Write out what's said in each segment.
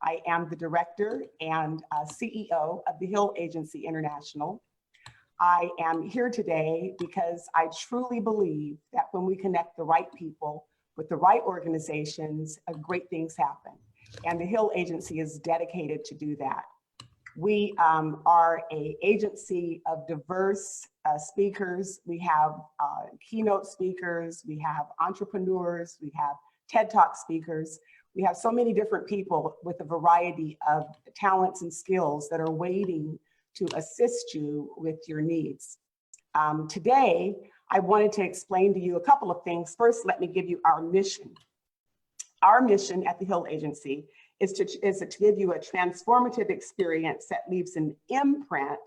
I am the director and CEO of the Hill Agency International. I am here today because I truly believe that when we connect the right people with the right organizations, great things happen. And the Hill Agency is dedicated to do that. We are an agency of diverse speakers. We have keynote speakers, we have entrepreneurs, we have TED Talk speakers. We have so many different people with a variety of talents and skills that are waiting to assist you with your needs. Today, I wanted to explain to you a couple of things. First, let me give you our mission. Our mission at the Hill Agency is to give you a transformative experience that leaves an imprint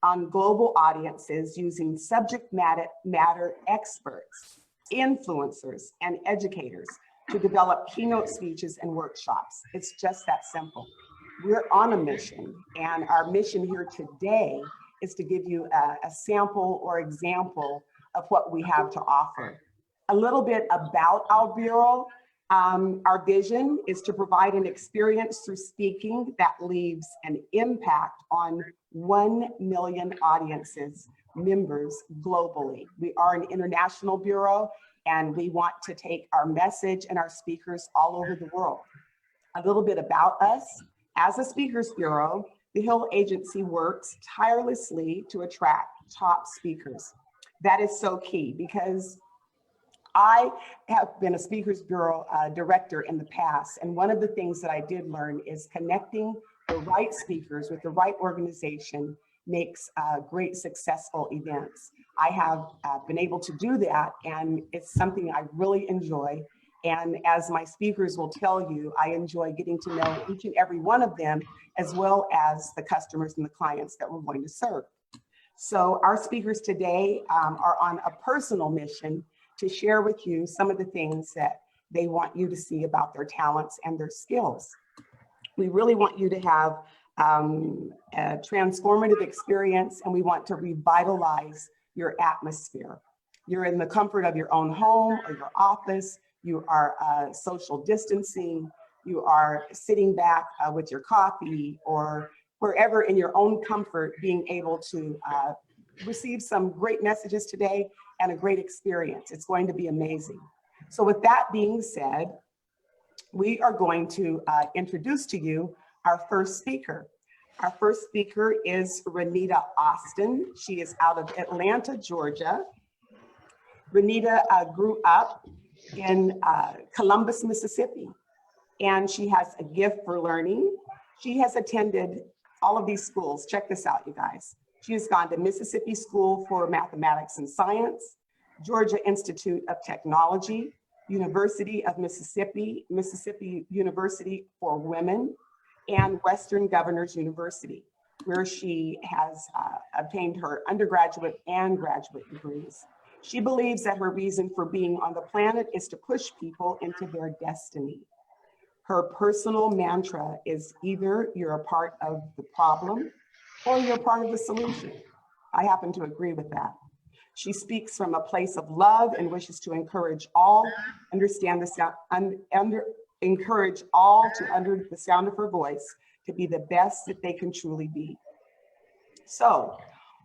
on global audiences using subject matter experts, influencers, and educators to develop keynote speeches and workshops. It's just that simple. We're on a mission, and our mission here today is to give you a sample or example of what we have to offer. A little bit about our Bureau. Our vision is to provide an experience through speaking that leaves an impact on 1 million audiences, members globally. We are an international bureau, and we want to take our message and our speakers all over the world. A little bit about us. As a speakers bureau, the Hill Agency works tirelessly to attract top speakers. That is so key because I have been a Speakers Bureau director in the past, and one of the things that I did learn is connecting the right speakers with the right organization makes great successful events. I have been able to do that, and it's something I really enjoy. And as my speakers will tell you, I enjoy getting to know each and every one of them, as well as the customers and the clients that we're going to serve. So our speakers today are on a personal mission to share with you some of the things that they want you to see about their talents and their skills. We really want you to have a transformative experience, and we want to revitalize your atmosphere. You're in the comfort of your own home or your office. You are social distancing. You are sitting back with your coffee or wherever in your own comfort, being able to receive some great messages today and a great experience. It's going to be amazing. So with that being said, we are going to introduce to you our first speaker. Our first speaker is Renita Austin. She is out of Atlanta, Georgia. Renita grew up in Columbus, Mississippi, and she has a gift for learning. She has attended all of these schools. Check this out, you guys. She has gone to Mississippi School for Mathematics and Science, Georgia Institute of Technology, University of Mississippi, Mississippi University for Women, and Western Governors University, where she has obtained her undergraduate and graduate degrees. She believes that her reason for being on the planet is to push people into their destiny. Her personal mantra is either you're a part of the problem or you're part of the solution. I happen to agree with that. She speaks from a place of love and wishes to encourage all, encourage all to under the sound of her voice to be the best that they can truly be. So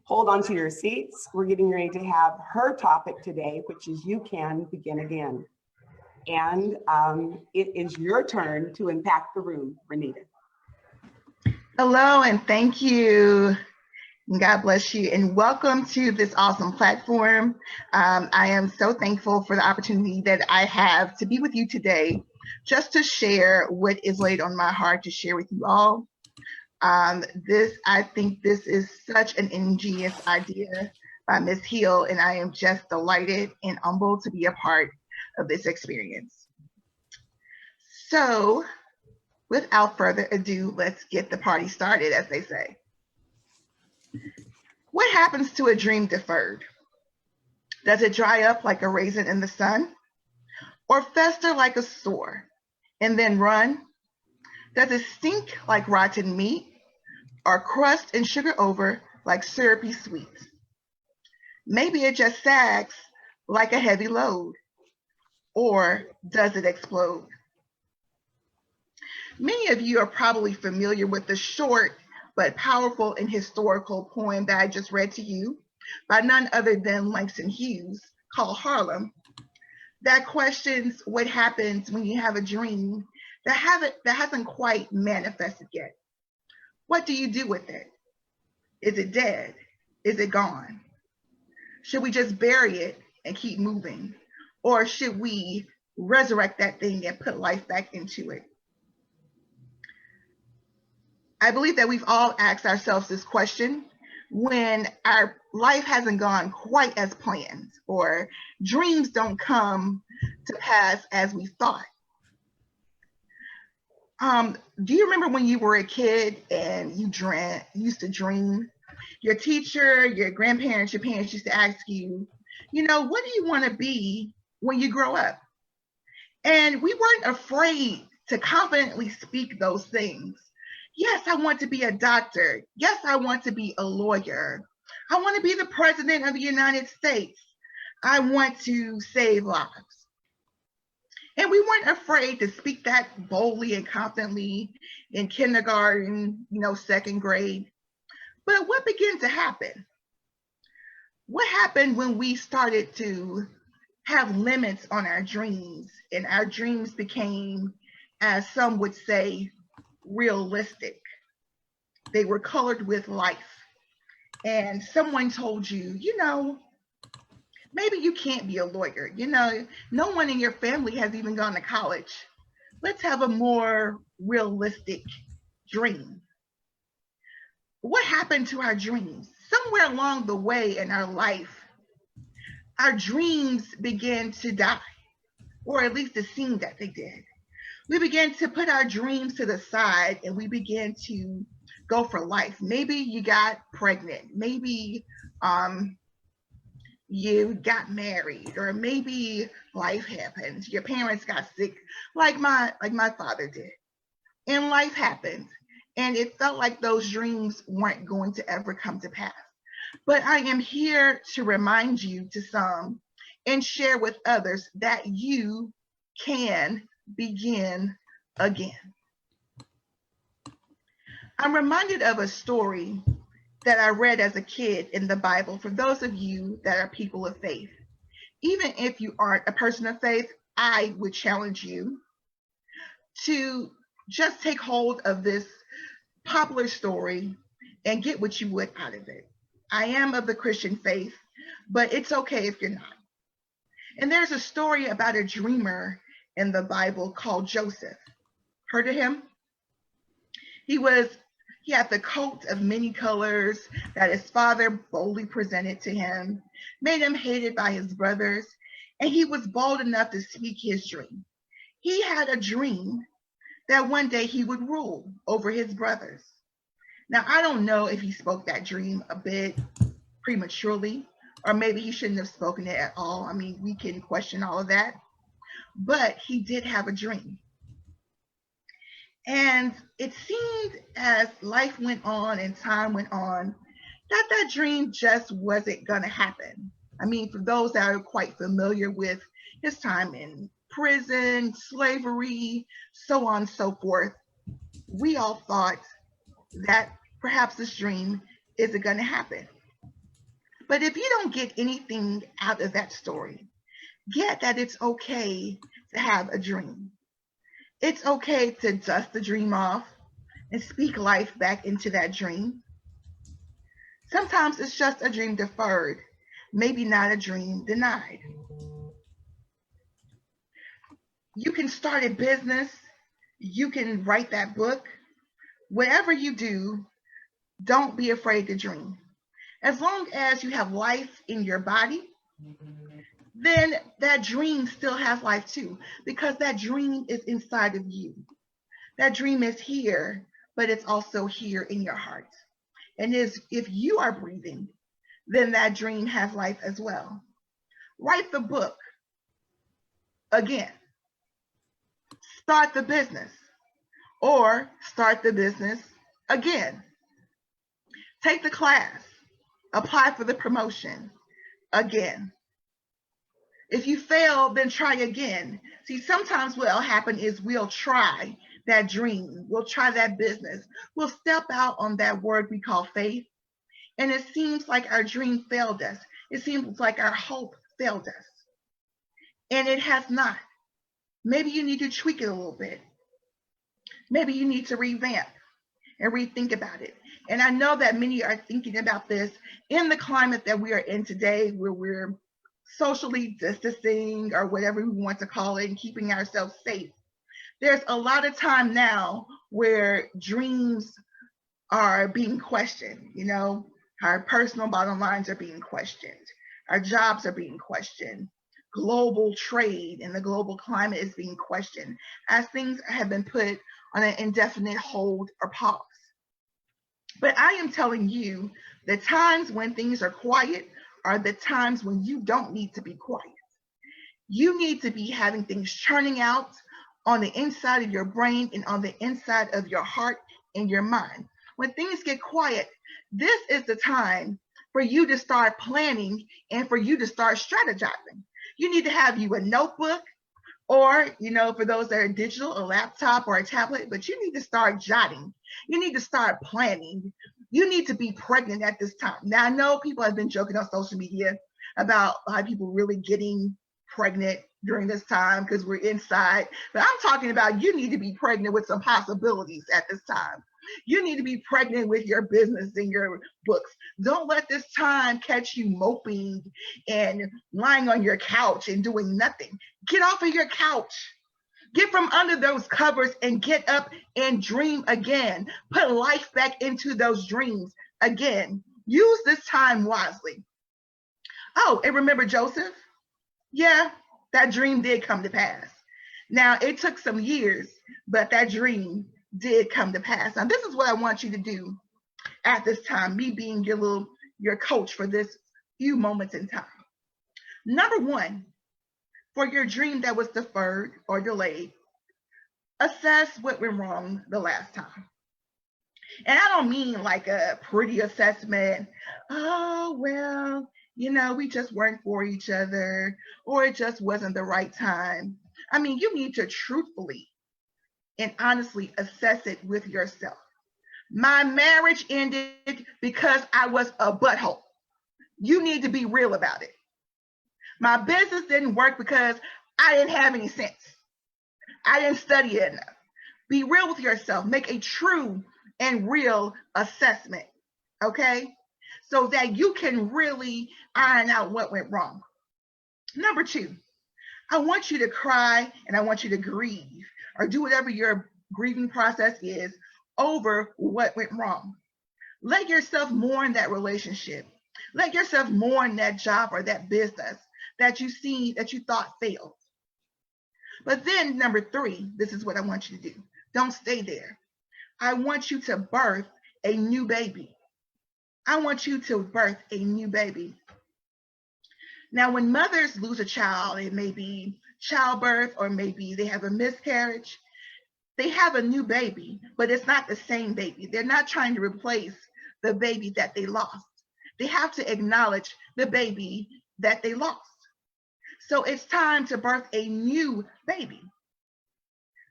hold on to your seats. We're getting ready to have her topic today, which is You Can Begin Again. And it is your turn to impact the room, Renita. Hello, and thank you. God bless you, and welcome to this awesome platform. I am so thankful for the opportunity that I have to be with you today, just to share what is laid on my heart to share with you all. I think this is such an ingenious idea by Ms. Hill, and I am just delighted and humbled to be a part of this experience. So, without further ado, let's get the party started, as they say. What happens to a dream deferred? Does it dry up like a raisin in the sun? Or fester like a sore and then run? Does it stink like rotten meat? Or crust and sugar over like syrupy sweet? Maybe it just sags like a heavy load. Or does it explode? Many of you are probably familiar with the short but powerful and historical poem that I just read to you by none other than Langston Hughes, called Harlem, that questions what happens when you have a dream that hasn't quite manifested yet. What do you do with it? Is it dead? Is it gone? Should we just bury it and keep moving? Or should we resurrect that thing and put life back into it? I believe that we've all asked ourselves this question when our life hasn't gone quite as planned, or dreams don't come to pass as we thought. Do you remember when you were a kid and you used to dream? Your teacher, your grandparents, your parents used to ask you, what do you want to be when you grow up? And we weren't afraid to confidently speak those things. Yes, I want to be a doctor. Yes, I want to be a lawyer. I want to be the president of the United States. I want to save lives. And we weren't afraid to speak that boldly and confidently in kindergarten, second grade. But what began to happen? What happened when we started to have limits on our dreams, and our dreams became, as some would say, realistic? They were colored with life. And someone told you, maybe you can't be a lawyer. No one in your family has even gone to college. Let's have a more realistic dream. What happened to our dreams? Somewhere along the way in our life, our dreams began to die, or at least it seemed that they did. We began to put our dreams to the side and we began to go for life. Maybe you got pregnant. Maybe you got married, or maybe life happened. Your parents got sick, like my father did. And life happened. And it felt like those dreams weren't going to ever come to pass. But I am here to remind you, to some, and share with others that you can begin again. I'm reminded of a story that I read as a kid in the Bible. For those of you that are people of faith, even if you aren't a person of faith, I would challenge you to just take hold of this popular story and get what you would out of it. I am of the Christian faith, but it's okay if you're not. And there's a story about a dreamer in the Bible called Joseph. Heard of him? He had the coat of many colors that his father boldly presented to him, made him hated by his brothers, and he was bold enough to speak his dream. He had a dream that one day he would rule over his brothers. Now, I don't know if he spoke that dream a bit prematurely, or maybe he shouldn't have spoken it at all. I mean, we can question all of that, but he did have a dream. And it seemed as life went on and time went on, that dream just wasn't going to happen. I mean, for those that are quite familiar with his time in prison, slavery, so on and so forth, we all thought that perhaps this dream isn't going to happen. But if you don't get anything out of that story, get that it's okay to have a dream. It's okay to dust the dream off and speak life back into that dream. Sometimes it's just a dream deferred, maybe not a dream denied. You can start a business, you can write that book. Whatever you do, don't be afraid to dream. As long as you have life in your body, then that dream still has life too, because that dream is inside of you. That dream is here, but it's also here in your heart. And if you are breathing, then that dream has life as well. Write the book again. Start the business, or start the business again. Take the class, apply for the promotion again. If you fail, then try again. See, sometimes what will happen is we'll try, that dream. We'll try that business. We'll step out on that word we call faith. And it seems like our dream failed us. It seems like our hope failed us. And it has not. Maybe you need to tweak it a little bit. Maybe you need to revamp and rethink about it. And I know that many are thinking about this in the climate that we are in today, where we're socially distancing or whatever we want to call it and keeping ourselves safe. There's a lot of time now where dreams are being questioned. You know, our personal bottom lines are being questioned. Our jobs are being questioned. Global trade and the global climate is being questioned as things have been put on an indefinite hold or pause. But I am telling you, the times when things are quiet are the times when you don't need to be quiet. You need to be having things churning out on the inside of your brain and on the inside of your heart and your mind. When things get quiet, this is the time for you to start planning and for you to start strategizing. You need to have you a notebook, or, you know, for those that are digital, a laptop or a tablet, but you need to start jotting. You need to start planning. You need to be pregnant at this time. Now, I know people have been joking on social media about a lot of people really getting pregnant during this time because we're inside, but I'm talking about you need to be pregnant with some possibilities at this time. You need to be pregnant with your business and your books. Don't let this time catch you moping and lying on your couch and doing nothing. Get off of your couch. Get from under those covers and get up and dream again. Put life back into those dreams again. Use this time wisely. Oh, and remember Joseph? Yeah, that dream did come to pass. Now, it took some years, but that dream did come to pass. Now, this is what I want you to do at this time, me being your coach for this few moments in time. Number one, for your dream that was deferred or delayed, assess what went wrong the last time. And I don't mean like a pretty assessment. Oh, well, you know, we just weren't for each other, or it just wasn't the right time. I mean, you need to truthfully and honestly assess it with yourself. My marriage ended because I was a butthole. You need to be real about it. My business didn't work because I didn't have any sense. I didn't study it enough. Be real with yourself. Make a true and real assessment, okay? So that you can really iron out what went wrong. Number two, I want you to cry and I want you to grieve or do whatever your grieving process is over what went wrong. Let yourself mourn that relationship. Let yourself mourn that job or that business that you thought failed. But then number three, this is what I want you to do. Don't stay there. I want you to birth a new baby. I want you to birth a new baby. Now, when mothers lose a child, it may be childbirth or maybe they have a miscarriage. They have a new baby, but it's not the same baby. They're not trying to replace the baby that they lost. They have to acknowledge the baby that they lost. So it's time to birth a new baby,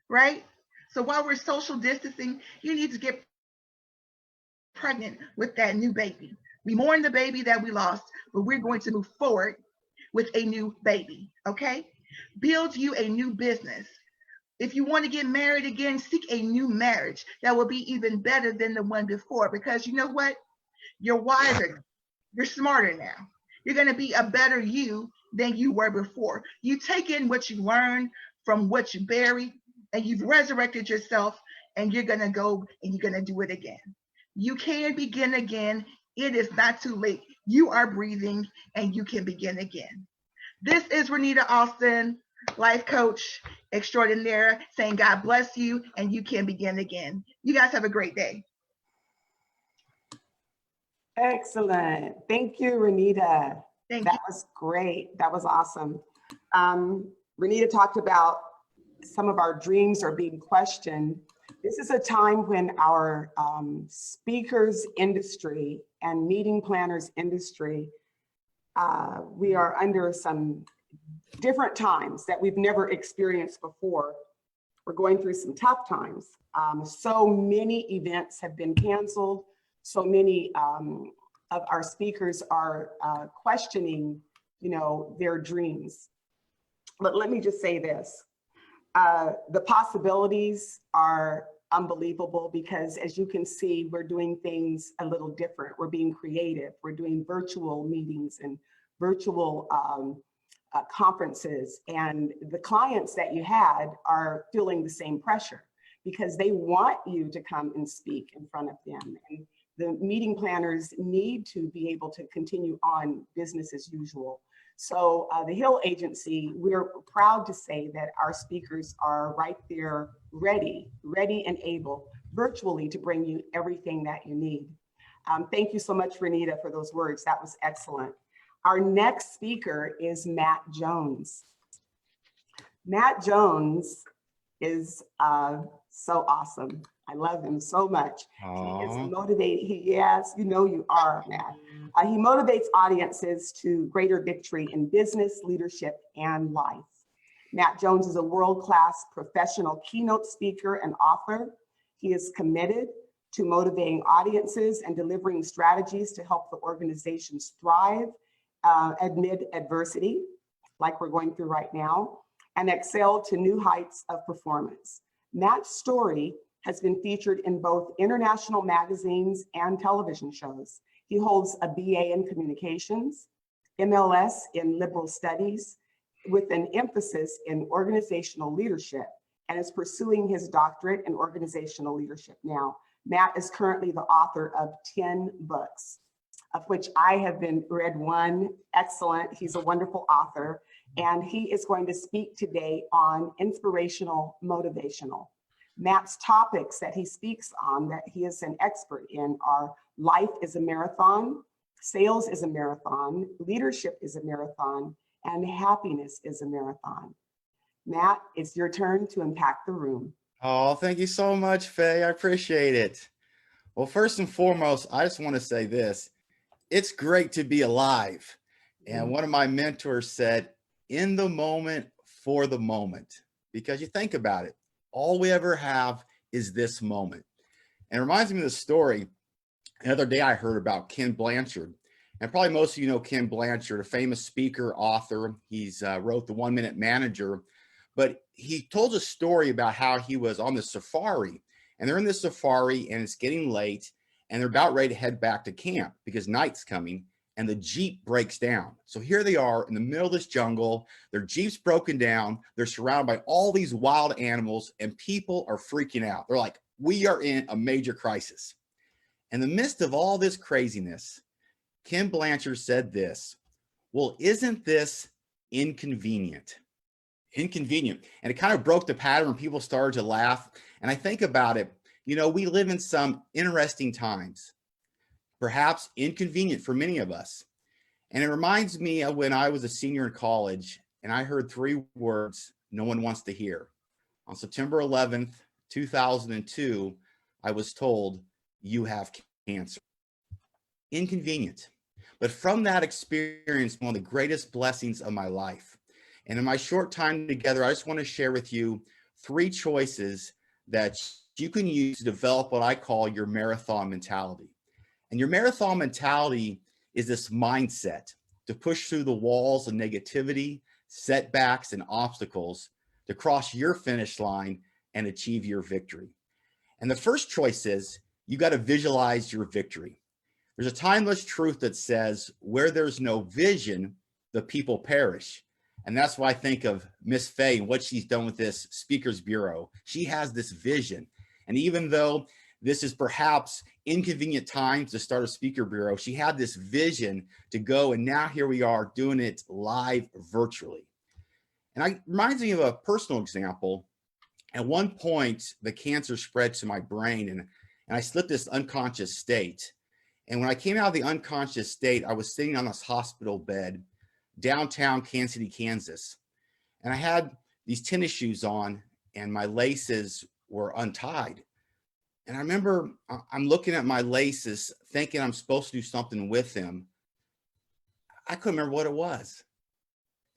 right? So while we're social distancing, you need to get pregnant with that new baby. We mourn the baby that we lost, but we're going to move forward with a new baby, okay? Build you a new business. If you want to get married again, seek a new marriage that will be even better than the one before, because you know what? You're wiser. You're smarter now. You're going to be a better you than you were before. You take in what you learned from what you buried, and you've resurrected yourself, and you're going to go and you're going to do it again. You can begin again. It is not too late. You are breathing, and you can begin again. This is Renita Austin, life coach extraordinaire, saying God bless you, and you can begin again. You guys have a great day. Excellent. Thank you, Renita. Thank That you. was great. That was awesome. Renita talked about some of our dreams are being questioned. This is a time when our speakers industry and meeting planners industry, we are under some different times that we've never experienced before. We're going through some tough times. So many events have been canceled. So many of our speakers are questioning, their dreams. But let me just say this. The possibilities are unbelievable because, as you can see, we're doing things a little different. We're being creative. We're doing virtual meetings and virtual conferences. And the clients that you had are feeling the same pressure because they want you to come and speak in front of them. And the meeting planners need to be able to continue on business as usual. So the Hill Agency, we're proud to say that our speakers are right there, ready and able virtually to bring you everything that you need. Thank you so much, Renita, for those words. That was excellent. Our next speaker is Matt Jones. Matt Jones is so awesome. I love him so much. He is motivated. Yes, you are, Matt. He motivates audiences to greater victory in business, leadership, and life. Matt Jones is a world-class professional keynote speaker and author. He is committed to motivating audiences and delivering strategies to help the organizations thrive amid adversity, like we're going through right now, and excel to new heights of performance. Matt's story has been featured in both international magazines and television shows. He holds a BA in communications, MLS in liberal studies, with an emphasis in organizational leadership, and is pursuing his doctorate in organizational leadership now. Matt is currently the author of 10 books, of which I have read one. Excellent. He's a wonderful author, and he is going to speak today on inspirational motivational. Matt's topics that he speaks on, that he is an expert in, are life is a marathon, sales is a marathon, leadership is a marathon, and happiness is a marathon. Matt, it's your turn to impact the room. Oh, thank you so much, Faye. I appreciate it. Well, first and foremost, I just want to say this. It's great to be alive. And one of my mentors said, in the moment, for the moment. Because you think about it, all we ever have is this moment. And it reminds me of the story. The other day I heard about Ken Blanchard. And probably most of you know Ken Blanchard, a famous speaker, author. He's wrote The 1 Minute Manager. But he told a story about how he was on the safari. And they're in the safari and it's getting late. And they're about ready to head back to camp because night's coming. And the Jeep breaks down. So here they are in the middle of this jungle. Their Jeep's broken down. They're surrounded by all these wild animals and people are freaking out. They're like, we are in a major crisis. In the midst of all this craziness, Ken Blanchard said this, well, isn't this inconvenient? Inconvenient. And it kind of broke the pattern when people started to laugh. And I think about it, we live in some interesting times. Perhaps inconvenient for many of us. And it reminds me of when I was a senior in college and I heard 3 words no one wants to hear. On September 11th, 2002, I was told, you have cancer. Inconvenient. But from that experience, one of the greatest blessings of my life. And in my short time together, I just want to share with you 3 choices that you can use to develop what I call your marathon mentality. And your marathon mentality is this mindset to push through the walls of negativity, setbacks, and obstacles to cross your finish line and achieve your victory. And the first choice is you got to visualize your victory. There's a timeless truth that says where there's no vision, the people perish. And that's why I think of Miss Faye and what she's done with this Speakers Bureau. She has this vision. And even though this is perhaps inconvenient times to start a speaker bureau, she had this vision to go, and now here we are doing it live virtually. And it reminds me of a personal example. At one point, the cancer spread to my brain and I slipped this unconscious state. And when I came out of the unconscious state, I was sitting on this hospital bed, downtown Kansas City, Kansas. And I had these tennis shoes on and my laces were untied. And I remember I'm looking at my laces thinking I'm supposed to do something with them. I couldn't remember what it was.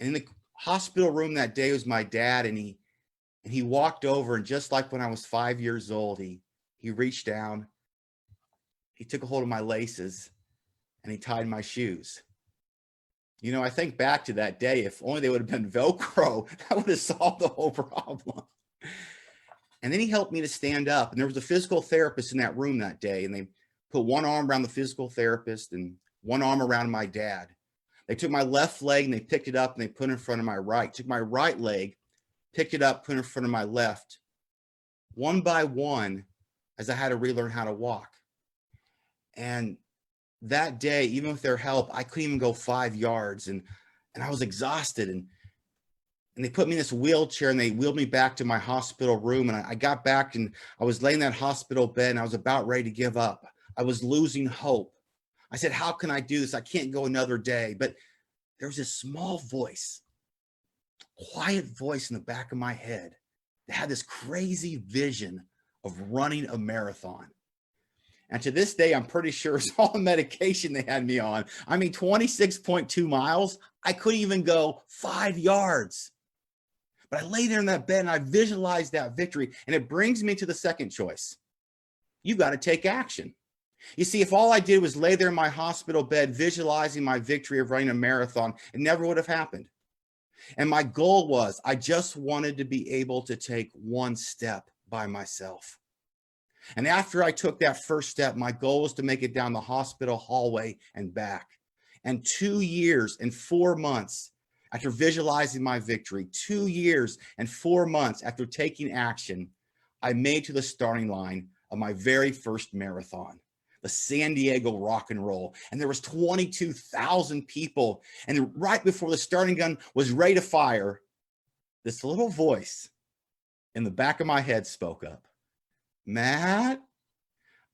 And in the hospital room that day was my dad, and And he walked over, and just like when I was 5 years old, he reached down, he took a hold of my laces, and he tied my shoes. You know, I think back to that day, if only they would have been Velcro, that would have solved the whole problem. And then he helped me to stand up. And there was a physical therapist in that room that day. And they put one arm around the physical therapist and one arm around my dad. They took my left leg and they picked it up and they put it in front of my right. Took my right leg, picked it up, put it in front of my left. One by one, as I had to relearn how to walk. And that day, even with their help, I couldn't even go 5 yards. And I was exhausted. And they put me in this wheelchair and they wheeled me back to my hospital room. And I got back and I was laying in that hospital bed and I was about ready to give up. I was losing hope. I said, how can I do this? I can't go another day. But there was this small voice, quiet voice in the back of my head that had this crazy vision of running a marathon. And to this day, I'm pretty sure it's all the medication they had me on. I mean, 26.2 miles. I couldn't even go 5 yards. But I lay there in that bed and I visualized that victory. And it brings me to the second choice. You got to take action. You see, if all I did was lay there in my hospital bed, visualizing my victory of running a marathon, it never would have happened. And my goal was, I just wanted to be able to take one step by myself. And after I took that first step, my goal was to make it down the hospital hallway and back. And 2 years and 4 months after visualizing my victory, 2 years and 4 months after taking action, I made to the starting line of my very first marathon, the San Diego Rock and Roll. And there was 22,000 people. And right before the starting gun was ready to fire, this little voice in the back of my head spoke up. Matt?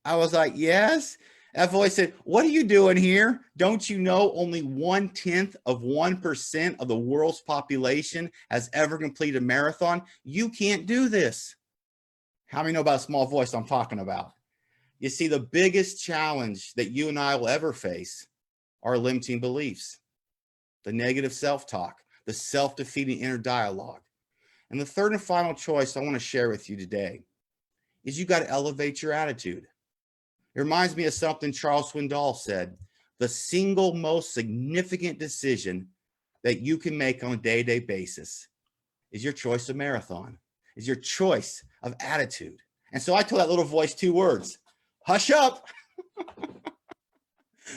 I was like, yes. That voice said, what are you doing here? Don't you know only 0.1% of the world's population has ever completed a marathon? You can't do this. How many know about a small voice I'm talking about? You see, the biggest challenge that you and I will ever face are limiting beliefs, the negative self-talk, the self-defeating inner dialogue. And the third and final choice I want to share with you today is you got to elevate your attitude. It reminds me of something Charles Swindoll said. The single most significant decision that you can make on a day-to-day basis is your choice of marathon, is your choice of attitude. And so I told that little voice 2 words, hush up.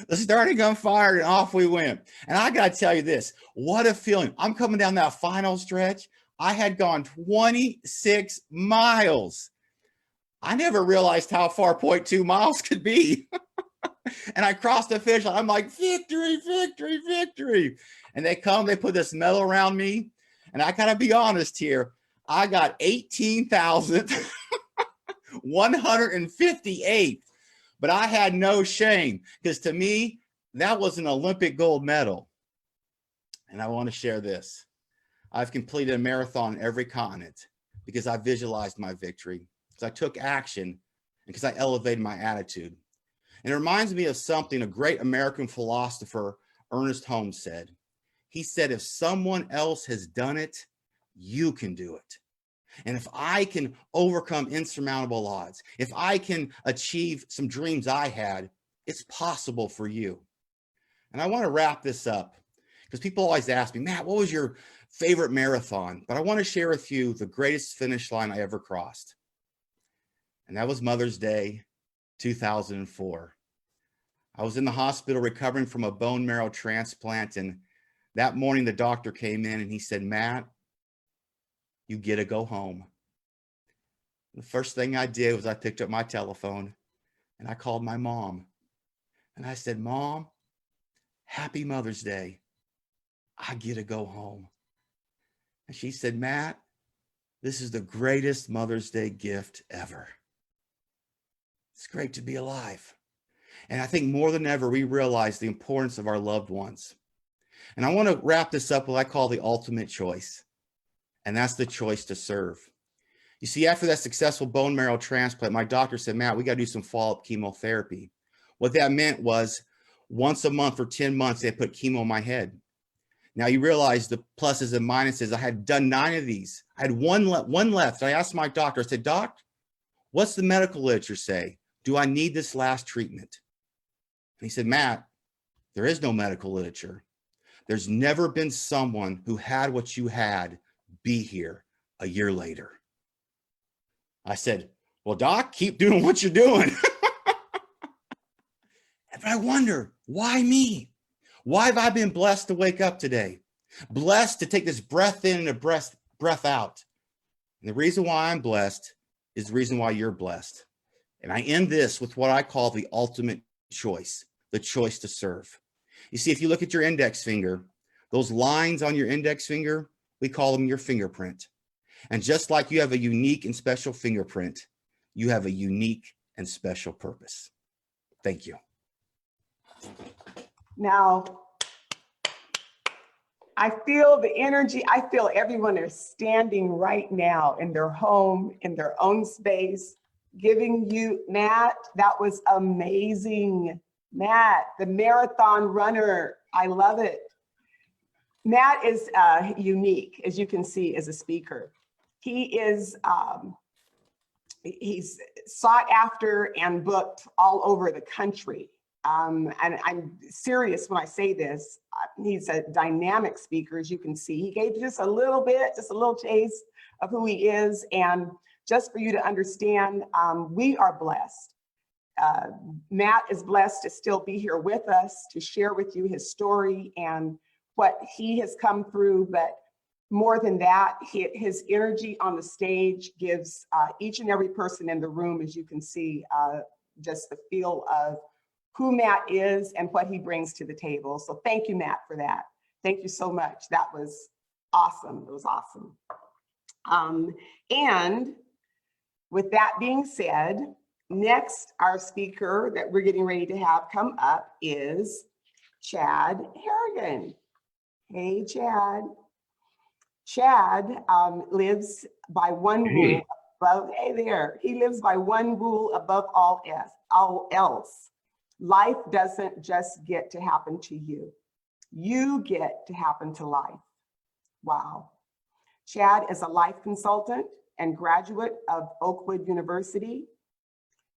The starting gun fired and off we went. And I got to tell you this, what a feeling. I'm coming down that final stretch. I had gone 26 miles. I never realized how far 0.2 miles could be. And I crossed the finish line. I'm like, victory, victory, victory. And they come, they put this medal around me. And I got to be honest here. I got 18,158. But I had no shame because to me, that was an Olympic gold medal. And I want to share this. I've completed a marathon on every continent because I visualized my victory, because I took action, and because I elevated my attitude. And it reminds me of something a great American philosopher, Ernest Holmes, said. He said, if someone else has done it, you can do it. And if I can overcome insurmountable odds, if I can achieve some dreams I had, it's possible for you. And I want to wrap this up because people always ask me, Matt, what was your favorite marathon? But I want to share with you the greatest finish line I ever crossed. And that was Mother's Day, 2004. I was in the hospital recovering from a bone marrow transplant. And that morning, the doctor came in and he said, Matt, you get to go home. The first thing I did was I picked up my telephone and I called my mom. And I said, Mom, happy Mother's Day. I get to go home. And she said, Matt, this is the greatest Mother's Day gift ever. It's great to be alive. And I think more than ever, we realize the importance of our loved ones. And I want to wrap this up with what I call the ultimate choice. And that's the choice to serve. You see, after that successful bone marrow transplant, my doctor said, Matt, we got to do some follow-up chemotherapy. What that meant was once a month for 10 months, they put chemo on my head. Now you realize the pluses and minuses. I had done 9 of these. I had one left. I asked my doctor, I said, Doc, what's the medical literature say? Do I need this last treatment? And he said, Matt, there is no medical literature. There's never been someone who had what you had be here a year later. I said, well, Doc, keep doing what you're doing. But I wonder, why me? Why have I been blessed to wake up today? Blessed to take this breath in and a breath out. And the reason why I'm blessed is the reason why you're blessed. And I end this with what I call the ultimate choice, the choice to serve. You see, if you look at your index finger, those lines on your index finger, we call them your fingerprint. And just like you have a unique and special fingerprint, you have a unique and special purpose. Thank you. Now, I feel the energy. I feel everyone is standing right now in their home, in their own space, giving you, Matt, that was amazing. Matt, the marathon runner, I love it. Matt is unique, as you can see, as a speaker. He is, he's sought after and booked all over the country. And I'm serious when I say this. He's a dynamic speaker, as you can see. He gave just a little bit, just a little taste of who he is. And just for you to understand, we are blessed. Matt is blessed to still be here with us, to share with you his story and what he has come through. But more than that, his energy on the stage gives each and every person in the room, as you can see, just the feel of who Matt is and what he brings to the table. So thank you, Matt, for that. Thank you so much. That was awesome. It was awesome. And with that being said, next, our speaker that we're getting ready to have come up is Chad Harrigan. Hey, Chad. Chad lives by one rule above, hey there, he lives by one rule above all else. Life doesn't just get to happen to you. You get to happen to life. Wow. Chad is a life consultant and graduate of Oakwood University.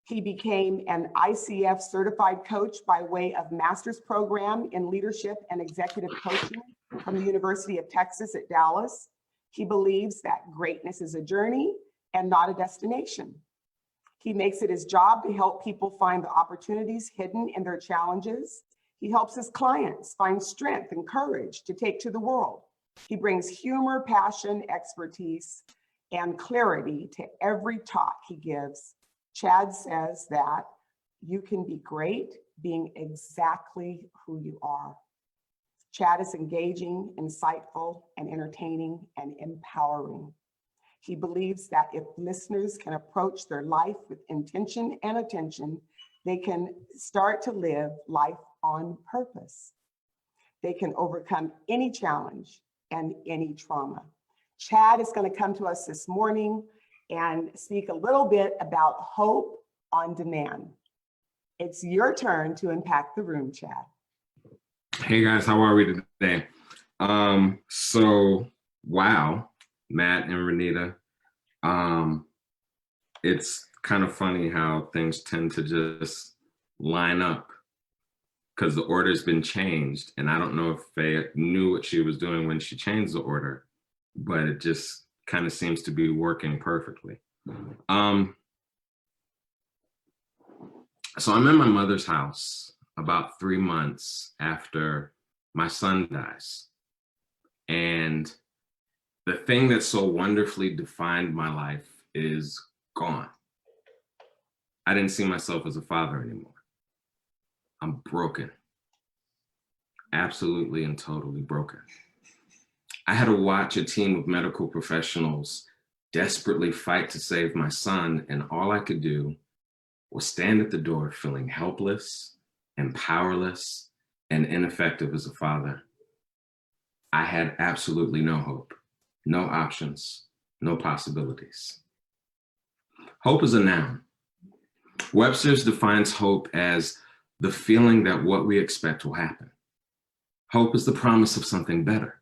He became an ICF certified coach by way of master's program in leadership and executive coaching from the University of Texas at Dallas. He believes that greatness is a journey and not a destination. He makes it his job to help people find the opportunities hidden in their challenges. He helps his clients find strength and courage to take to the world. He brings humor, passion, expertise, and clarity to every talk he gives. Chad says that you can be great being exactly who you are. Chad is engaging, insightful, and entertaining and empowering. He believes that if listeners can approach their life with intention and attention, they can start to live life on purpose. They can overcome any challenge and any trauma. Chad is going to come to us this morning and speak a little bit about hope on demand. It's your turn to impact the room, Chad. Hey guys, how are we today? Wow, Matt and Renita. It's kind of funny how things tend to just line up because the order's been changed. And I don't know if Faye knew what she was doing when she changed the order, but it just kind of seems to be working perfectly. So I'm in my mother's house about 3 months after my son dies. And the thing that so wonderfully defined my life is gone. I didn't see myself as a father anymore. I'm broken. Absolutely and totally broken. I had to watch a team of medical professionals desperately fight to save my son, and all I could do was stand at the door feeling helpless and powerless and ineffective as a father. I had absolutely no hope, no options, no possibilities. Hope is a noun. Webster's defines hope as the feeling that what we expect will happen. Hope is the promise of something better.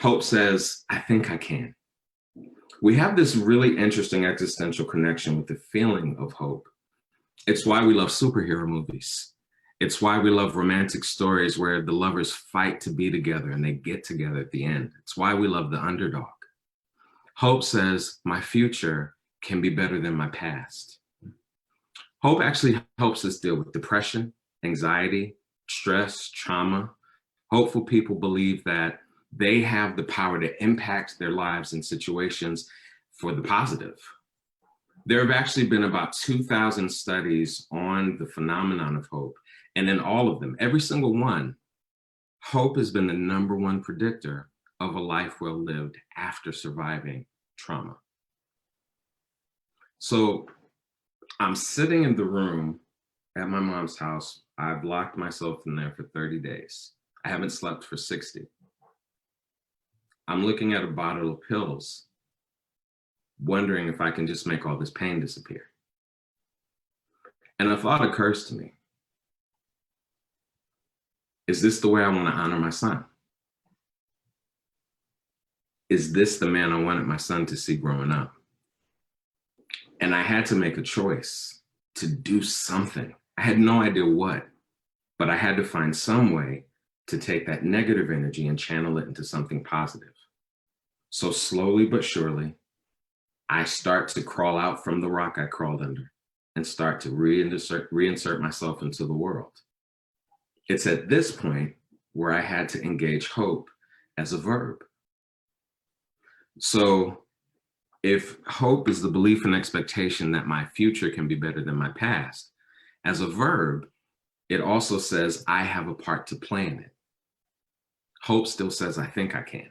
Hope says, I think I can. We have this really interesting existential connection with the feeling of hope. It's why we love superhero movies. It's why we love romantic stories where the lovers fight to be together and they get together at the end. It's why we love the underdog. Hope says, my future can be better than my past. Hope actually helps us deal with depression, anxiety, stress, trauma. Hopeful people believe that they have the power to impact their lives and situations for the positive. There have actually been about 2,000 studies on the phenomenon of hope. And in all of them, every single one, hope has been the #1 predictor of a life well lived after surviving trauma. So I'm sitting in the room at my mom's house. I've locked myself in there for 30 days. I haven't slept for 60. I'm looking at a bottle of pills, wondering if I can just make all this pain disappear. And a thought occurs to me. Is this the way I want to honor my son? Is this the man I wanted my son to see growing up? And I had to make a choice to do something. I had no idea what, but I had to find some way to take that negative energy and channel it into something positive. So slowly but surely, I start to crawl out from the rock I crawled under and start to reinsert myself into the world. It's at this point where I had to engage hope as a verb. So if hope is the belief and expectation that my future can be better than my past, as a verb, it also says I have a part to play in it. Hope still says I think I can.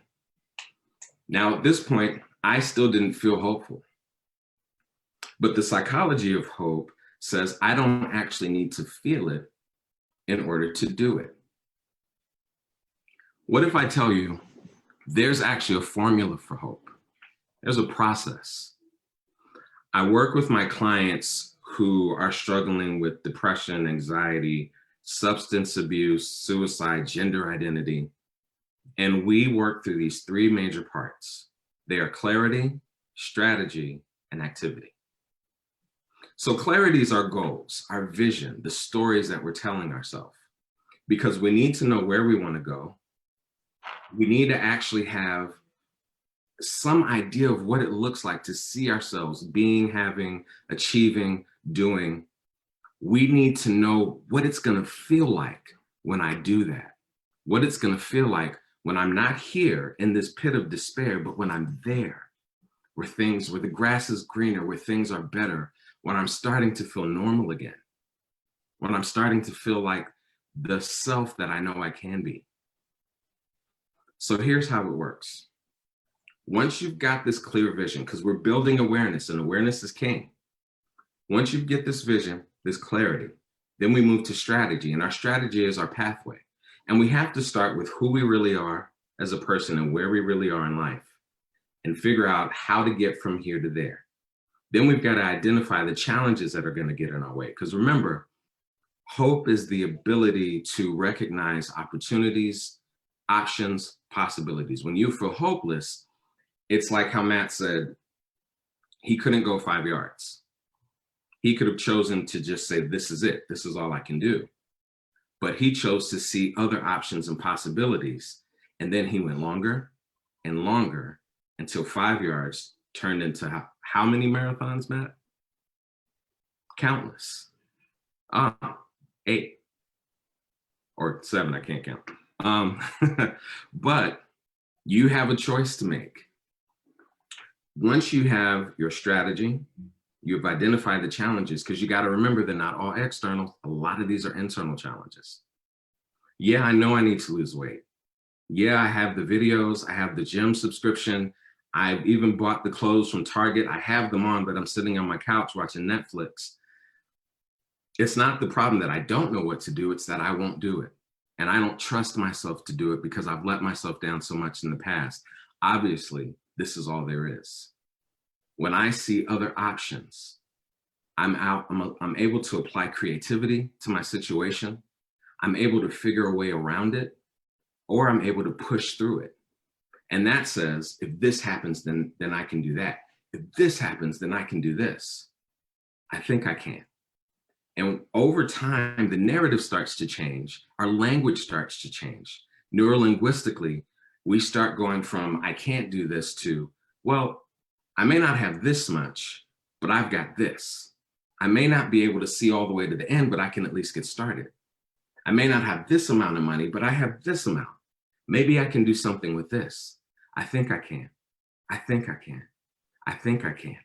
Now, at this point, I still didn't feel hopeful. But the psychology of hope says I don't actually need to feel it in order to do it. What if I tell you there's actually a formula for hope? There's a process. I work with my clients who are struggling with depression, anxiety, substance abuse, suicide, gender identity. And we work through these 3 major parts. They are clarity, strategy, and activity. So clarity is our goals, our vision, the stories that we're telling ourselves. Because we need to know where we want to go. We need to actually have some idea of what it looks like to see ourselves being, having, achieving, doing. We need to know what it's going to feel like when I do that. What it's going to feel like when I'm not here in this pit of despair, but when I'm there, where the grass is greener, where things are better, when I'm starting to feel normal again, when I'm starting to feel like the self that I know I can be. So here's how it works. Once you've got this clear vision, because we're building awareness and awareness is king. Once you get this vision, this clarity, then we move to strategy, and our strategy is our pathway. And we have to start with who we really are as a person and where we really are in life and figure out how to get from here to there. Then we've got to identify the challenges that are going to get in our way. Because remember, hope is the ability to recognize opportunities, options, possibilities. When you feel hopeless, it's like how Matt said, he couldn't go 5 yards. He could have chosen to just say, this is it. This is all I can do. But he chose to see other options and possibilities. And then he went longer and longer until 5 yards turned into how many marathons, Matt? Countless. 8 or 7, I can't count. But you have a choice to make. Once you have your strategy, you've identified the challenges, because you got to remember they're not all external. A lot of these are internal challenges. Yeah, I know I need to lose weight. Yeah, I have the videos. I have the gym subscription. I've even bought the clothes from Target. I have them on, but I'm sitting on my couch watching Netflix. It's not the problem that I don't know what to do. It's that I won't do it. And I don't trust myself to do it because I've let myself down so much in the past. Obviously, this is all there is. When I see other options, I'm able to apply creativity to my situation. I'm able to figure a way around it or I'm able to push through it. And that says, if this happens, then I can do that. If this happens, then I can do this. I think I can. And over time, the narrative starts to change. Our language starts to change. Neurolinguistically, we start going from, I can't do this to, well, I may not have this much, but I've got this. I may not be able to see all the way to the end, but I can at least get started. I may not have this amount of money, but I have this amount. Maybe I can do something with this. I think I can. I think I can. I think I can.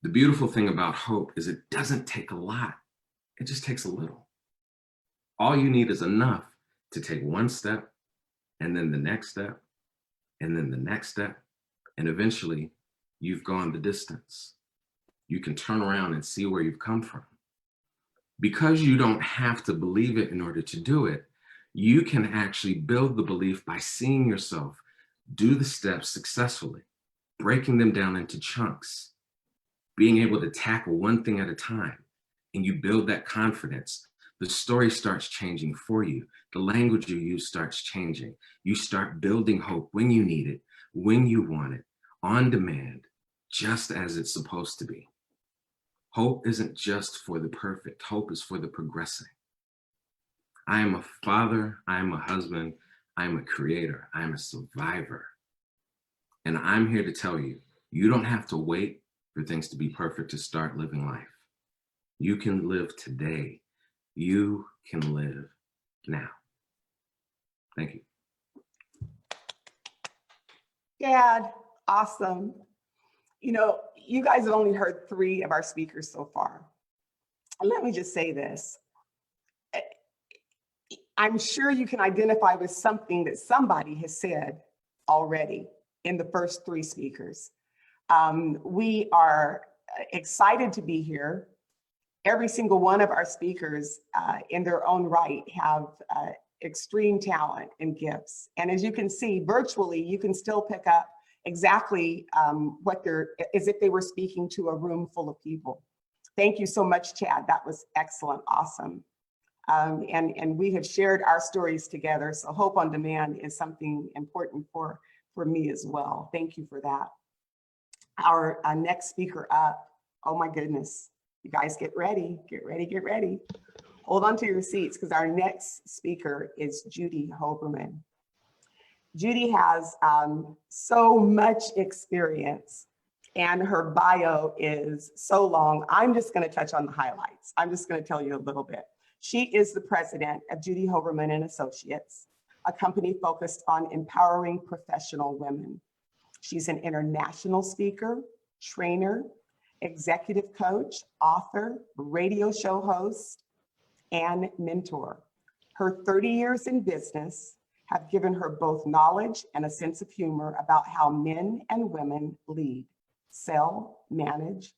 The beautiful thing about hope is it doesn't take a lot. It just takes a little. All you need is enough to take one step, and then the next step, and then the next step, and eventually you've gone the distance. You can turn around and see where you've come from. Because you don't have to believe it in order to do it, you can actually build the belief by seeing yourself do the steps successfully, breaking them down into chunks, being able to tackle one thing at a time, and you build that confidence. The story starts changing for you. The language you use starts changing. You start building hope when you need it, when you want it, on demand, just as it's supposed to be. Hope isn't just for the perfect. Hope is for the progressing. I am a father, I am a husband, I am a creator, I am a survivor. And I'm here to tell you, you don't have to wait for things to be perfect to start living life. You can live today. You can live now. Thank you. Dad, awesome. You know, you guys have only heard 3 of our speakers so far. And let me just say this. I'm sure you can identify with something that somebody has said already in the first 3 speakers. We are excited to be here. Every single one of our speakers in their own right have extreme talent and gifts. And as you can see, virtually, you can still pick up exactly what they're, as if they were speaking to a room full of people. Thank you so much, Chad. That was excellent, awesome. And we have shared our stories together. So Hope on Demand is something important for me as well. Thank you for that. Our next speaker up, oh my goodness, you guys get ready, get ready, get ready. Hold on to your seats because our next speaker is Judy Hoberman. Judy has so much experience and her bio is so long. I'm just going to touch on the highlights. I'm just going to tell you a little bit. She is the president of Judy Hoberman and Associates, a company focused on empowering professional women. She's an international speaker, trainer, executive coach, author, radio show host, and mentor. Her 30 years in business have given her both knowledge and a sense of humor about how men and women lead, sell, manage,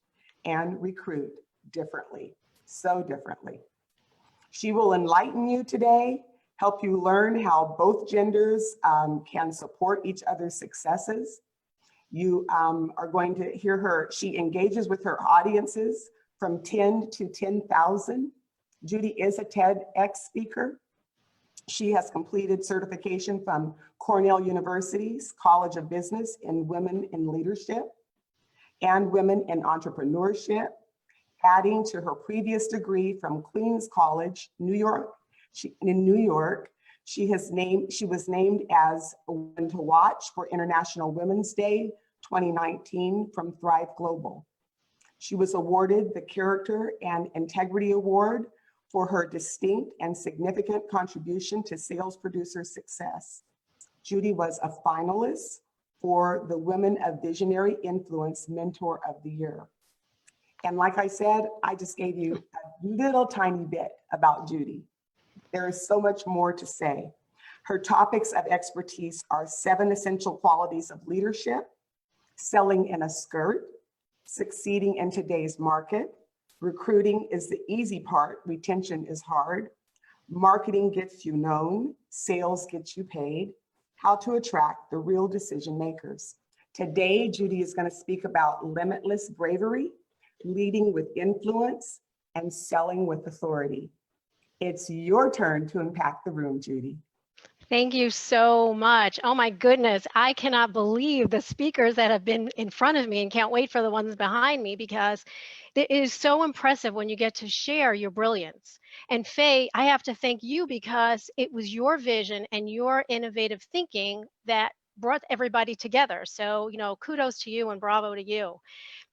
and recruit differently, so differently. She will enlighten you today, help you learn how both genders can support each other's successes. You are going to hear her, she engages with her audiences from 10 to 10,000. Judy is a TEDx speaker. She has completed certification from Cornell University's College of Business in Women in Leadership and Women in Entrepreneurship, adding to her previous degree from Queens College, New York. In New York, she was named as a woman to watch for International Women's Day 2019 from Thrive Global. She was awarded the Character and Integrity Award for her distinct and significant contribution to sales producer success. Judy was a finalist for the Women of Visionary Influence Mentor of the Year. And like I said, I just gave you a little tiny bit about Judy. There is so much more to say. Her topics of expertise are 7 essential qualities of leadership, selling in a skirt, succeeding in today's market, recruiting is the easy part, retention is hard, marketing gets you known, sales gets you paid, how to attract the real decision makers. Today, Judy is going to speak about limitless bravery, leading with influence, and selling with authority. It's your turn to impact the room, Judy. Thank you so much. Oh my goodness, I cannot believe the speakers that have been in front of me and can't wait for the ones behind me because it is so impressive when you get to share your brilliance. And Faye, I have to thank you because it was your vision and your innovative thinking that brought everybody together. So, kudos to you and bravo to you.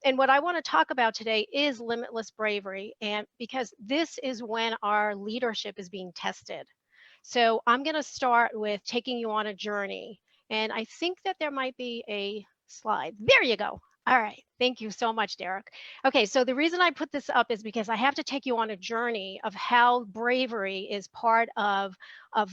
And what I want to talk about today is limitless bravery, and because this is when our leadership is being tested. So I'm going to start with taking you on a journey. And I think that there might be a slide. There you go. All right. Thank you so much, Derek. Okay, so the reason I put this up is because I have to take you on a journey of how bravery is part of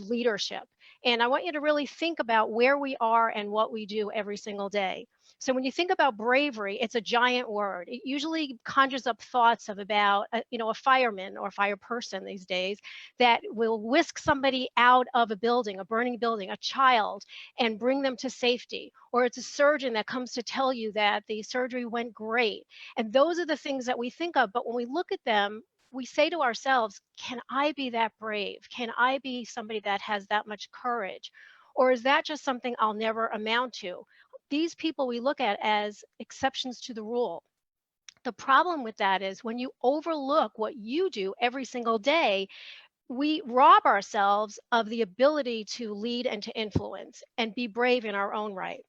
leadership. And I want you to really think about where we are and what we do every single day. So when you think about bravery, it's a giant word. It usually conjures up thoughts of about, a fireman or fire person these days that will whisk somebody out of a building, a burning building, a child, and bring them to safety. Or it's a surgeon that comes to tell you that the surgery went great. And those are the things that we think of. But when we look at them, we say to ourselves, can I be that brave? Can I be somebody that has that much courage? Or is that just something I'll never amount to? These people we look at as exceptions to the rule. The problem with that is when you overlook what you do every single day, we rob ourselves of the ability to lead and to influence and be brave in our own right.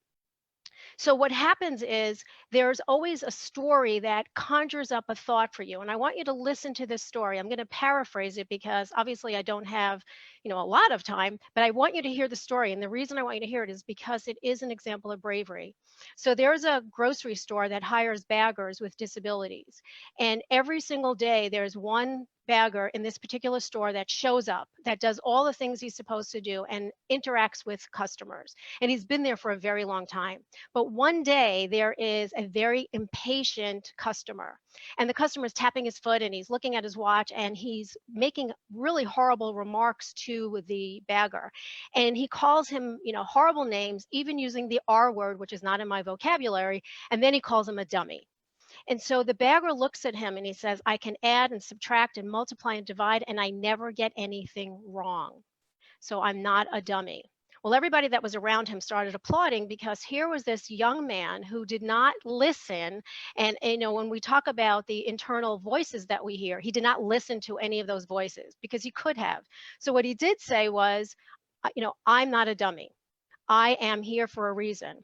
So what happens is there's always a story that conjures up a thought for you. And I want you to listen to this story. I'm going to paraphrase it because obviously I don't have, a lot of time, but I want you to hear the story. And the reason I want you to hear it is because it is an example of bravery. So there's a grocery store that hires baggers with disabilities. And every single day there's one bagger in this particular store that shows up, that does all the things he's supposed to do and interacts with customers. And he's been there for a very long time. But one day there is a very impatient customer, and the customer is tapping his foot and he's looking at his watch and he's making really horrible remarks to the bagger. And he calls him, horrible names, even using the R word, which is not in my vocabulary. And then he calls him a dummy. And so the bagger looks at him and he says, I can add and subtract and multiply and divide, and I never get anything wrong. So I'm not a dummy. Well, everybody that was around him started applauding because here was this young man who did not listen. And, when we talk about the internal voices that we hear, he did not listen to any of those voices because he could have. So what he did say was, I'm not a dummy. I am here for a reason.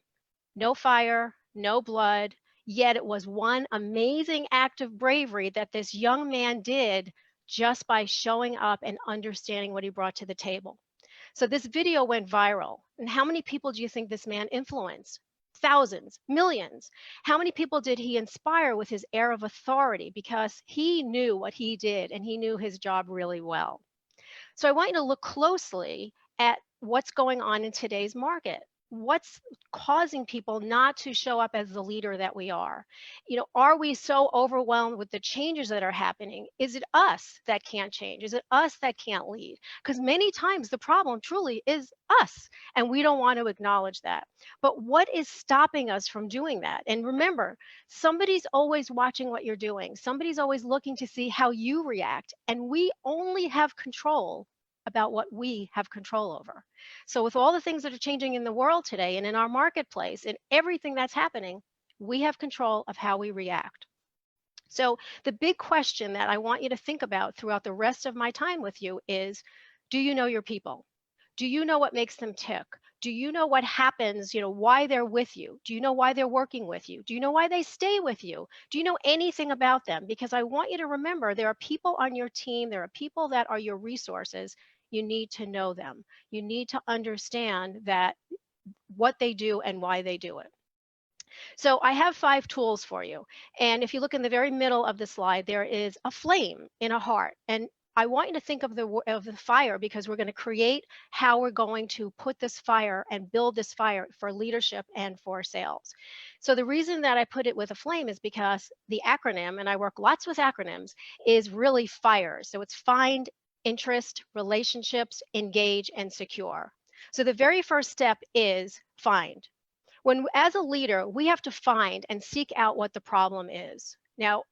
No fire, no blood. Yet it was one amazing act of bravery that this young man did just by showing up and understanding what he brought to the table. So this video went viral. And how many people do you think this man influenced? Thousands, millions. How many people did he inspire with his air of authority? Because he knew what he did and he knew his job really well. So I want you to look closely at what's going on in today's market. What's causing people not to show up as the leader that we are? Are we so overwhelmed with the changes that are happening? Is it us that can't change? Is it us that can't lead? Because many times the problem truly is us, and we don't want to acknowledge that. But what is stopping us from doing that? And remember, somebody's always watching what you're doing. Somebody's always looking to see how you react, and we only have control about what we have control over. So with all the things that are changing in the world today and in our marketplace and everything that's happening, we have control of how we react. So the big question that I want you to think about throughout the rest of my time with you is, do you know your people? Do you know what makes them tick? Do you know what happens, why they're with you? Do you know why they're working with you? Do you know why they stay with you? Do you know anything about them? Because I want you to remember there are people on your team, there are people that are your resources. You need to know them. You need to understand that what they do and why they do it. So I have 5 tools for you. And if you look in the very middle of the slide, there is a flame in a heart. And I want you to think of the fire because we're going to create how we're going to put this fire and build this fire for leadership and for sales. So the reason that I put it with a flame is because the acronym, and I work lots with acronyms, is really FIRE. So it's find, interest, relationships, engage, and secure. So the very first step is find. As a leader, we have to find and seek out what the problem is. Now,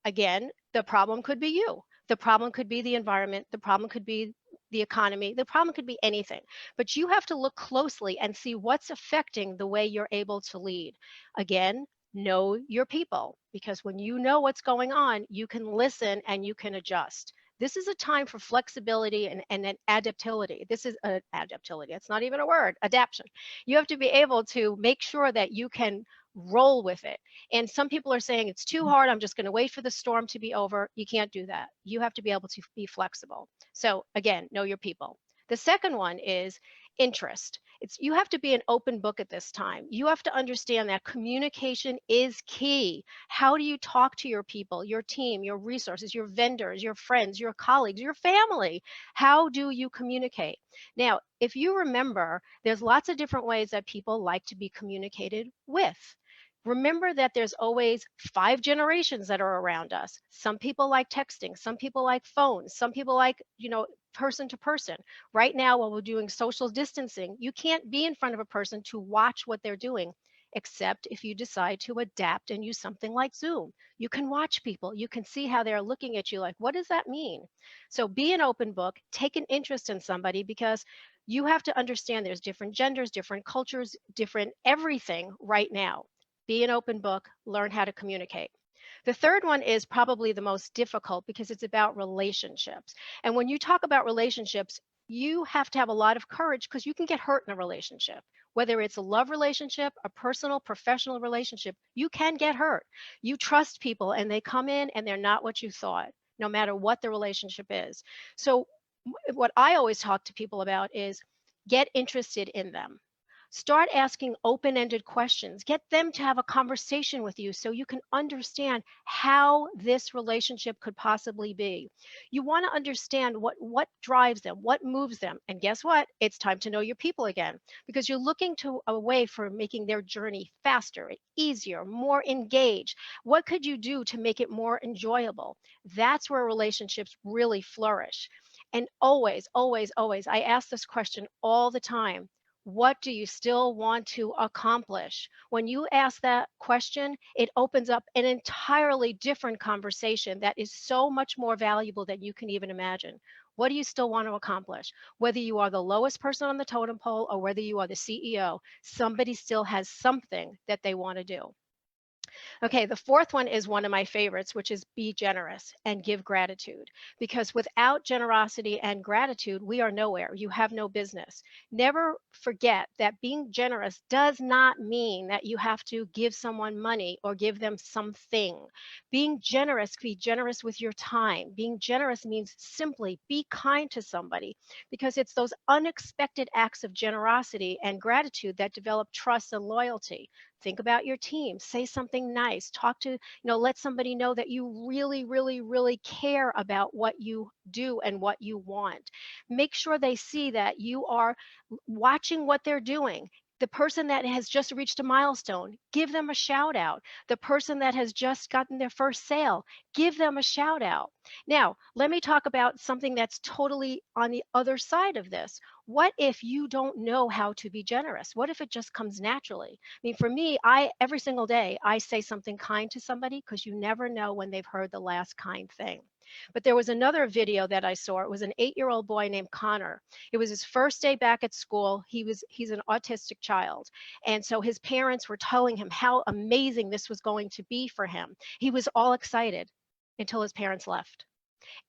again, the problem could be you. The problem could be the environment. The problem could be the economy. The problem could be anything, but you have to look closely and see what's affecting the way you're able to lead. Again, know your people, because when you know what's going on, you can listen and you can adjust. This is a time for flexibility and an adaptability. This is adaptability. It's not even a word, adaptation. You have to be able to make sure that you can roll with it. And some people are saying it's too hard. I'm just going to wait for the storm to be over. You can't do that. You have to be able to be flexible. So again, know your people. The second one is interest. You have to be an open book at this time. You have to understand that communication is key. How do you talk to your people, your team, your resources, your vendors, your friends, your colleagues, your family? How do you communicate? Now, if you remember, there's lots of different ways that people like to be communicated with. Remember that there's always 5 generations that are around us. Some people like texting, some people like phones, some people like, person to person. Right now, while we're doing social distancing, you can't be in front of a person to watch what they're doing, except if you decide to adapt and use something like Zoom. You can watch people, you can see how they're looking at you like, what does that mean? So be an open book, take an interest in somebody, because you have to understand there's different genders, different cultures, different everything right now. Be an open book, learn how to communicate. The third one is probably the most difficult because it's about relationships. And when you talk about relationships, you have to have a lot of courage because you can get hurt in a relationship. Whether it's a love relationship, a personal, professional relationship, you can get hurt. You trust people and they come in and they're not what you thought, no matter what the relationship is. So, what I always talk to people about is get interested in them. Start asking open-ended questions. Get them to have a conversation with you so you can understand how this relationship could possibly be. You want to understand what drives them, what moves them. And guess what? It's time to know your people again, because you're looking to a way for making their journey faster, easier, more engaged. What could you do to make it more enjoyable? That's where relationships really flourish. And always, always, always, I ask this question all the time. What do you still want to accomplish? When you ask that question, it opens up an entirely different conversation that is so much more valuable than you can even imagine. What do you still want to accomplish? Whether you are the lowest person on the totem pole or whether you are the CEO, somebody still has something that they want to do. Okay, the fourth one is one of my favorites, which is be generous and give gratitude. Because without generosity and gratitude, we are nowhere. You have no business. Never forget that being generous does not mean that you have to give someone money or give them something. Being generous, be generous with your time. Being generous means simply be kind to somebody, because it's those unexpected acts of generosity and gratitude that develop trust and loyalty. Think about your team, say something nice, talk to, let somebody know that you really, really, really care about what you do and what you want. Make sure they see that you are watching what they're doing. The person that has just reached a milestone, give them a shout out. The person that has just gotten their first sale, give them a shout out. Now, let me talk about something that's totally on the other side of this. What if you don't know how to be generous? What if it just comes naturally? I mean, for me, every single day, I say something kind to somebody, because you never know when they've heard the last kind thing. But there was another video that I saw. It was an 8-year-old boy named Connor. It was his first day back at school. He's an autistic child. And so his parents were telling him how amazing this was going to be for him. He was all excited until his parents left.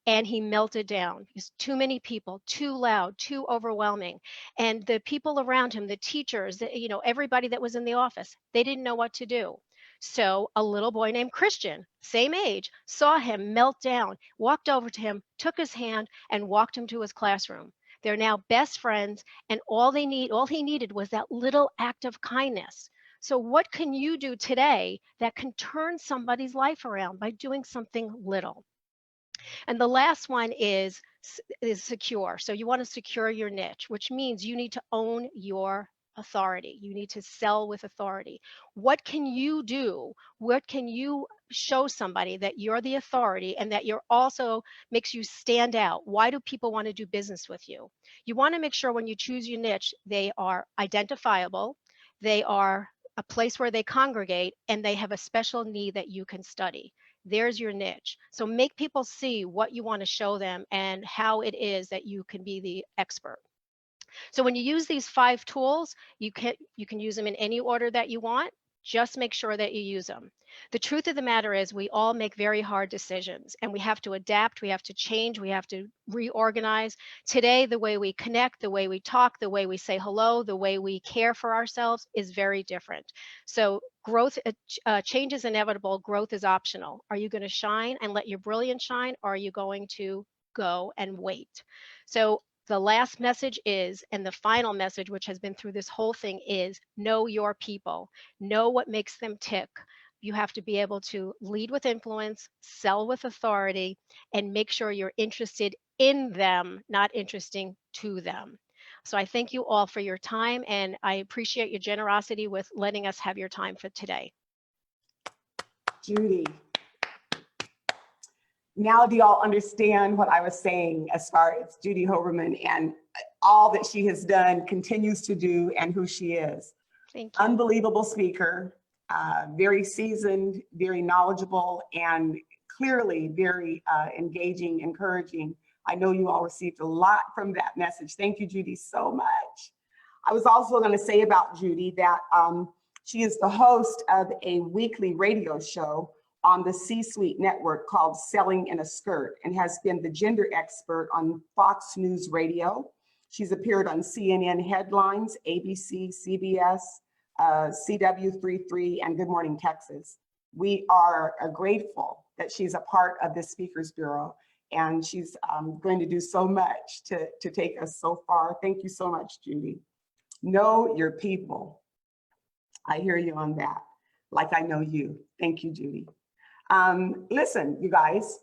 And he melted down. It's too many people, too loud, too overwhelming. And the people around him, the teachers, everybody that was in the office, they didn't know what to do. So a little boy named Christian, same age, saw him melt down, walked over to him, took his hand, and walked him to his classroom. They're now best friends, and all he needed was that little act of kindness. So what can you do today that can turn somebody's life around by doing something little? And the last one is secure. So you want to secure your niche, which means you need to own your authority. You need to sell with authority. What can you do? What can you show somebody that you're the authority and that you're also makes you stand out? Why do people want to do business with you? You want to make sure when you choose your niche, they are identifiable, they are a place where they congregate, and they have a special need that you can study. There's your niche. So make people see what you want to show them and how it is that you can be the expert. So when you use these 5 tools, you can use them in any order that you want. Just make sure that you use them. The truth of the matter is we all make very hard decisions and we have to adapt, we have to change, we have to reorganize. Today, the way we connect, the way we talk, the way we say hello, the way we care for ourselves is very different. So change is inevitable, growth is optional. Are you going to shine and let your brilliance shine, or are you going to go and wait? So the last message is, and the final message, which has been through this whole thing, is know your people, know what makes them tick. You have to be able to lead with influence, sell with authority, and make sure you're interested in them, not interesting to them. So I thank you all for your time, and I appreciate your generosity with letting us have your time for today. Judy. Now do y'all understand what I was saying as far as Judy Hoberman and all that she has done, continues to do, and who she is? Thank you. Unbelievable speaker, very seasoned, very knowledgeable, and clearly very engaging, encouraging. I know you all received a lot from that message. Thank you, Judy, so much. I was also going to say about Judy that she is the host of a weekly radio show on the C-Suite network called Selling in a Skirt, and has been the gender expert on Fox News Radio. She's appeared on CNN Headlines, ABC, CBS, CW33, and Good Morning Texas. We are grateful that she's a part of the Speakers Bureau, and she's going to do so much to take us so far. Thank you so much, Judy. Know your people. I hear you on that, like I know you. Thank you, Judy. Listen, you guys,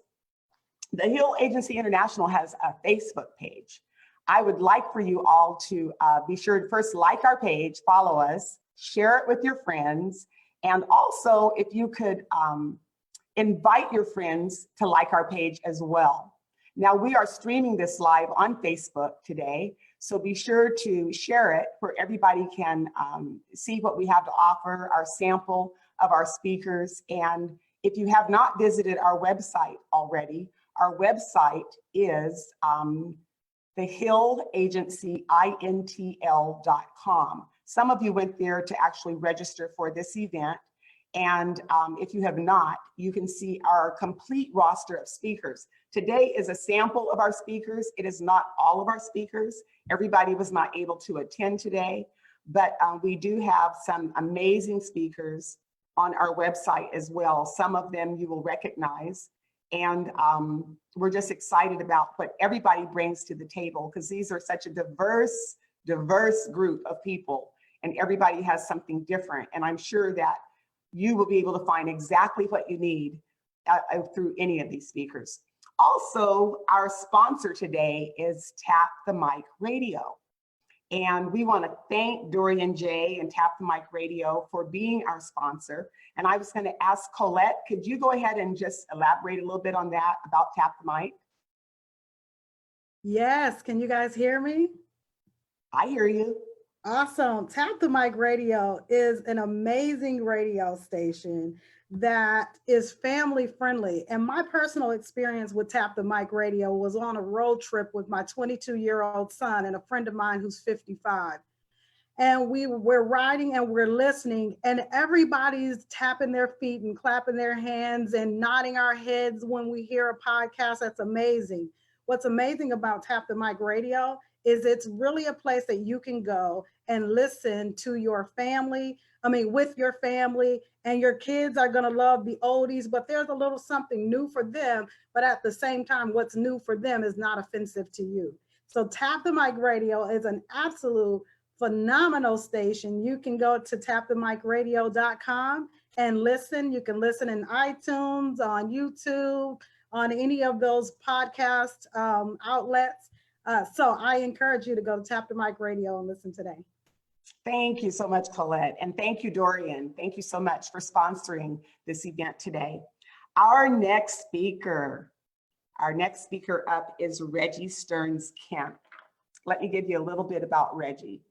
the Hill Agency International has a Facebook page. I would like for you all to be sure to first like our page, follow us, share it with your friends, and also if you could invite your friends to like our page as well. Now we are streaming this live on Facebook today, so be sure to share it where everybody can see what we have to offer, our sample of our speakers. And if you have not visited our website already, our website is thehillagencyintl.com. Some of you went there to actually register for this event. And if you have not, you can see our complete roster of speakers. Today is a sample of our speakers. It is not all of our speakers. Everybody was not able to attend today, but we do have some amazing speakers on our website as well. Some of them you will recognize. And we're just excited about what everybody brings to the table, because these are such a diverse group of people, and everybody has something different. And I'm sure that you will be able to find exactly what you need through any of these speakers. Also, our sponsor today is Tap the Mic Radio. And we want to thank Dorian J. and Tap the Mic Radio for being our sponsor. And I was going to ask Colette, could you go ahead and just elaborate a little bit on that about Tap the Mic? Yes, can you guys hear me? I hear you. Awesome. Tap the Mic Radio is an amazing radio station that is family friendly. And my personal experience with Tap the Mic Radio was on a road trip with my 22-year-old son and a friend of mine who's 55. And we're riding and we're listening, and everybody's tapping their feet and clapping their hands and nodding our heads when we hear a podcast. That's amazing. What's amazing about Tap the Mic Radio is it's really a place that you can go and listen to your family. With your family, and your kids are gonna love the oldies, but there's a little something new for them. But at the same time, what's new for them is not offensive to you. So Tap the Mic Radio is an absolute phenomenal station. You can go to tapthemicradio.com and listen. You can listen in iTunes, on YouTube, on any of those podcast outlets. So I encourage you to go to Tap the Mic Radio and listen today. Thank you so much, Colette. And thank you, Dorian. Thank you so much for sponsoring this event today. Our next speaker up is Reggie Stearns-Kemp. Let me give you a little bit about Reggie.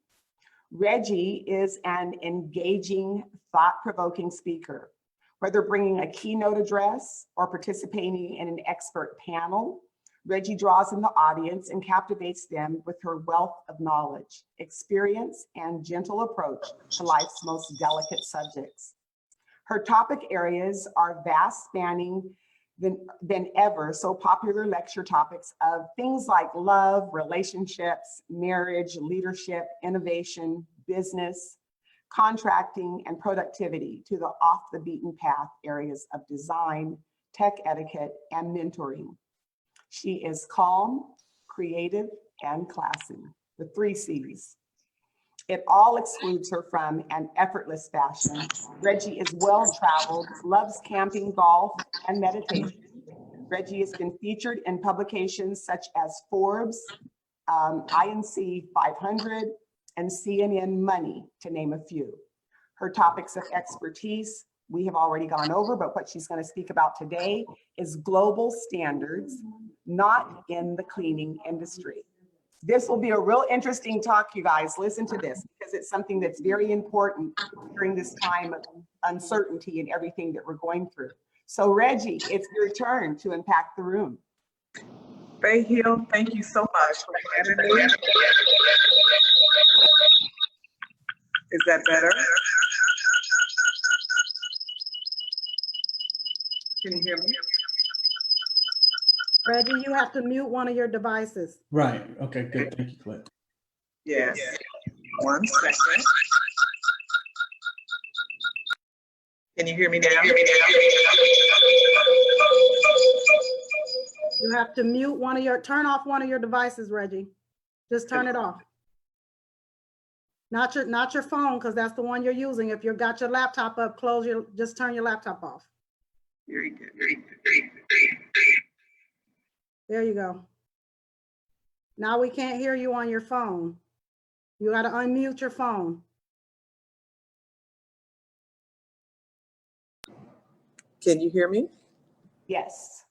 Reggie is an engaging, thought-provoking speaker Whether bringing a keynote address or participating in an expert panel, Reggie draws in the audience and captivates them with her wealth of knowledge, experience, and gentle approach to life's most delicate subjects. Her topic areas are vast, spanning than ever, so popular lecture topics of things like love, relationships, marriage, leadership, innovation, business, contracting, and productivity, to the off the beaten path areas of design, tech etiquette, and mentoring. She is calm, creative, and classy, the 3 C's. It all excludes her from an effortless fashion. Reggie is well-traveled, loves camping, golf, and meditation. Reggie has been featured in publications such as Forbes, INC 500, and CNN Money, to name a few. Her topics of expertise we have already gone over, but what she's going to speak about today is global standards, not in the cleaning industry. This will be a real interesting talk, you guys. Listen to this, because it's something that's very important during this time of uncertainty and everything that we're going through. So Reggie, it's your turn to impact the room. Faye Hill, thank you so much for having me. Is that better? Can you hear me? Reggie, you have to mute one of your devices. Right. Okay, good. Thank you, Clint. Yes. 1 second. Can you hear me now? You have to mute turn off one of your devices, Reggie. Just turn it off. Not your phone, because that's the one you're using. If you've got your laptop up, just turn your laptop off. Very good. There you go. Now we can't hear you on your phone. You got to unmute your phone. Can you hear me? Yes.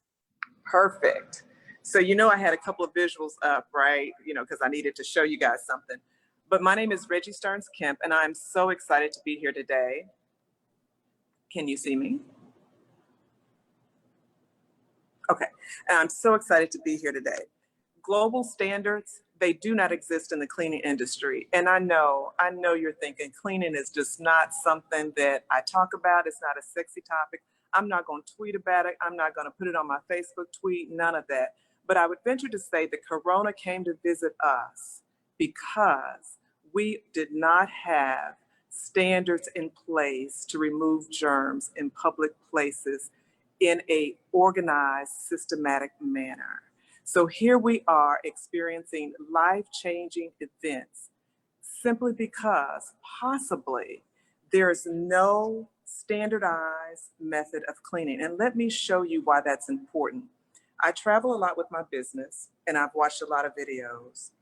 Perfect. So I had a couple of visuals up, right? Because I needed to show you guys something. But my name is Reggie Stearns Kemp, and I'm so excited to be here today. Can you see me? Okay, and I'm so excited to be here today. Global standards, they do not exist in the cleaning industry. And I know you're thinking cleaning is just not something that I talk about. It's not a sexy topic. I'm not going to tweet about it. I'm not going to put it on my Facebook tweet, none of that. But I would venture to say that Corona came to visit us because we did not have standards in place to remove germs in public places in a organized, systematic manner. So here we are experiencing life-changing events simply because possibly there's no standardized method of cleaning. And let me show you why that's important. I travel a lot with my business, and I've watched a lot of videos.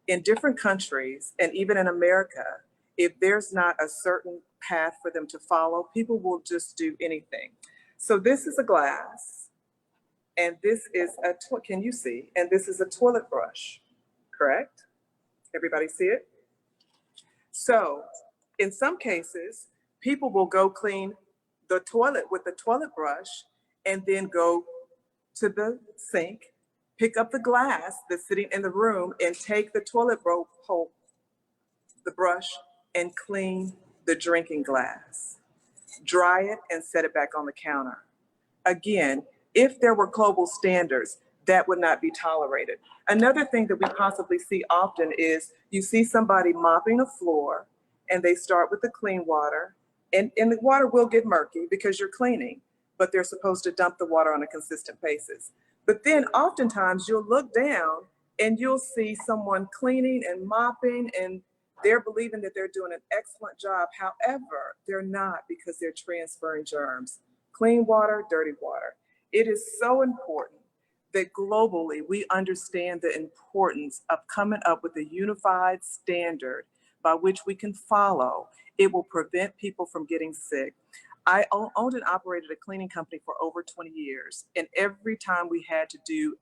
In different countries, and even in America, if there's not a certain path for them to follow, people will just do anything. So this is a glass, and this is can you see? And this is a toilet brush, correct? Everybody see it? So in some cases, people will go clean the toilet with the toilet brush and then go to the sink, pick up the glass that's sitting in the room and take the toilet roll, the brush, and clean the drinking glass. Dry it and set it back on the counter. Again, if there were global standards, that would not be tolerated. Another thing that we possibly see often is you see somebody mopping a floor and they start with the clean water, and the water will get murky because you're cleaning, but they're supposed to dump the water on a consistent basis. But then oftentimes you'll look down and you'll see someone cleaning and mopping, and they're believing that they're doing an excellent job. However, they're not, because they're transferring germs. Clean water, dirty water. It is so important that globally we understand the importance of coming up with a unified standard by which we can follow. It will prevent people from getting sick. I owned and operated a cleaning company for over 20 years. And every time we had to do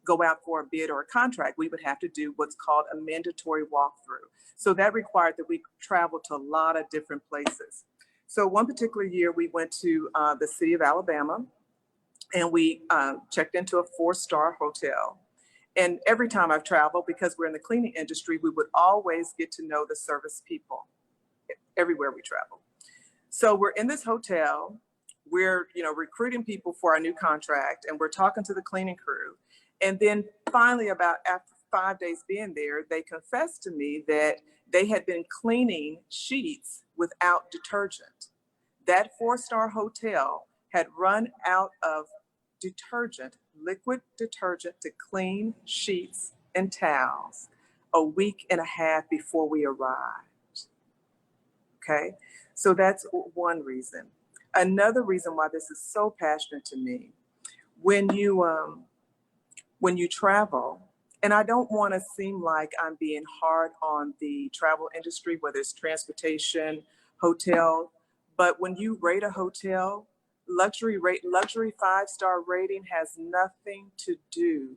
go out for a bid or a contract, we would have to do what's called a mandatory walkthrough. So that required that we travel to a lot of different places. So one particular year we went to the city of Alabama, and we checked into a 4-star hotel. And every time I've traveled, because we're in the cleaning industry, we would always get to know the service people everywhere we travel. So we're in this hotel, we're recruiting people for our new contract, and we're talking to the cleaning crew. And then finally, about after 5 days being there, they confessed to me that they had been cleaning sheets without detergent. That 4-star hotel had run out of detergent, liquid detergent to clean sheets and towels a week and a half before we arrived. Okay, so that's one reason. Another reason why this is so passionate to me, when you travel, and I don't want to seem like I'm being hard on the travel industry, whether it's transportation, hotel, but when you rate a hotel, luxury 5-star rating has nothing to do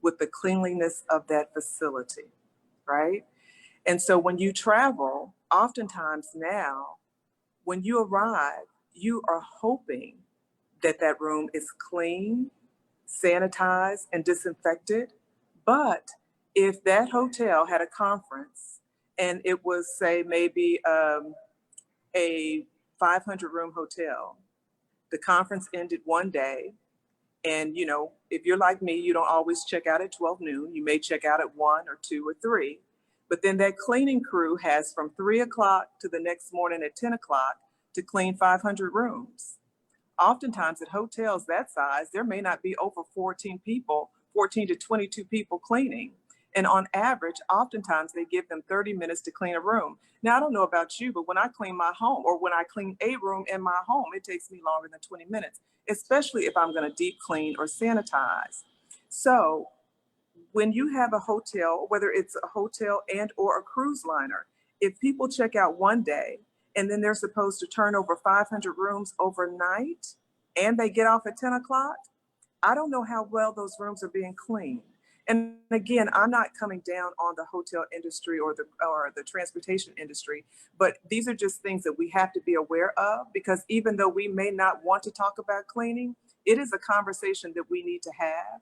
with the cleanliness of that facility, right? And so when you travel, oftentimes now, when you arrive, you are hoping that that room is clean, sanitized, and disinfected. But if that hotel had a conference and it was, say, maybe a 500-room hotel, the conference ended one day, and if you're like me, you don't always check out at 12 noon. You may check out at 1 or 2 or 3. But then that cleaning crew has from 3 o'clock to the next morning at 10 o'clock to clean 500 rooms. Oftentimes at hotels that size, there may not be over 14 to 22 people cleaning. And on average, oftentimes they give them 30 minutes to clean a room. Now, I don't know about you, but when I clean my home, or when I clean a room in my home, it takes me longer than 20 minutes, especially if I'm going to deep clean or sanitize. So when you have a hotel, whether it's a hotel and or a cruise liner, if people check out one day and then they're supposed to turn over 500 rooms overnight and they get off at 10 o'clock, I don't know how well those rooms are being cleaned. And again, I'm not coming down on the hotel industry or the transportation industry, but these are just things that we have to be aware of, because even though we may not want to talk about cleaning, it is a conversation that we need to have.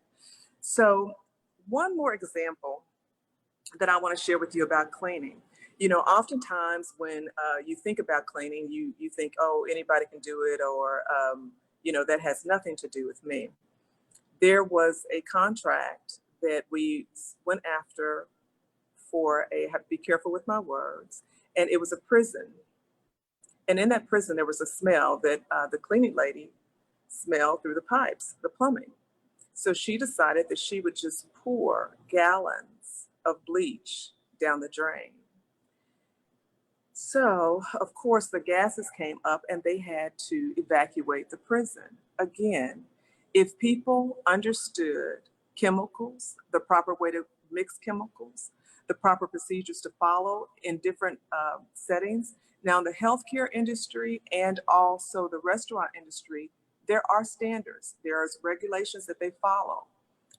So one more example that I want to share with you about cleaning. Oftentimes when you think about cleaning, you think, oh, anybody can do it, or, that has nothing to do with me. There was a contract that we went after for I have to be careful with my words, and it was a prison. And in that prison, there was a smell that the cleaning lady smelled through the pipes, the plumbing. So she decided that she would just pour gallons of bleach down the drain. So, of course, the gases came up and they had to evacuate the prison. Again, if people understood chemicals, the proper way to mix chemicals, the proper procedures to follow in different settings. Now, in the healthcare industry and also the restaurant industry, there are standards, there's regulations that they follow.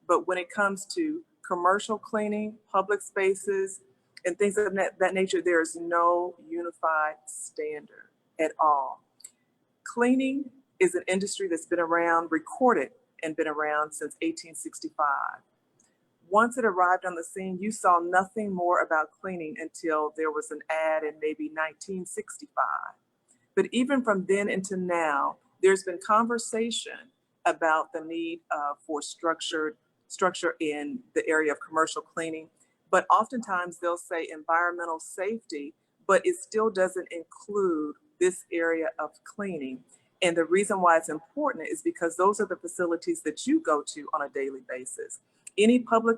But when it comes to commercial cleaning, public spaces, and things of that nature, there is no unified standard at all. Cleaning is an industry that's been around, recorded and been around since 1865. Once it arrived on the scene, you saw nothing more about cleaning until there was an ad in maybe 1965. But even from then into now, there's been conversation about the need for structure in the area of commercial cleaning. But oftentimes they'll say environmental safety, but it still doesn't include this area of cleaning. And the reason why it's important is because those are the facilities that you go to on a daily basis. Any public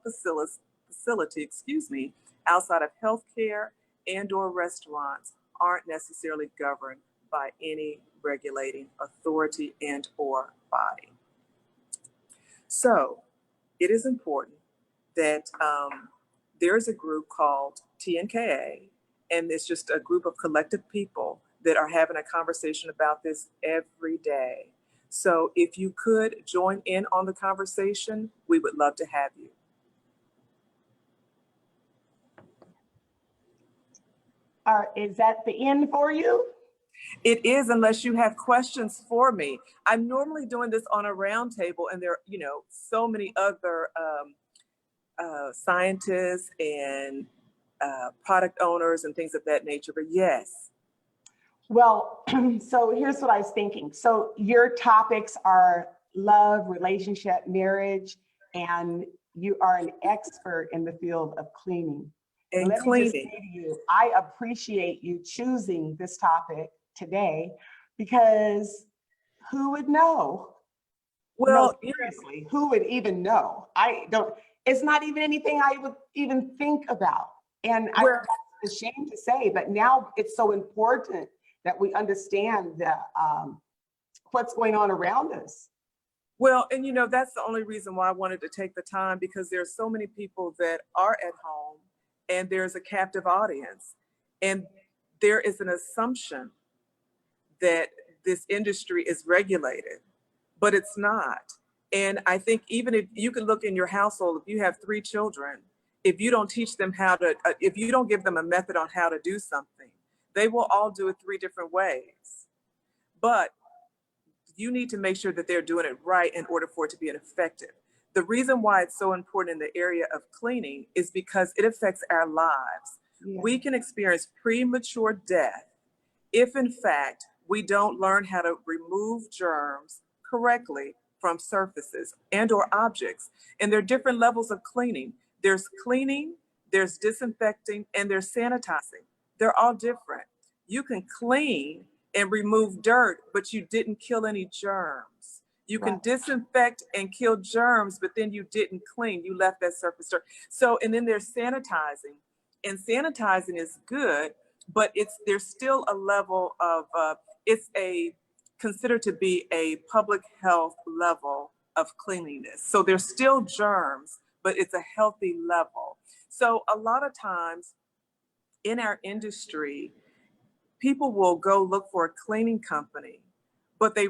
facility, outside of healthcare and or restaurants aren't necessarily governed by any regulating authority and or body. So it is important that there is a group called TNKA, and it's just a group of collective people that are having a conversation about this every day. So if you could join in on the conversation, we would love to have you. Is that the end for you? It is, unless you have questions for me. I'm normally doing this on a roundtable, and there are, so many other scientists and product owners and things of that nature, but yes. Well, so here's what I was thinking. So your topics are love, relationship, marriage, and you are an expert in the field of cleaning. And let me just say cleaning. to you, I appreciate you choosing this topic today, because who would know? Well, No, seriously, who would even know? It's not even anything I would even think about. And that's a shame to say, but now it's so important that we understand what's going on around us. well, and that's the only reason why I wanted to take the time, because there's so many people that are at home and there's a captive audience. And there is an assumption that this industry is regulated, but it's not. And I think even if you can look in your household, if you have 3 children, if you don't teach them if you don't give them a method on how to do something, they will all do it 3 different ways. But you need to make sure that they're doing it right in order for it to be effective. The reason why it's so important in the area of cleaning is because it affects our lives. Yeah. We can experience premature death if, in fact, we don't learn how to remove germs correctly from surfaces and or objects. And there are different levels of cleaning. There's cleaning, there's disinfecting, and there's sanitizing. They're all different. You can clean and remove dirt, but you didn't kill any germs. You can disinfect and kill germs, but then you didn't clean. You left that surface dirt. So, and then there's sanitizing. And sanitizing is good, but there's still a level of, it's considered to be a public health level of cleanliness. So there's still germs, but it's a healthy level. So a lot of times in our industry, people will go look for a cleaning company, but they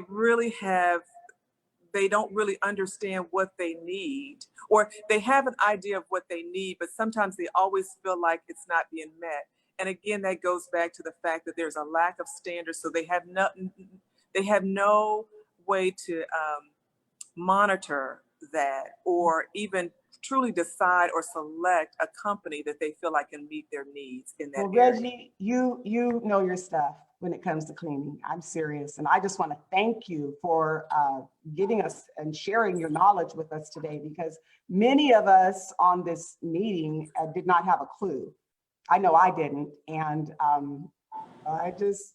don't really understand what they need, or they have an idea of what they need, but sometimes they always feel like it's not being met. And again, that goes back to the fact that there's a lack of standards. So they have no way to monitor that, or even truly decide or select a company that they feel like can meet their needs in that area. Reggie, you know your stuff when it comes to cleaning. I'm serious. And I just want to thank you for giving us and sharing your knowledge with us today, because many of us on this meeting did not have a clue. I know I didn't. And I guess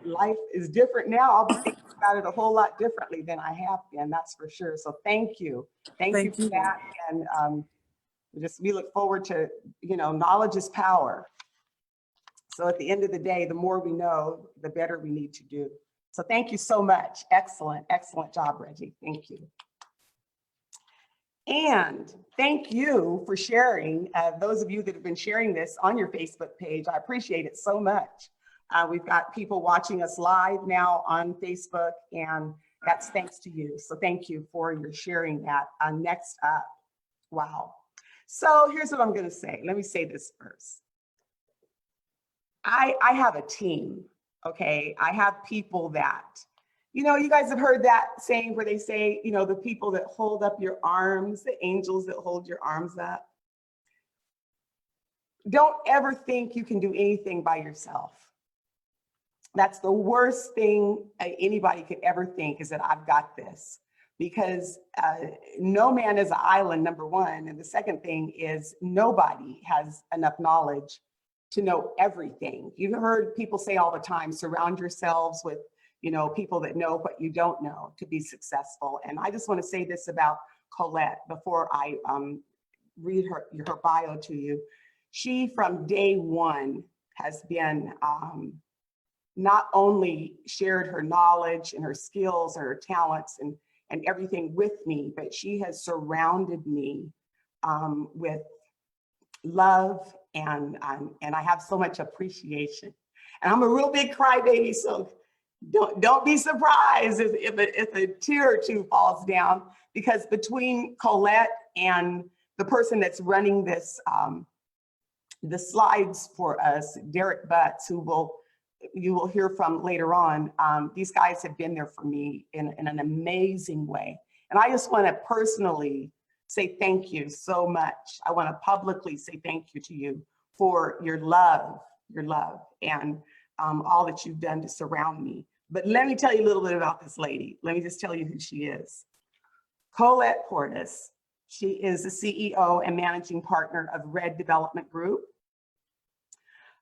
life is different now. I'll be thinking about it a whole lot differently than I have been, that's for sure. So thank you. Thank you for that. And we look forward to, knowledge is power. So at the end of the day, the more we know, the better we need to do. So thank you so much. Excellent, excellent job, Reggie. Thank you. And thank you for sharing, those of you that have been sharing this on your Facebook page. I appreciate it so much. We've got people watching us live now on Facebook, and that's thanks to you. So thank you for your sharing that. Next up, wow. So here's what I'm going to say. Let me say this first. I have a team, okay? I have people that, you guys have heard that saying where they say, the people that hold up your arms, the angels that hold your arms up. Don't ever think you can do anything by yourself. That's the worst thing anybody could ever think, is that I've got this, because no man is an island, number one. And the second thing is nobody has enough knowledge to know everything. You've heard people say all the time, surround yourselves with, people that know what you don't know to be successful. And I just want to say this about Colette before I read her bio to you. She, from day one, has been not only shared her knowledge and her skills and her talents and everything with me, but she has surrounded me with love, and I have so much appreciation. And I'm a real big crybaby, so don't be surprised if a tear or two falls down, because between Colette and the person that's running this the slides for us, Derek Butts, who will you will hear from later on, these guys have been there for me in an amazing way. And I just want to personally say thank you so much. I want to publicly say thank you to you for your love, and all that you've done to surround me. But let me tell you a little bit about this lady. Let me just tell you who she is. Colette Portis. She is the CEO and managing partner of Red Development Group.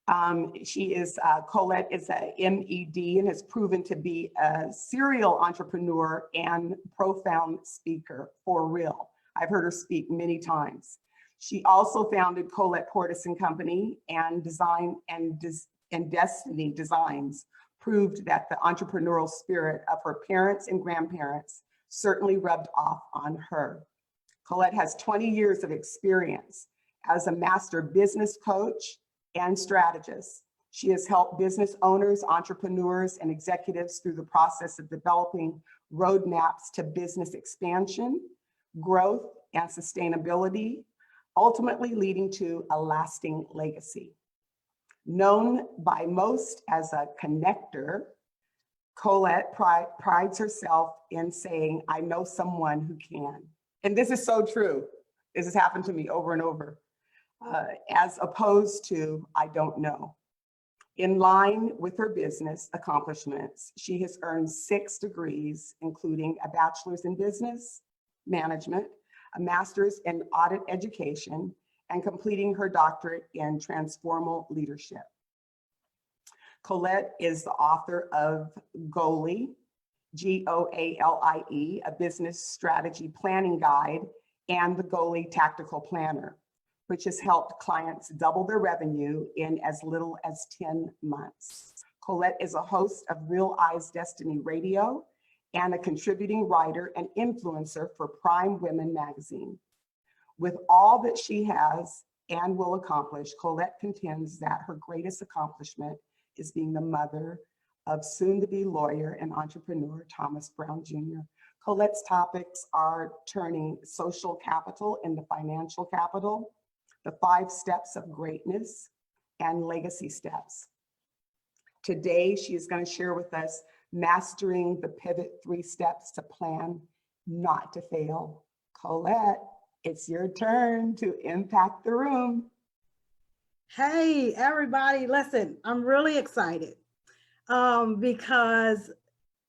Colette is a MED and has proven to be a serial entrepreneur and profound speaker for real. I've heard her speak many times. She also founded Colette Portis and Company, and Destiny Designs proved that the entrepreneurial spirit of her parents and grandparents certainly rubbed off on her. Colette has 20 years of experience as a master business coach and strategist. She has helped business owners, entrepreneurs, and executives through the process of developing roadmaps to business expansion, growth, and sustainability, ultimately leading to a lasting legacy. Known by most as a connector, Colette prides herself in saying, "I know someone who can." And this is so true. This has happened to me over and over, as opposed to, "I don't know." In line with her business accomplishments, she has earned 6 degrees, including a bachelor's in business management, a master's in audit education, and completing her doctorate in transformational leadership. Colette is the author of GOALie, GOALIE, a business strategy planning guide, and the GOALie Tactical Planner, which has helped clients double their revenue in as little as 10 months. Colette is a host of Real Eyes Destiny Radio and a contributing writer and influencer for Prime Women magazine. With all that she has and will accomplish, Colette contends that her greatest accomplishment is being the mother of soon-to-be lawyer and entrepreneur Thomas Brown Jr. Colette's topics are turning social capital into financial capital, the 5 steps of greatness, and legacy steps. Today, she is going to share with us mastering the pivot 3 steps to plan not to fail. Colette, it's your turn to impact the room. Hey, everybody, listen, I'm really excited because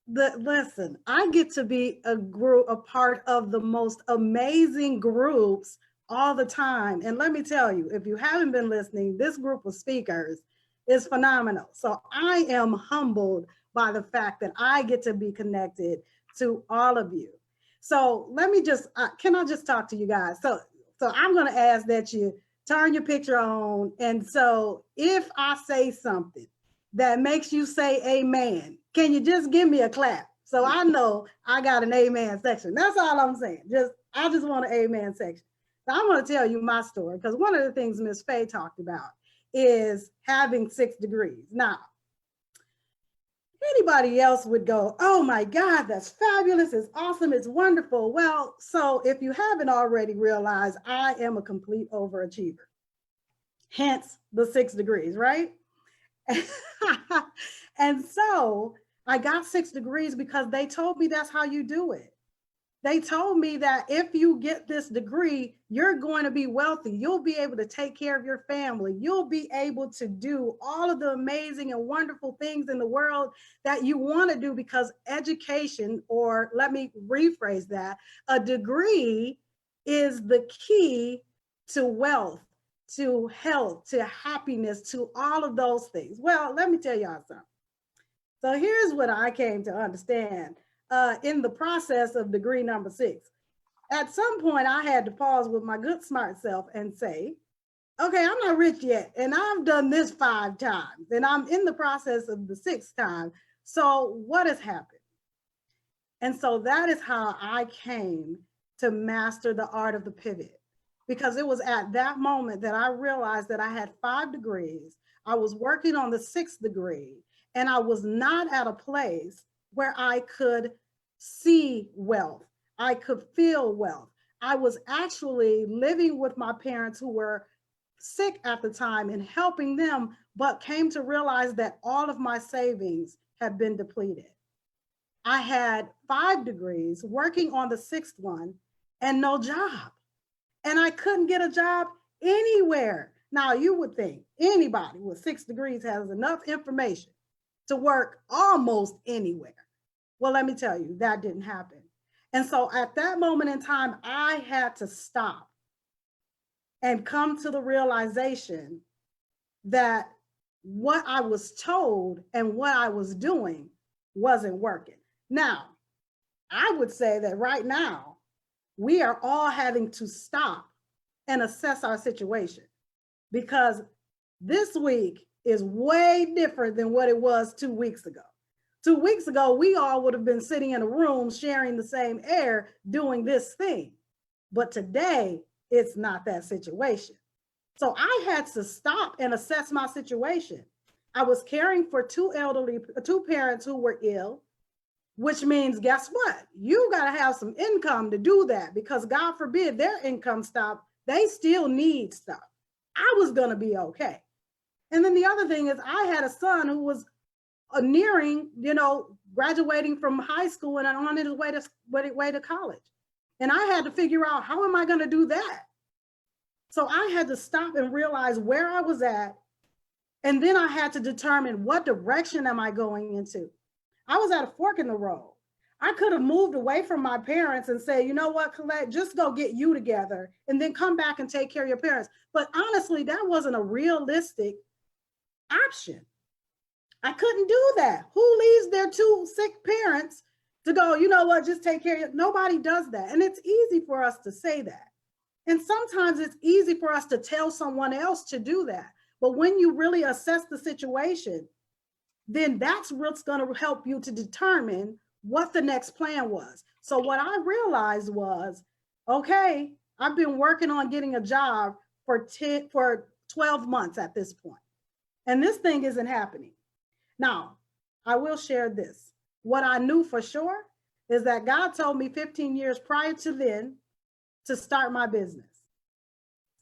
listen, I get to be a part of the most amazing groups all the time. And let me tell you, if you haven't been listening, this group of speakers is phenomenal. So I am humbled by the fact that I get to be connected to all of you. So let me just, can I just talk to you guys? So I'm going to ask that you turn your picture on. And so if I say something that makes you say amen, can you just give me a clap? So I know I got an amen section. That's all I'm saying. I just want an amen section. So I'm going to tell you my story, because one of the things Ms. Faye talked about is having 6 degrees. Now, anybody else would go, "Oh my God, that's fabulous, it's awesome, it's wonderful." Well, so if you haven't already realized, I am a complete overachiever. Hence the 6 degrees, right? And so I got 6 degrees because they told me that's how you do it. They told me that if you get this degree, you're going to be wealthy. You'll be able to take care of your family. You'll be able to do all of the amazing and wonderful things in the world that you want to do, because education, or let me rephrase that, a degree is the key to wealth, to health, to happiness, to all of those things. Well, let me tell y'all something. So here's what I came to understand in the process of degree number 6. At some point, I had to pause with my good smart self and say, okay, I'm not rich yet, and I've done this 5 times, and I'm in the process of the 6th time. So what has happened? And so that is how I came to master the art of the pivot, because it was at that moment that I realized that I had 5 degrees. I was working on the 6th degree, and I was not at a place where I could see wealth. I could feel wealth. I was actually living with my parents, who were sick at the time and helping them, but came to realize that all of my savings had been depleted. I had 5 degrees, working on the 6th one, and no job. And I couldn't get a job anywhere. Now, you would think anybody with 6 degrees has enough information to work almost anywhere. Well, let me tell you, that didn't happen. And so at that moment in time, I had to stop and come to the realization that what I was told and what I was doing wasn't working. Now, I would say that right now, we are all having to stop and assess our situation, because this week is way different than what it was 2 weeks ago. 2 weeks ago, we all would have been sitting in a room sharing the same air doing this thing. But today, it's not that situation. So I had to stop and assess my situation. I was caring for two parents who were ill, which means, guess what? You got to have some income to do that, because God forbid their income stop, they still need stuff. I was going to be okay. And then the other thing is, I had a son who was nearing, graduating from high school and on his way to college. And I had to figure out, how am I going to do that? So I had to stop and realize where I was at. And then I had to determine, what direction am I going into? I was at a fork in the road. I could have moved away from my parents and say, you know what, Colette, just go get you together and then come back and take care of your parents. But honestly, that wasn't a realistic option. I couldn't do that. Who leaves their 2 sick parents to go, you know what, just take care of you? Nobody does that. And it's easy for us to say that. And sometimes it's easy for us to tell someone else to do that. But when you really assess the situation, then that's what's going to help you to determine what the next plan was. So what I realized was, okay, I've been working on getting a job for 12 months at this point, and this thing isn't happening. Now, I will share this. What I knew for sure is that God told me 15 years prior to then to start my business.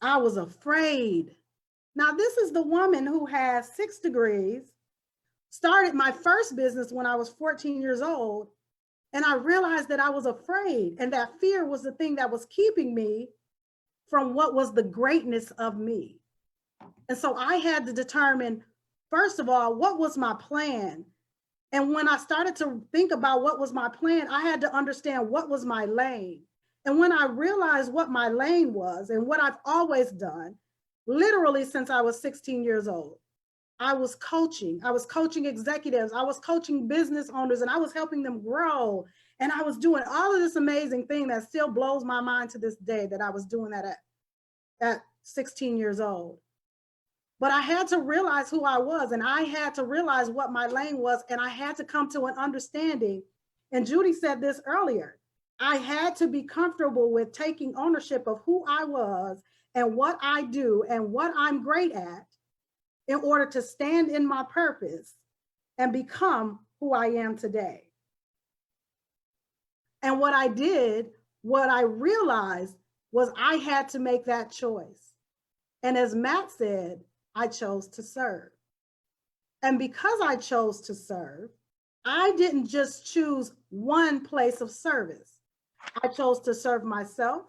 I was afraid. Now, this is the woman who has 6 degrees, started my first business when I was 14 years old, and I realized that I was afraid, and that fear was the thing that was keeping me from what was the greatness of me. And so I had to determine, first of all, what was my plan? And when I started to think about what was my plan, I had to understand what was my lane. And when I realized what my lane was and what I've always done, literally since I was 16 years old, I was coaching. I was coaching executives. I was coaching business owners, and I was helping them grow. And I was doing all of this amazing thing that still blows my mind to this day, that I was doing that at 16 years old. But I had to realize who I was, and I had to realize what my lane was, and I had to come to an understanding. And Judy said this earlier. I had to be comfortable with taking ownership of who I was and what I do and what I'm great at, in order to stand in my purpose and become who I am today. And what I did, what I realized, was I had to make that choice. And as Matt said, I chose to serve. And because I chose to serve, I didn't just choose one place of service. I chose to serve myself,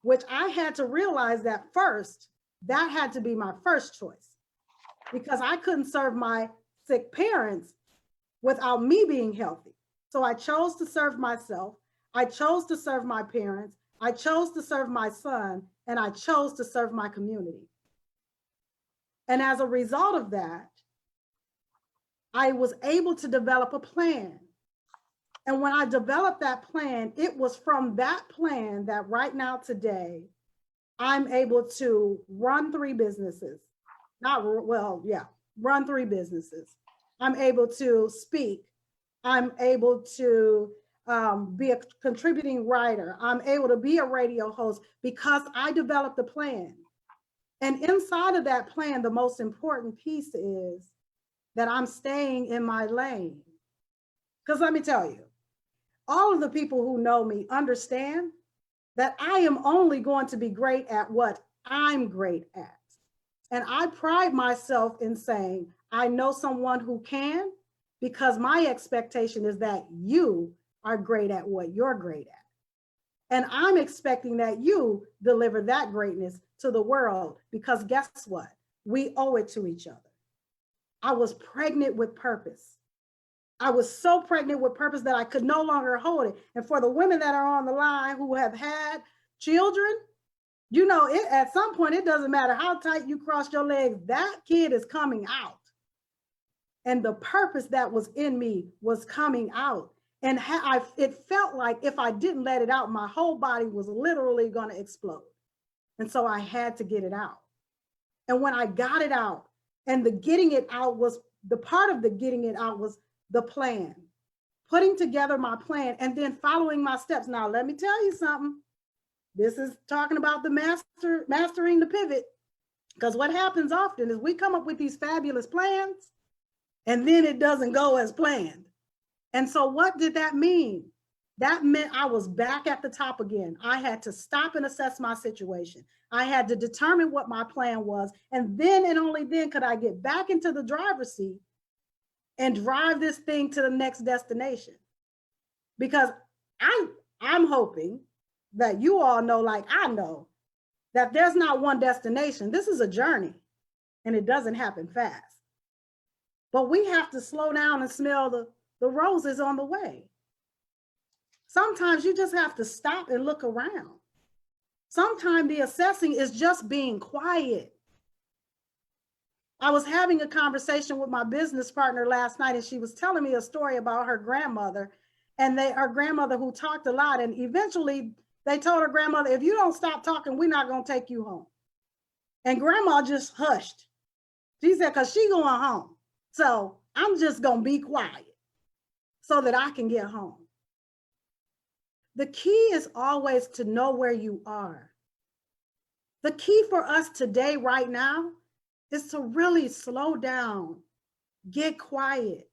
which I had to realize that first, that had to be my first choice, because I couldn't serve my sick parents without me being healthy. So I chose to serve myself. I chose to serve my parents. I chose to serve my son, and I chose to serve my community. And as a result of that, I was able to develop a plan. And when I developed that plan, it was from that plan that right now today, I'm able to run 3 businesses. Run 3 businesses. I'm able to speak. I'm able to be a contributing writer. I'm able to be a radio host because I developed a plan. And inside of that plan, the most important piece is that I'm staying in my lane. Because let me tell you, all of the people who know me understand that I am only going to be great at what I'm great at. And I pride myself in saying, I know someone who can, because my expectation is that you are great at what you're great at. And I'm expecting that you deliver that greatness to the world, because guess what? We owe it to each other. I was pregnant with purpose. I was so pregnant with purpose that I could no longer hold it. And for the women that are on the line who have had children, you know, at some point, it doesn't matter how tight you cross your legs, that kid is coming out. And the purpose that was in me was coming out. And it felt like if I didn't let it out, my whole body was literally going to explode. And so I had to get it out. And when I got it out, and the getting it out was the part of the getting it out was the plan, putting together my plan and then following my steps. Now, let me tell you something. This is talking about the mastering the pivot, because what happens often is we come up with these fabulous plans and then it doesn't go as planned. And so what did that mean? That meant I was back at the top again. I had to stop and assess my situation. I had to determine what my plan was. And then and only then could I get back into the driver's seat and drive this thing to the next destination. Because I'm hoping that you all know, like I know, that there's not one destination. This is a journey, and it doesn't happen fast. But we have to slow down and smell the roses on the way. Sometimes you just have to stop and look around. Sometimes the assessing is just being quiet. I was having a conversation with my business partner last night, and she was telling me a story about her grandmother, and her grandmother who talked a lot, and eventually they told her grandmother, if you don't stop talking, we're not going to take you home. And grandma just hushed. She said, because she going home. So I'm just going to be quiet so that I can get home. The key is always to know where you are. The key for us today, right now, is to really slow down, get quiet,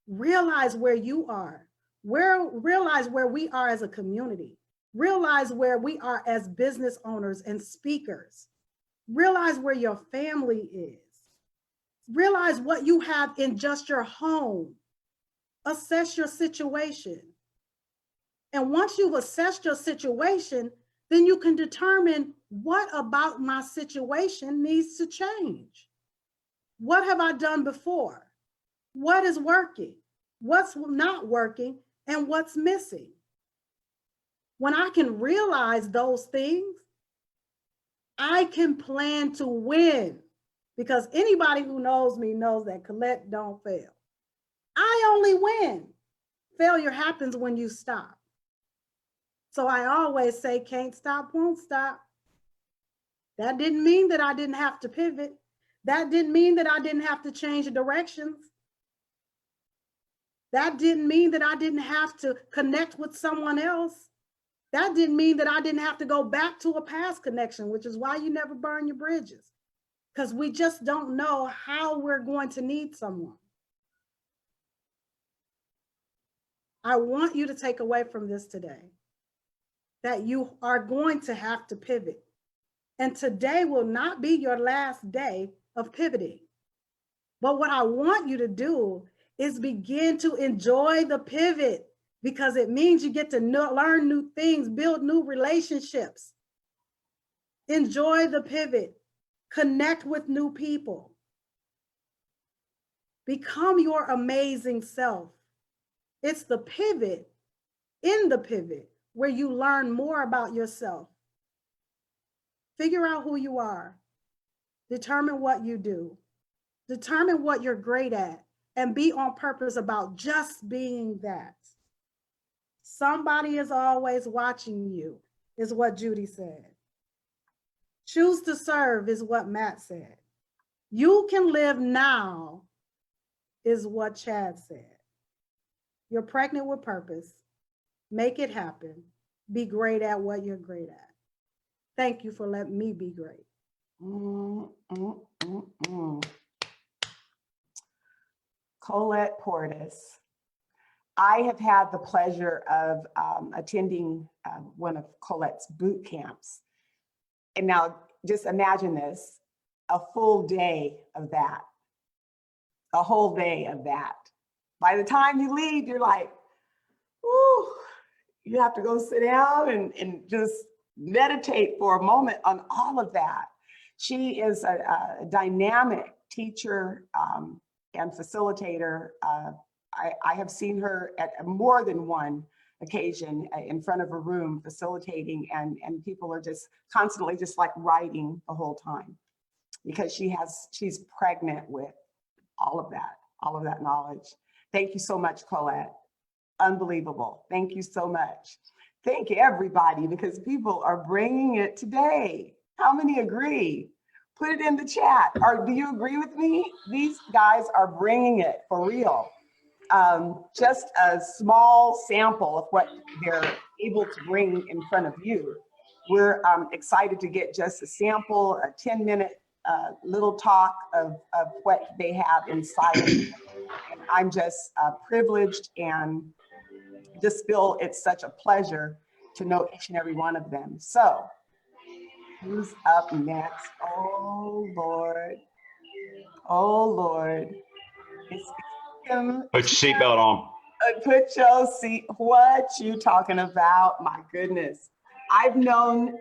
realize where you are, realize where we are as a community, realize where we are as business owners and speakers, realize where your family is, realize what you have in just your home, assess your situation. And once you've assessed your situation, then you can determine what about my situation needs to change. What have I done before? What is working? What's not working? And what's missing? When I can realize those things, I can plan to win, because anybody who knows me knows that Colette don't fail. I only win. Failure happens when you stop. So I always say, can't stop, won't stop. That didn't mean that I didn't have to pivot. That didn't mean that I didn't have to change directions. That didn't mean that I didn't have to connect with someone else. That didn't mean that I didn't have to go back to a past connection, which is why you never burn your bridges, because we just don't know how we're going to need someone. I want you to take away from this today that you are going to have to pivot. And today will not be your last day of pivoting. But what I want you to do is begin to enjoy the pivot, because it means you get to learn new things, build new relationships. Enjoy the pivot. Connect with new people. Become your amazing self. It's the pivot, in the pivot, where you learn more about yourself. Figure out who you are. Determine what you do. Determine what you're great at, and be on purpose about just being that. Somebody is always watching you, is what Judy said. Choose to serve is what Matt said. You can live now is what Chad said. You're pregnant with purpose. Make it happen. Be great at what you're great at. Thank you for letting me be great. Colette Portis. I have had the pleasure of attending one of Colette's boot camps. And now just imagine this, a full day of that, a whole day of that. By the time you leave, you're like, ooh, you have to go sit down and just meditate for a moment on all of that. She is a dynamic teacher and facilitator. I have seen her at more than one occasion in front of a room facilitating, and people are just constantly just like writing the whole time because she's pregnant with all of that knowledge. Thank you so much, Colette. Unbelievable. Thank you so much. Thank everybody, because people are bringing it today. How many agree? Put it in the chat. Or do you agree with me? These guys are bringing it for real. Just a small sample of what they're able to bring in front of you. We're excited to get just a sample, a 10-minute little talk of what they have inside of them. And I'm just privileged and just feel it's such a pleasure to know each and every one of them. So who's up next? Oh, Lord. Oh, Lord. It's him. Put your seatbelt on. Put your seat. What you talking about? My goodness. I've known,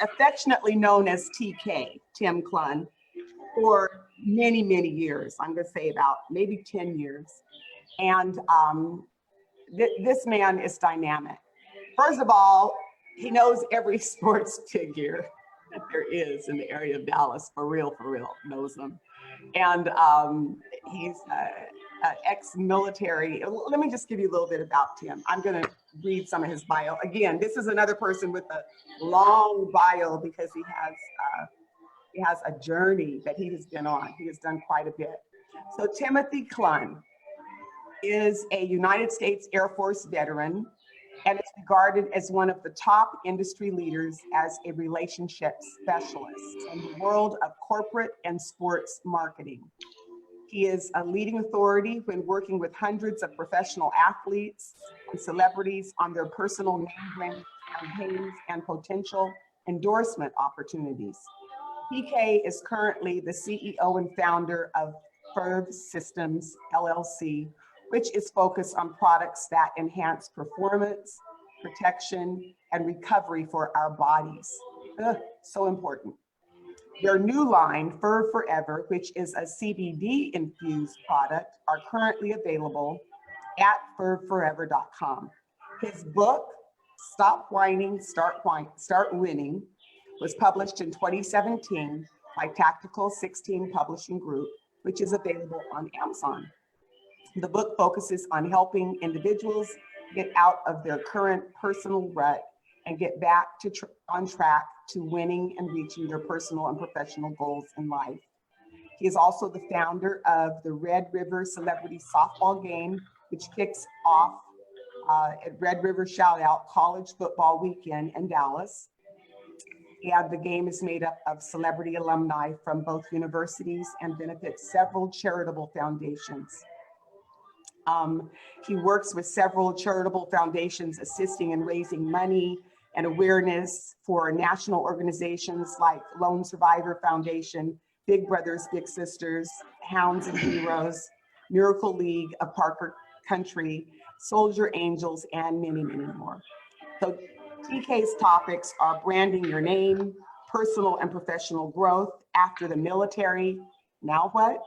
affectionately known as TK, Tim Clun, for many, many years. I'm going to say about maybe 10 years. And this man is dynamic. First of all, he knows every sports figure that there is in the area of Dallas, for real, knows them. And he's ex-military. Let me just give you a little bit about Tim. I'm going to read some of his bio. Again, this is another person with a long bio because he has a journey that he has been on. He has done quite a bit. So Timothy Clun is a United States Air Force veteran and is regarded as one of the top industry leaders as a relationship specialist in the world of corporate and sports marketing. He is a leading authority when working with hundreds of professional athletes and celebrities on their personal name brand campaigns and potential endorsement opportunities. PK is currently the CEO and founder of Ferv Systems, LLC, which is focused on products that enhance performance, protection, and recovery for our bodies. So important. Their new line, Ferv Forever, which is a CBD infused product, are currently available at fervforever.com. His book, Stop Whining, Start Winning, was published in 2017 by Tactical 16 Publishing Group, which is available on Amazon. The book focuses on helping individuals get out of their current personal rut and get back on track to winning and reaching their personal and professional goals in life. He is also the founder of the Red River Celebrity Softball Game, which kicks off at Red River Shoutout College Football Weekend in Dallas. And the game is made up of celebrity alumni from both universities and benefits several charitable foundations. He works with several charitable foundations assisting in raising money and awareness for national organizations like Lone Survivor Foundation, Big Brothers Big Sisters, Hounds and Heroes, Miracle League of Parker Country, Soldier Angels, and many, many more. So TK's topics are branding your name, personal and professional growth after the military, now what?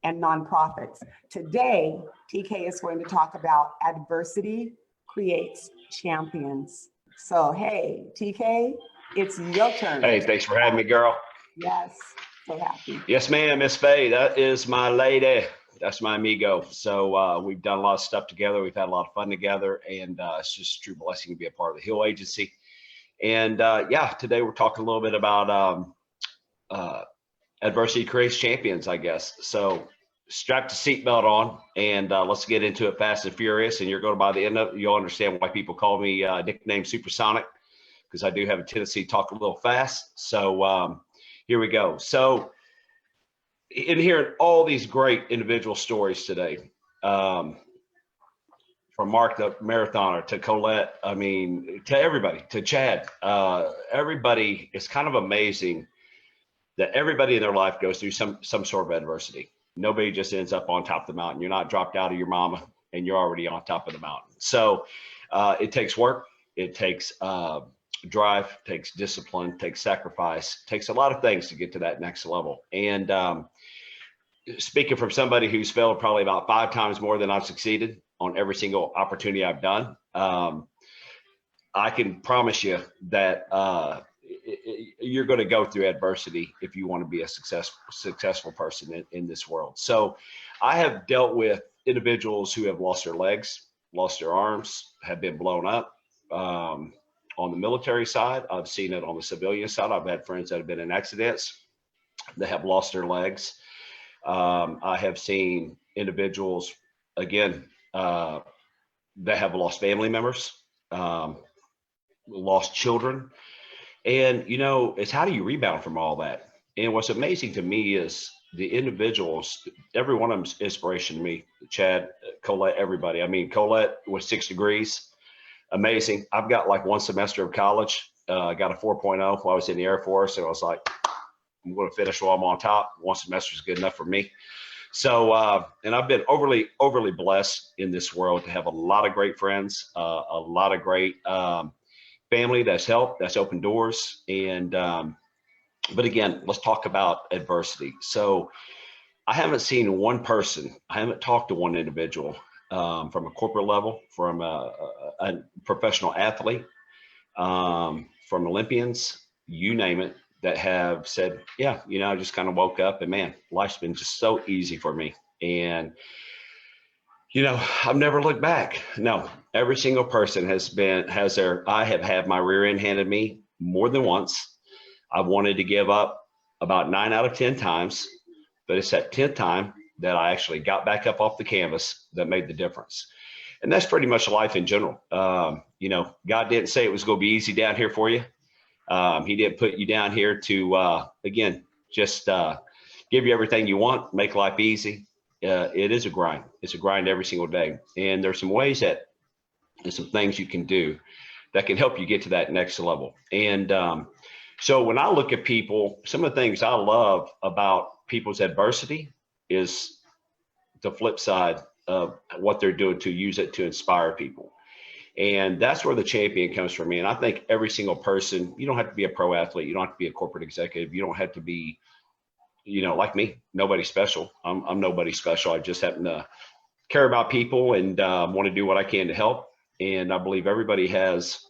And nonprofits. Today, TK is going to talk about adversity creates champions. So, hey, TK, it's your turn. Hey, thanks for having me, girl. Yes, so happy. Yes, ma'am, Miss Faye. That is my lady. That's my amigo. So we've done a lot of stuff together. We've had a lot of fun together, and it's just a true blessing to be a part of the Hill Agency. And yeah, today we're talking a little bit about adversity creates champions, I guess. So strap the seatbelt on, and let's get into it fast and furious. And you're going to, by the end of it, you'll understand why people call me nickname Supersonic, because I do have a tendency to talk a little fast. So here we go. So in hearing all these great individual stories today, from Mark the marathoner to Colette, I mean, to everybody, to Chad, everybody, is kind of amazing that everybody in their life goes through some sort of adversity. Nobody just ends up on top of the mountain. You're not dropped out of your mama and you're already on top of the mountain. So it takes work. It takes drive, takes discipline, takes sacrifice, takes a lot of things to get to that next level. And speaking from somebody who's failed probably about 5 times more than I've succeeded on every single opportunity I've done, I can promise you that you're going to go through adversity if you want to be a successful person in this world. So I have dealt with individuals who have lost their legs, lost their arms, have been blown up. On the military side, I've seen it on the civilian side. I've had friends that have been in accidents that have lost their legs. I have seen individuals, again, that have lost family members, lost children. And, you know, it's how do you rebound from all that? And what's amazing to me is the individuals, every one of them is inspiration to me. Chad, Colette, everybody. I mean, Colette with 6 degrees, amazing. I've got like 1 semester of college. I got a 4.0 while I was in the Air Force. And I was like, I'm going to finish while I'm on top. 1 semester is good enough for me. So, and I've been overly blessed in this world to have a lot of great friends, a lot of great family that's helped, that's opened doors. And, but again, let's talk about adversity. So I haven't seen one person, I haven't talked to one individual from a corporate level, from a professional athlete, from Olympians, you name it, that have said, yeah, you know, I just kind of woke up and man, life's been just so easy for me. And, you know, I've never looked back. No, every single person I have had my rear end handed me more than once. I wanted to give up about 9 out of 10 times, but it's that 10th time that I actually got back up off the canvas that made the difference. And that's pretty much life in general. You know, God didn't say it was going to be easy down here for you. He didn't put you down here to, again, just give you everything you want, make life easy. It is a grind. It's a grind every single day. And there's some ways that there's some things you can do that can help you get to that next level. And so when I look at people, some of the things I love about people's adversity is the flip side of what they're doing to use it to inspire people. And that's where the champion comes from me. And I think every single person, you don't have to be a pro athlete. You don't have to be a corporate executive. You don't have to be, you know, like me, nobody special. I'm nobody special. I just happen to care about people and want to do what I can to help. And I believe everybody has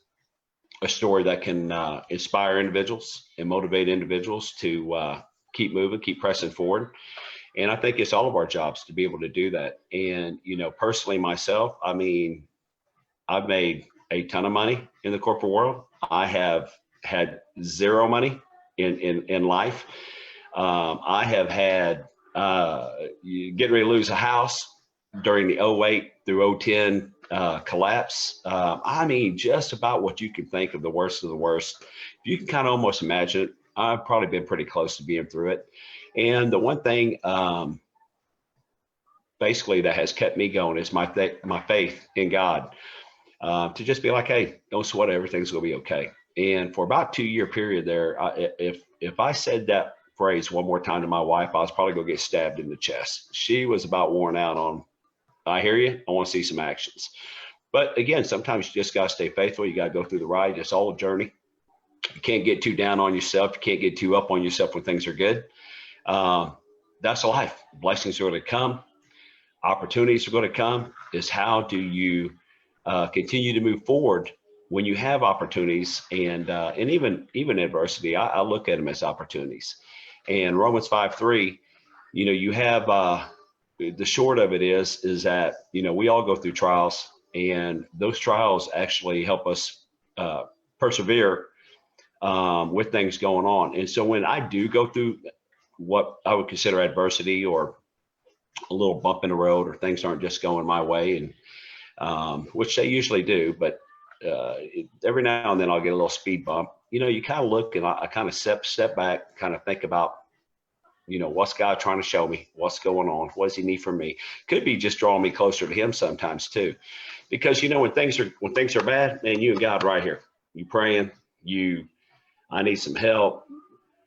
a story that can inspire individuals and motivate individuals to keep moving, keep pressing forward. And I think it's all of our jobs to be able to do that. And, you know, personally myself, I mean, I've made a ton of money in the corporate world. I have had zero money in life. I have had getting ready to lose a house during the 08 through 010 collapse. I mean, just about what you can think of, the worst of the worst. If you can kind of almost imagine it, I've probably been pretty close to being through it. And the one thing basically that has kept me going is my faith in God. To just be like, hey, don't sweat it, everything's gonna be okay. And for about 2-year period there, if I said that phrase one more time to my wife, I was probably gonna get stabbed in the chest. She was about worn out on, I hear you, I wanna see some actions. But again, sometimes you just gotta stay faithful. You gotta go through the ride. It's all a journey. You can't get too down on yourself. You can't get too up on yourself when things are good. That's life. Blessings are gonna come. Opportunities are gonna come. Is how do you continue to move forward when you have opportunities and even adversity. I look at them as opportunities. And Romans 5:3, you know, you have the short of it is that, you know, we all go through trials, and those trials actually help us persevere with things going on. And so when I do go through what I would consider adversity or a little bump in the road, or things aren't just going my way, and which they usually do, but every now and then I'll get a little speed bump. You know, you kind of look and I kind of step back, kind of think about, you know, what's God trying to show me? What's going on? What does he need from me? Could be just drawing me closer to him sometimes too. Because, you know, when things are bad, man, you and God right here, you praying, I need some help.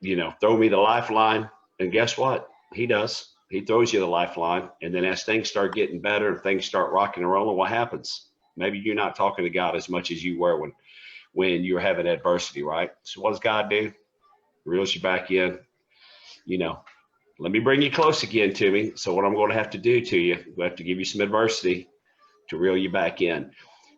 throw me the lifeline. And guess what? He does. He throws you the lifeline. And then as things start getting better and things start rocking and rolling, what happens? Maybe you're not talking to God as much as you were when you're having adversity, right? So what does God do? Reels you back in, let me bring you close again to me. So what I'm going to have to do to you, we have to give you some adversity to reel you back in.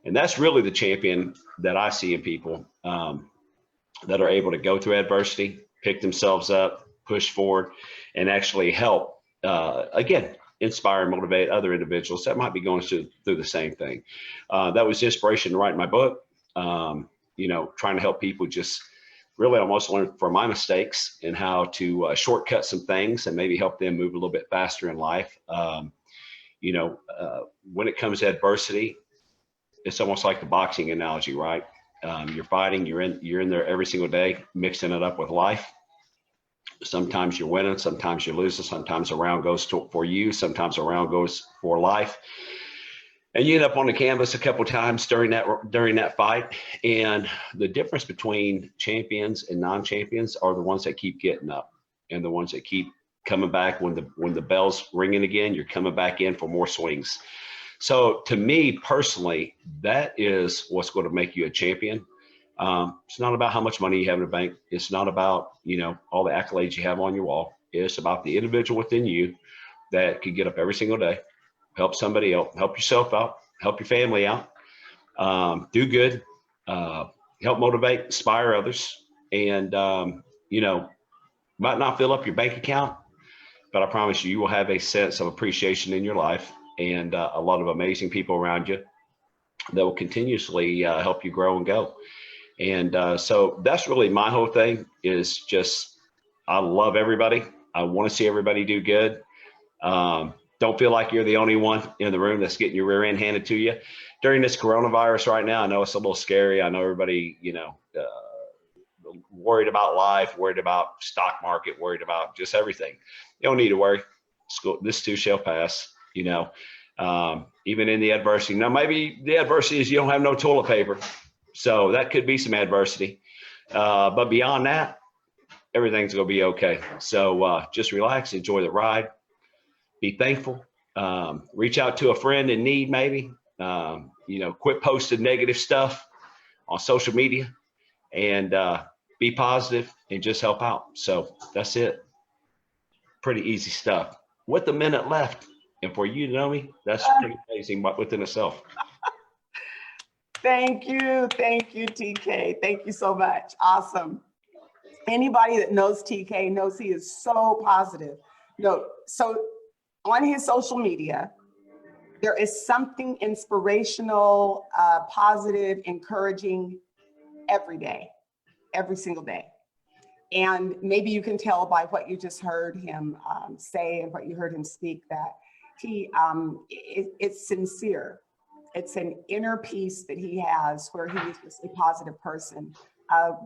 And that's really the champion that I see in people that are able to go through adversity, pick themselves up, push forward, and actually help, again, inspire and motivate other individuals that might be going through the same thing. That was inspiration to write my book, trying to help people just really almost learn from my mistakes and how to shortcut some things and maybe help them move a little bit faster in life. When it comes to adversity, it's almost like the boxing analogy, right? You're fighting, you're in there every single day, mixing it up with life. Sometimes you're winning, sometimes you're losing, sometimes a round goes for you, sometimes a round goes for life. And you end up on the canvas a couple of times during that fight. And the difference between champions and non-champions are the ones that keep getting up and the ones that keep coming back when the bell's ringing again. You're coming back in for more swings. So to me personally, that is what's going to make you a champion. It's not about how much money you have in the bank. It's not about all the accolades you have on your wall. It's about the individual within you that can get up every single day, help somebody else, help yourself out, help your family out, do good, help motivate, inspire others. And, might not fill up your bank account, but I promise you will have a sense of appreciation in your life and a lot of amazing people around you that will continuously help you grow and go. And so that's really my whole thing is just, I love everybody. I want to see everybody do good. Don't feel like you're the only one in the room that's getting your rear end handed to you during this coronavirus right now. I know it's a little scary. I know everybody, worried about life, worried about stock market, worried about just everything. You don't need to worry. This too shall pass, even in the adversity. Now, maybe the adversity is you don't have no toilet paper. So that could be some adversity. But beyond that, everything's going to be okay. So just relax, enjoy the ride. Be thankful, reach out to a friend in need, maybe, quit posting negative stuff on social media and be positive and just help out. So that's it. Pretty easy stuff. With a minute left. And for you to know me, that's pretty amazing within itself. Thank you, TK. Thank you so much. Awesome. Anybody that knows TK knows he is so positive. So on his social media, there is something inspirational, positive, encouraging every day, every single day. And maybe you can tell by what you just heard him say and what you heard him speak that it's sincere. It's an inner peace that he has where he is just a positive person.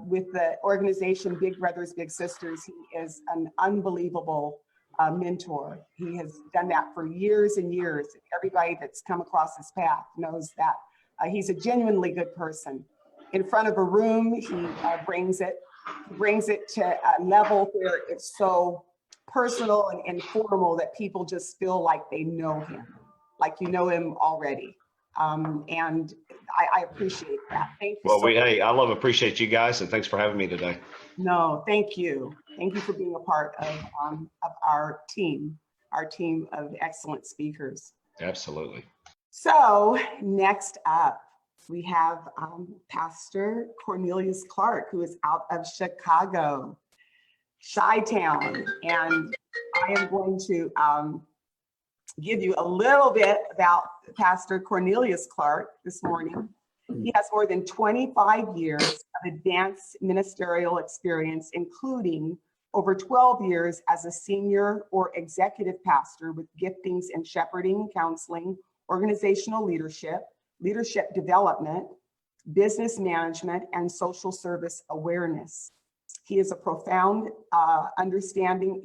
With the organization Big Brothers Big Sisters, he is an unbelievable mentor. He has done that for years and years. Everybody that's come across his path knows that he's a genuinely good person. In front of a room, he brings it to a level where it's so personal and informal that people just feel like they know him, like you know him already. And I appreciate that. Thank you. Well, I appreciate you guys, and thanks for having me today. No, thank you. Thank you for being a part of our team of excellent speakers. Absolutely. So next up, we have Pastor Cornelius Clark, who is out of Chicago, Chi-Town. And I am going to give you a little bit about Pastor Cornelius Clark this morning. He has more than 25 years of advanced ministerial experience, including over 12 years as a senior or executive pastor with giftings in shepherding, counseling, organizational leadership, leadership development, business management, and social service awareness. He has a profound understanding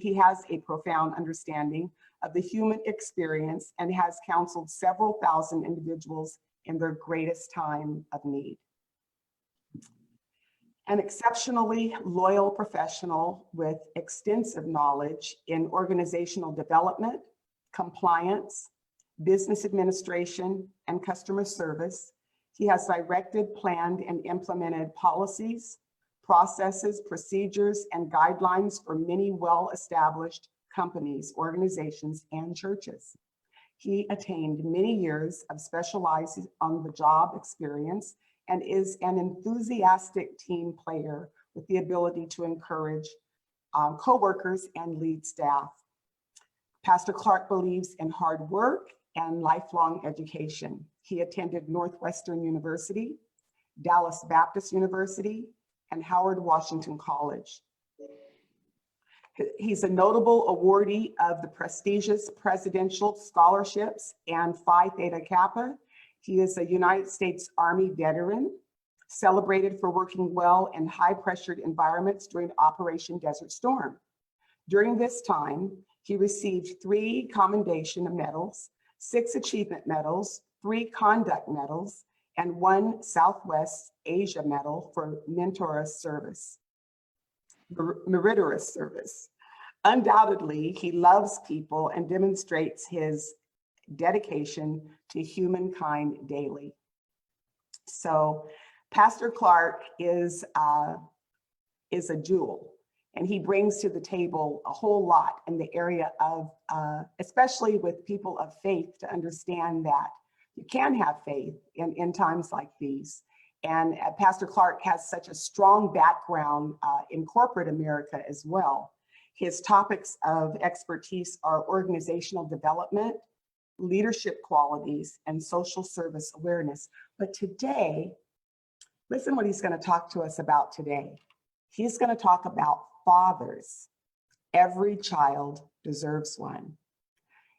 of the human experience and has counseled several thousand individuals in their greatest time of need. An exceptionally loyal professional with extensive knowledge in organizational development, compliance, business administration, and customer service. He has directed, planned, and implemented policies, processes, procedures, and guidelines for many well-established companies, organizations, and churches. He attained many years of specialized on-the-job experience and is an enthusiastic team player with the ability to encourage coworkers and lead staff. Pastor Clark believes in hard work and lifelong education. He attended Northwestern University, Dallas Baptist University, and Howard Washington College. He's a notable awardee of the prestigious presidential scholarships and Phi Theta Kappa. He is a United States Army veteran, celebrated for working well in high-pressured environments during Operation Desert Storm. During this time, he received 3 commendation medals, 6 achievement medals, 3 conduct medals, and 1 Southwest Asia medal for meritorious service. Undoubtedly, he loves people and demonstrates his dedication to humankind daily. So Pastor Clark is a jewel, and he brings to the table a whole lot in the area of, especially with people of faith, to understand that you can have faith in times like these. And Pastor Clark has such a strong background in corporate America as well. His topics of expertise are organizational development, leadership qualities, and social service awareness. But today, listen what he's going to talk to us about today. He's going to talk about fathers. Every child deserves one.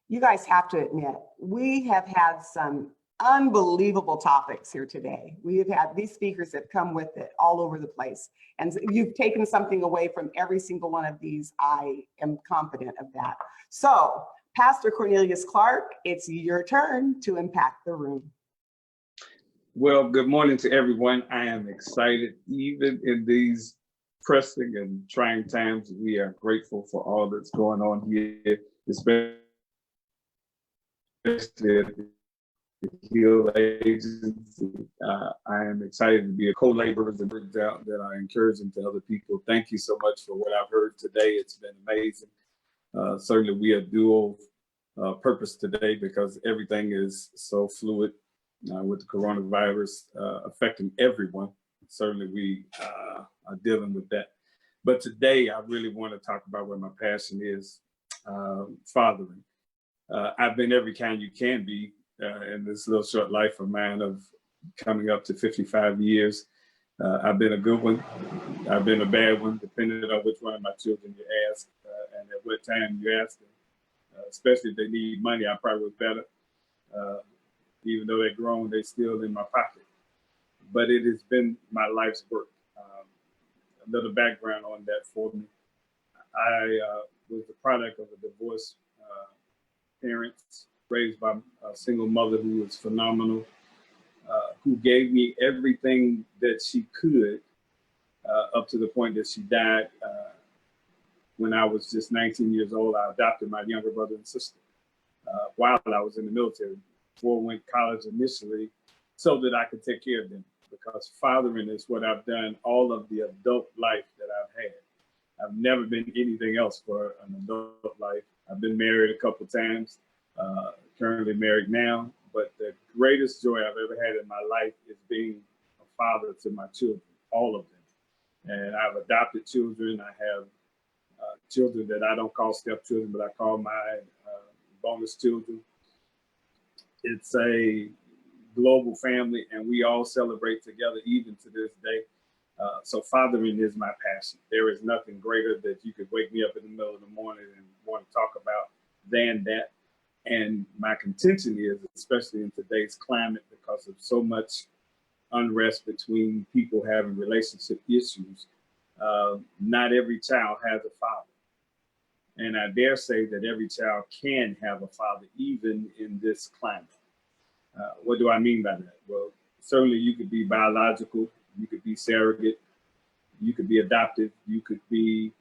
You guys have to admit, we have had some unbelievable topics here today. We have had these speakers that come with it all over the place. And you've taken something away from every single one of these. I am confident of that. So, Pastor Cornelius Clark, it's your turn to impact the room. Well, good morning to everyone. I am excited, even in these pressing and trying times. We are grateful for all that's going on here, especially at the Hill Agency. I am excited to be a co-laborer and work out that are encouraging to other people. Thank you so much for what I've heard today. It's been amazing. Certainly we are dual purpose today because everything is so fluid with the coronavirus affecting everyone. Certainly we are dealing with that. But today I really want to talk about what my passion is, fathering. I've been every kind you can be in this little short life of mine of coming up to 55 years. I've been a good one. I've been a bad one, depending on which one of my children you ask and at what time you ask them. Especially if they need money, I probably was better. Even though they're grown, they're still in my pocket. But it has been my life's work. A little background on that for me. I was the product of a divorced parents, raised by a single mother who was phenomenal, who gave me everything that she could up to the point that she died. When I was just 19 years old, I adopted my younger brother and sister while I was in the military. Before I went to college initially so that I could take care of them, because fathering is what I've done all of the adult life that I've had. I've never been anything else for an adult life. I've been married a couple times, currently married now, but the greatest joy I've ever had in my life is being a father to my children, all of them. And I've adopted children. I have children that I don't call stepchildren, but I call my bonus children. It's a global family, and we all celebrate together even to this day. So fathering is my passion. There is nothing greater that you could wake me up in the middle of the morning and want to talk about than that. And my contention is, especially in today's climate, because of so much unrest between people having relationship issues, not every child has a father. And I dare say that every child can have a father, even in this climate. What do I mean by that? Well, certainly you could be biological, you could be surrogate, You could be adopted. You could be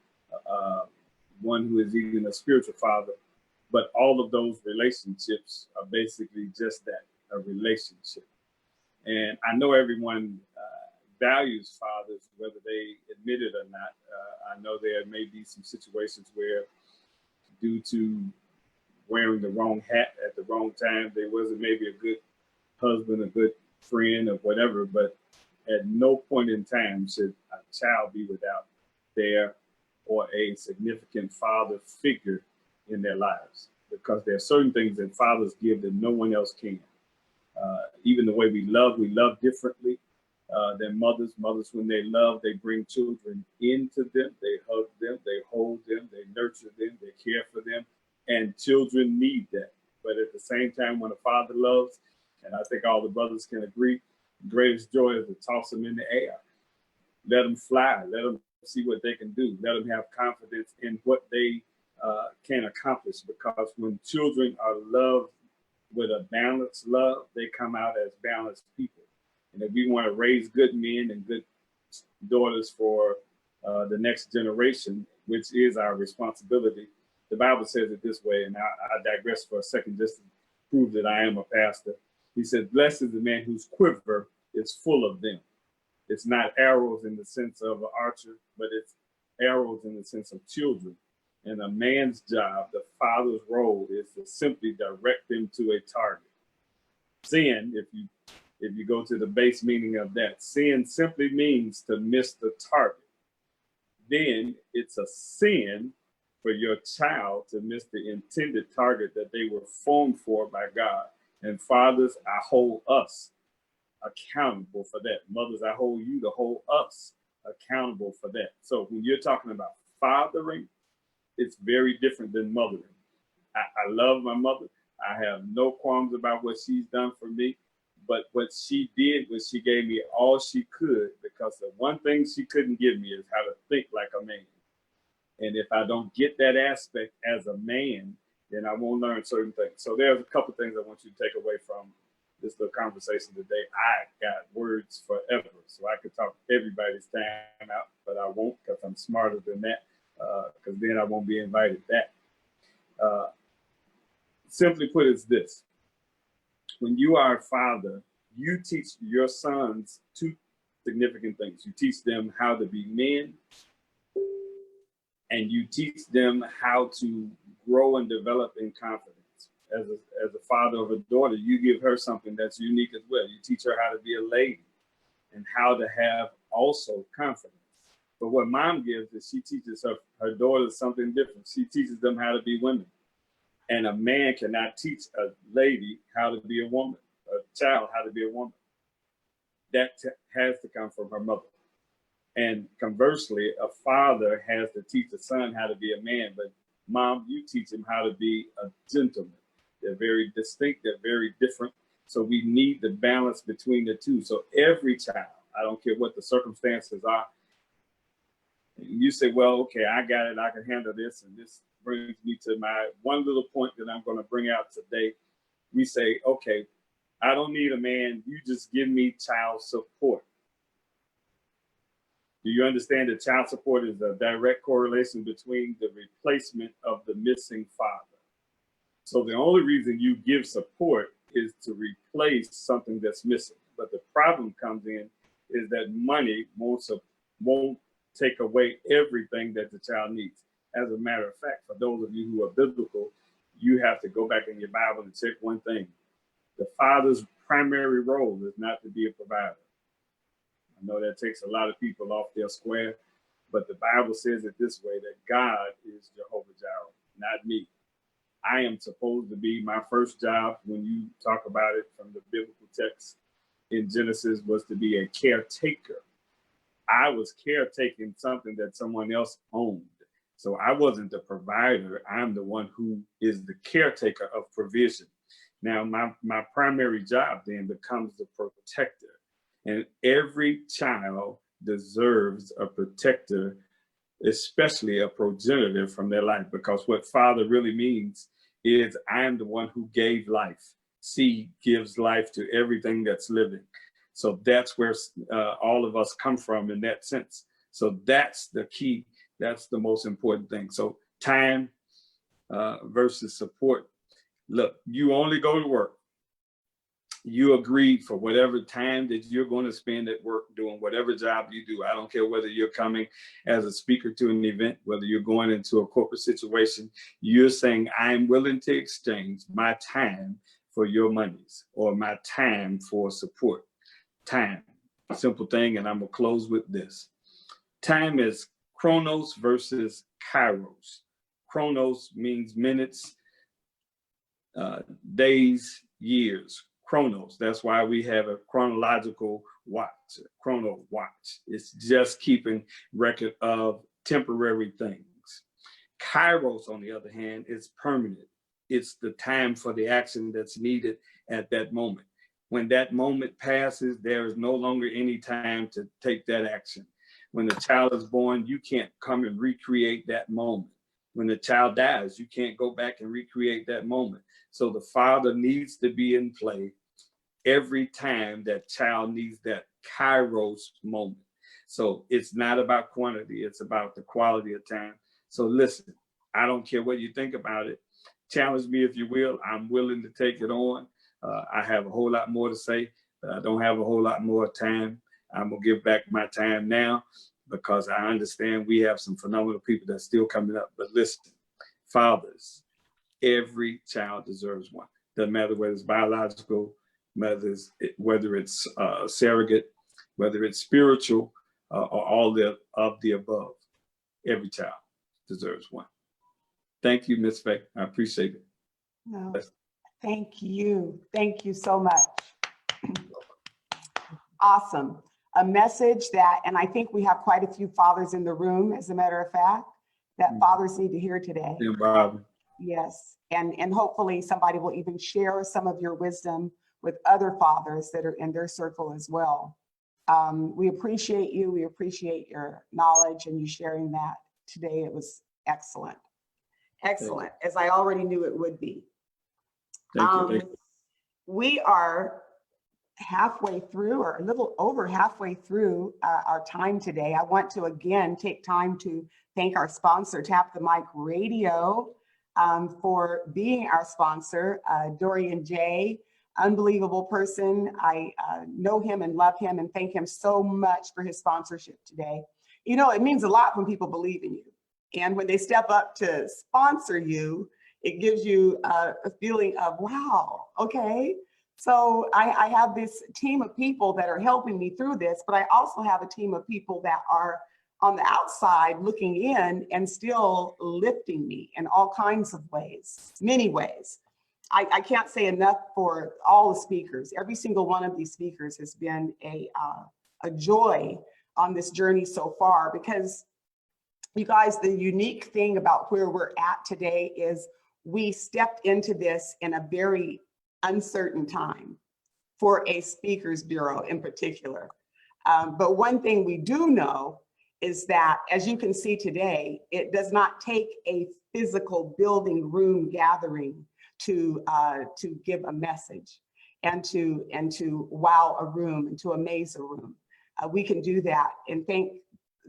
one who is even a spiritual father. But all of those relationships are basically just that, a relationship. And I know everyone values fathers, whether they admit it or not. I know there may be some situations where, due to wearing the wrong hat at the wrong time, there wasn't maybe a good husband, a good friend, or whatever. But at no point in time should a child be without their or a significant father figure in their lives, because there are certain things that fathers give that no one else can. Even the way we love differently than mothers. Mothers, when they love, they bring children into them, they hug them, they hold them, they nurture them, they care for them, and children need that. But at the same time, when a father loves, and I think all the brothers can agree, the greatest joy is to toss them in the air. Let them fly, let them see what they can do, let them have confidence in what they can accomplish, because when children are loved with a balanced love, they come out as balanced people. And if we want to raise good men and good daughters for the next generation, which is our responsibility, the Bible says it this way, and I digress for a second just to prove that I am a pastor. He says, blessed is the man whose quiver is full of them. It's not arrows in the sense of an archer, but it's arrows in the sense of children. And a man's job, the father's role, is to simply direct them to a target. Sin, if you go to the base meaning of that, sin simply means to miss the target. Then it's a sin for your child to miss the intended target that they were formed for by God. And fathers, I hold us accountable for that. Mothers, I hold you to hold us accountable for that. So when you're talking about fathering, it's very different than mothering. I love my mother. I have no qualms about what she's done for me. But what she did was she gave me all she could, because the one thing she couldn't give me is how to think like a man. And if I don't get that aspect as a man, then I won't learn certain things. So there's a couple things I want you to take away from this little conversation today. I got words forever, so I could talk everybody's time out, but I won't, because I'm smarter than that, because then I won't be invited back. Simply put, it's this. When you are a father, you teach your sons two significant things. You teach them how to be men, and you teach them how to grow and develop in confidence. As a father of a daughter, you give her something that's unique as well. You teach her how to be a lady and how to have also confidence. But what mom gives is she teaches her daughters something different. She teaches them how to be women. And a man cannot teach a lady how to be a woman, a child how to be a woman. That has to come from her mother. And conversely, a father has to teach a son how to be a man, but mom, you teach him how to be a gentleman. They're very distinct, they're very different. So we need the balance between the two. So every child, I don't care what the circumstances are, you say, well, okay, I got it, I can handle this. And this brings me to my one little point that I'm going to bring out today. We say, okay, I don't need a man, you just give me child support. Do you understand that child support is a direct correlation between the replacement of the missing father? So the only reason you give support is to replace something that's missing. But the problem comes in is that money won't take away everything that the child needs. As a matter of fact, for those of you who are biblical, you have to go back in your Bible and check one thing. The father's primary role is not to be a provider. I know that takes a lot of people off their square, but the Bible says it this way, that God is Jehovah Jireh, not me. I am supposed to be, my first job, when you talk about it from the biblical text in Genesis, was to be a caretaker. I was caretaking something that someone else owned. So I wasn't the provider. I'm the one who is the caretaker of provision. Now, my primary job then becomes the protector. And every child deserves a protector, especially a progenitor from their life, because what father really means is I am the one who gave life. Seed gives life to everything that's living. So that's where all of us come from in that sense. So that's the key. That's the most important thing. So time versus support. Look, you only go to work. You agreed for whatever time that you're going to spend at work doing whatever job you do. I don't care whether you're coming as a speaker to an event, whether you're going into a corporate situation. You're saying, I'm willing to exchange my time for your monies, or my time for support. Time, simple thing, and I'm gonna close with this. Time is chronos versus kairos. Chronos means minutes, days, years. Chronos, that's why we have a chronological watch, a chrono watch. It's just keeping record of temporary things. Kairos, on the other hand, is permanent. It's the time for the action that's needed at that moment. When that moment passes, there is no longer any time to take that action. When the child is born, you can't come and recreate that moment. When the child dies, you can't go back and recreate that moment. So the father needs to be in play every time that child needs that kairos moment. So it's not about quantity, it's about the quality of time. So listen, I don't care what you think about it. Challenge me if you will. I'm willing to take it on. I have a whole lot more to say, but I don't have a whole lot more time. I'm gonna give back my time now because I understand we have some phenomenal people that's still coming up. But listen, fathers, every child deserves one. Doesn't matter whether it's biological, whether it's surrogate, whether it's spiritual, or all of the above. Every child deserves one. Thank you, Ms. Faye. I appreciate it. No, thank you. Thank you so much. Awesome. A message that, and I think we have quite a few fathers in the room, as a matter of fact, that fathers need to hear today. Yeah, Bob. Yes, and hopefully somebody will even share some of your wisdom with other fathers that are in their circle as well. We appreciate you. We appreciate your knowledge and you sharing that today. It was excellent. Excellent, as I already knew it would be. Thank you. We are halfway through, or a little over halfway through our time today. I want to again take time to thank our sponsor, Tap the Mic Radio, for being our sponsor. Dorian J, unbelievable person. I know him and love him and thank him so much for his sponsorship today. You know, it means a lot when people believe in you. And when they step up to sponsor you, it gives you a feeling of, wow, okay. So I have this team of people that are helping me through this, but I also have a team of people that are on the outside looking in and still lifting me in all kinds of ways, many ways. I can't say enough for all the speakers. Every single one of these speakers has been a joy on this journey so far, because you guys, the unique thing about where we're at today is we stepped into this in a very uncertain time for a speakers bureau in particular. But one thing we do know is that, as you can see today, it does not take a physical building room gathering to give a message and to wow a room and to amaze a room. We can do that, and thank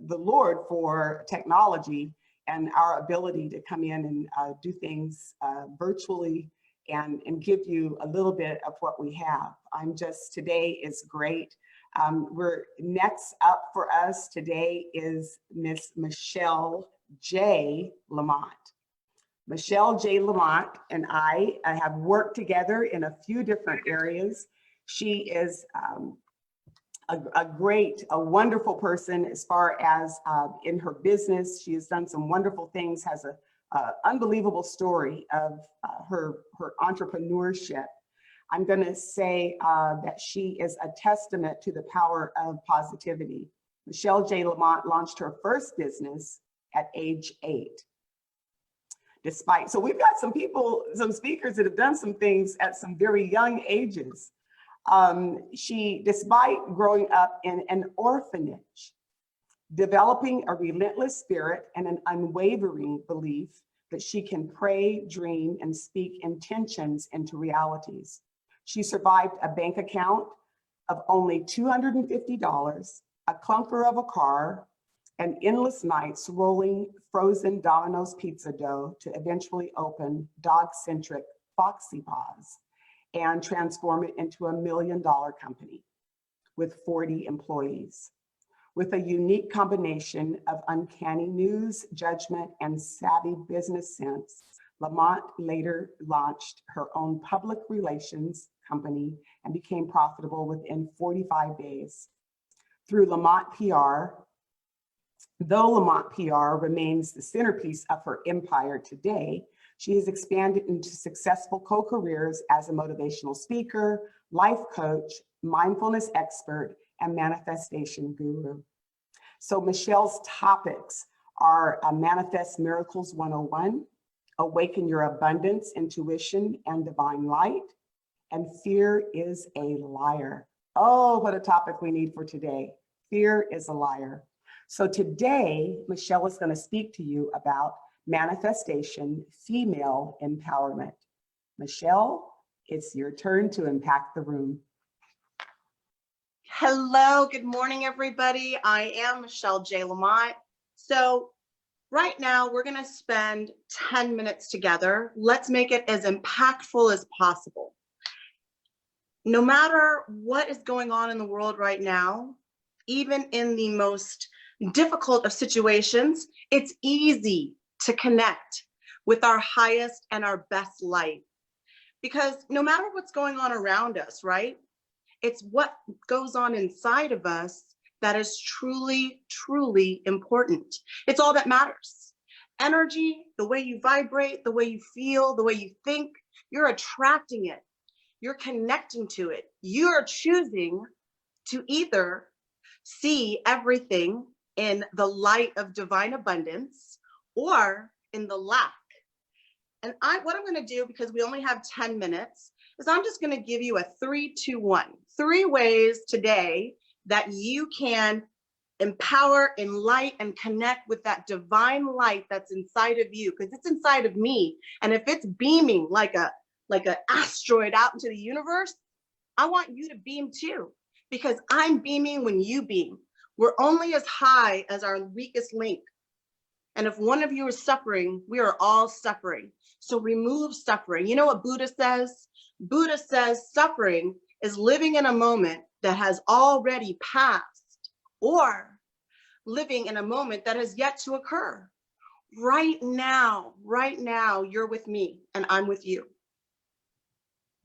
the Lord for technology and our ability to come in and do things virtually and give you a little bit of what we have. Today is great. We're next up for us today is Miss Michelle J. Lamont. Michelle J. Lamont and I have worked together in a few different areas. She is a wonderful person as far as in her business. She has done some wonderful things, has a unbelievable story of her entrepreneurship. I'm going to say that she is a testament to the power of positivity. Michelle J. Lamont launched her first business at age 8. So we've got some people, some speakers that have done some things at some very young ages. Despite growing up in an orphanage, developing a relentless spirit and an unwavering belief that she can pray, dream, and speak intentions into realities. She survived a bank account of only $250, a clunker of a car, and endless nights rolling frozen Domino's pizza dough to eventually open dog-centric Foxy Paws and transform it into a $1 million company with 40 employees. With a unique combination of uncanny news, judgment, and savvy business sense, Lamont later launched her own public relations company and became profitable within 45 days. Through Lamont PR, though Lamont PR remains the centerpiece of her empire today, she has expanded into successful co-careers as a motivational speaker, life coach, mindfulness expert, and manifestation guru. So Michelle's topics are Manifest Miracles 101, Awaken Your Abundance, Intuition, and Divine Light, and Fear is a Liar. Oh, what a topic we need for today. Fear is a liar. So today, Michelle is going to speak to you about manifestation, female empowerment. Michelle, it's your turn to impact the room. Hello, good morning, everybody. I am Michelle J. Lamont. So right now we're going to spend 10 minutes together. Let's make it as impactful as possible. No matter what is going on in the world right now, even in the most difficult of situations, it's easy to connect with our highest and our best light. Because no matter what's going on around us, right? It's what goes on inside of us that is truly, truly important. It's all that matters. Energy, the way you vibrate, the way you feel, the way you think, you're attracting it. You're connecting to it. You're choosing to either see everything in the light of divine abundance or in the lack. And what I'm going to do, because we only have 10 minutes, is I'm just going to give you a 3, 2, 1. 3 ways today that you can empower, enlighten, and connect with that divine light that's inside of you, because it's inside of me. And if it's beaming like an asteroid out into the universe, I want you to beam too, because I'm beaming when you beam. We're only as high as our weakest link. And if one of you is suffering, we are all suffering. So remove suffering. You know what Buddha says? Buddha says suffering is living in a moment that has already passed or living in a moment that has yet to occur. Right now, you're with me and I'm with you.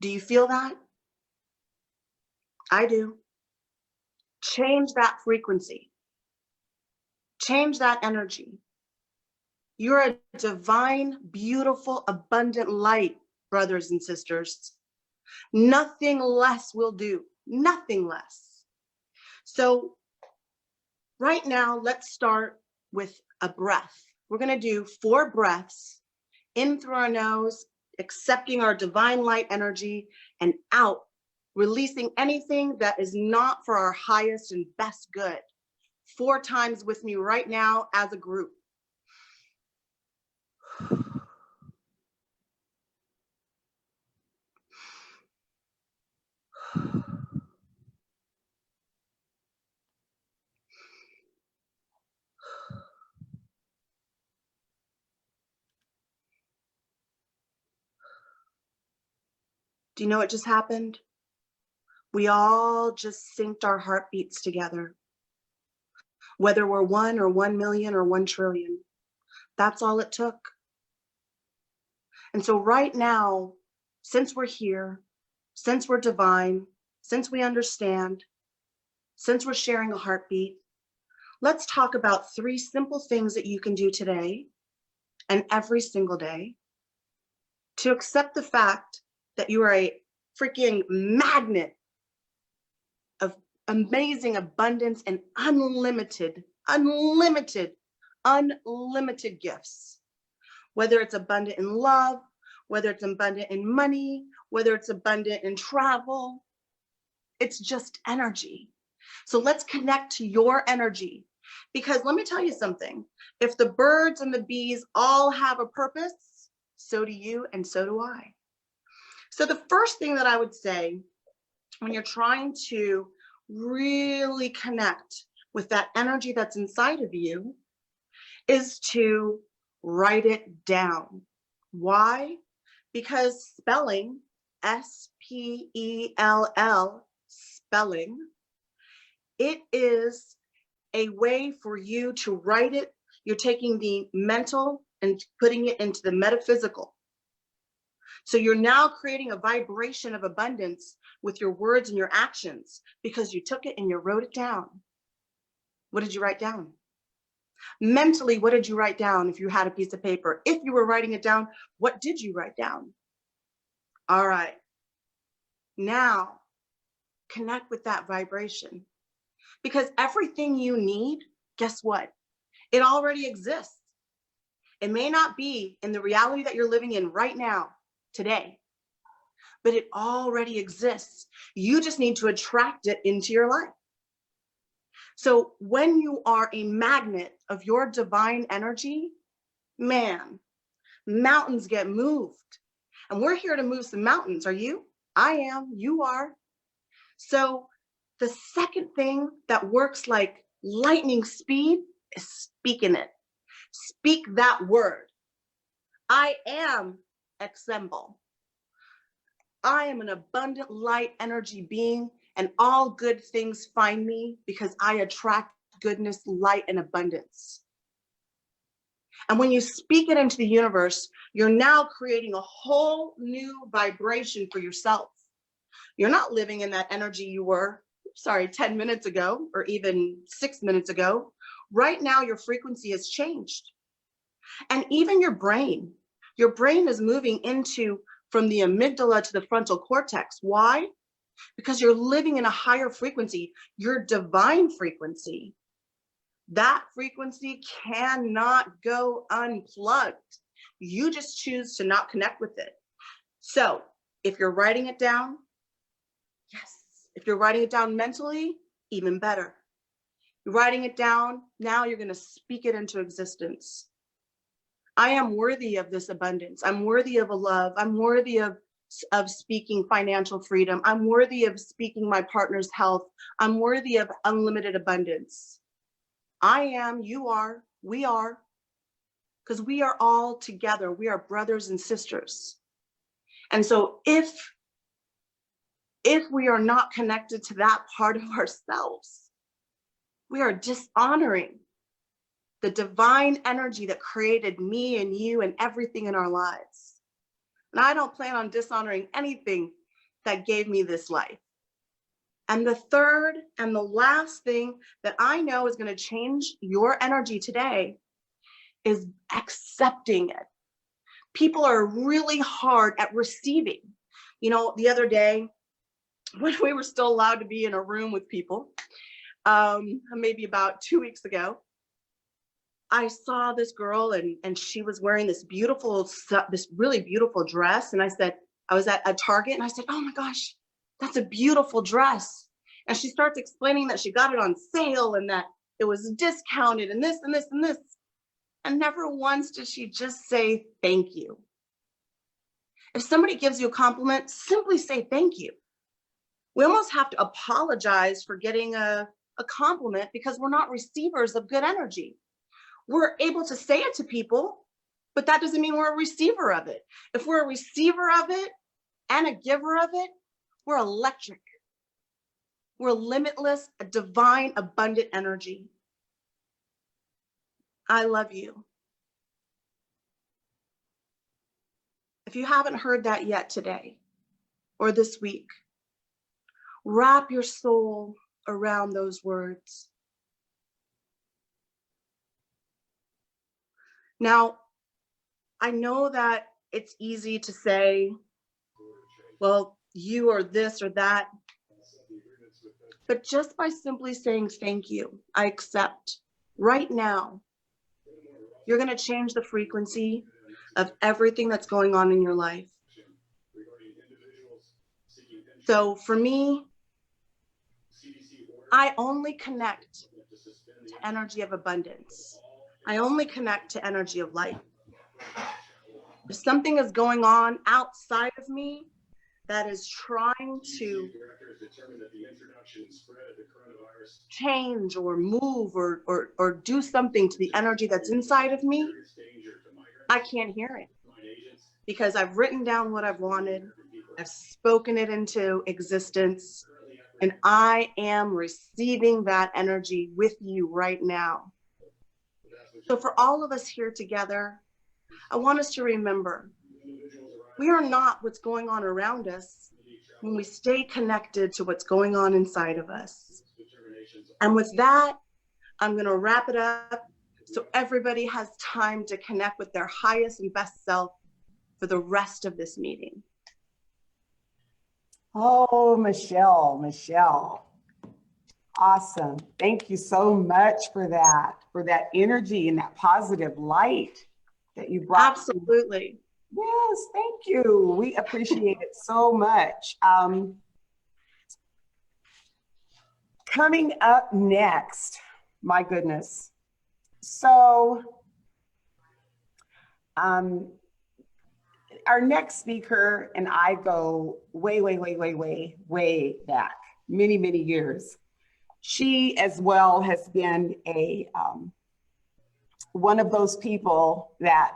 Do you feel that? I do. Change that frequency. Change that energy. You're a divine, beautiful, abundant light, brothers and sisters. Nothing less will do, nothing less. So right now, let's start with a breath. We're going to do 4 breaths in through our nose, accepting our divine light energy, and out, releasing anything that is not for our highest and best good. 4 times with me right now as a group. Do you know what just happened? We all just synced our heartbeats together. Whether we're 1 or 1 million or 1 trillion, that's all it took. And so right now, since we're here, since we're divine, since we understand, since we're sharing a heartbeat, let's talk about 3 simple things that you can do today and every single day to accept the fact that you are a freaking magnet of amazing abundance and unlimited gifts. Whether it's abundant in love, whether it's abundant in money, whether it's abundant in travel, it's just energy. So let's connect to your energy, because let me tell you something. If the birds and the bees all have a purpose, so do you and so do I. So the first thing that I would say when you're trying to really connect with that energy that's inside of you is to write it down. Why? Because spelling, S-P-E-L-L, spelling, it is a way for you to write it. You're taking the mental and putting it into the metaphysical. So you're now creating a vibration of abundance with your words and your actions because you took it and you wrote it down. What did you write down? Mentally, what did you write down if you had a piece of paper? If you were writing it down, what did you write down? All right. Now, connect with that vibration because everything you need, guess what? It already exists. It may not be in the reality that you're living in right now, today, but it already exists. You just need to attract it into your life. So when you are a magnet of your divine energy, man, mountains get moved. And we're here to move some mountains. Are you? I am. You are. So the second thing that works like lightning speed is speaking it. Speak that word. I am assemble. I am an abundant light energy being, and all good things find me because I attract goodness, light, and abundance. And when you speak it into the universe, you're now creating a whole new vibration for yourself. You're not living in that energy you were, 10 minutes ago, or even 6 minutes ago. Right now, your frequency has changed. And even your brain is moving into from the amygdala to the frontal cortex. Why? Because you're living in a higher frequency, your divine frequency. That frequency cannot go unplugged. You just choose to not connect with it. So if you're writing it down, yes. If you're writing it down mentally, even better. You're writing it down, now you're going to speak it into existence. I am worthy of this abundance. I'm worthy of a love. I'm worthy of speaking financial freedom. I'm worthy of speaking my partner's health. I'm worthy of unlimited abundance. I am, you are, we are, because we are all together. We are brothers and sisters. And so if we are not connected to that part of ourselves, we are dishonoring the divine energy that created me and you and everything in our lives. And I don't plan on dishonoring anything that gave me this life. And the third and the last thing that I know is going to change your energy today is accepting it. People are really hard at receiving. You know, the other day, when we were still allowed to be in a room with people, maybe about 2 weeks ago, I saw this girl and she was wearing this really beautiful dress. And I was at a Target and I said, oh my gosh, that's a beautiful dress. And she starts explaining that she got it on sale and that it was discounted and this and this and this. And never once did she just say, thank you. If somebody gives you a compliment, simply say thank you. We almost have to apologize for getting a compliment because we're not receivers of good energy. We're able to say it to people, but that doesn't mean we're a receiver of it. If we're a receiver of it and a giver of it, we're electric. We're limitless, a divine, abundant energy. I love you. If you haven't heard that yet today or this week, wrap your soul around those words. Now, I know that it's easy to say, well, you are this or that, but just by simply saying thank you, I accept, right now, you're going to change the frequency of everything that's going on in your life. So for me, I only connect to energy of abundance. I only connect to energy of light. If something is going on outside of me, that is trying to change or move or do something to the energy that's inside of me, I can't hear it because I've written down what I've wanted, I've spoken it into existence, and I am receiving that energy with you right now. So for all of us here together, I want us to remember, we are not what's going on around us when we stay connected to what's going on inside of us. And with that, I'm going to wrap it up so everybody has time to connect with their highest and best self for the rest of this meeting. Oh, Michelle. Awesome. Thank you so much for that energy and that positive light that you brought. Absolutely. Yes, thank you. We appreciate it so much. Coming up next, my goodness. So, our next speaker and I go way back, many years. She as well has been one of those people that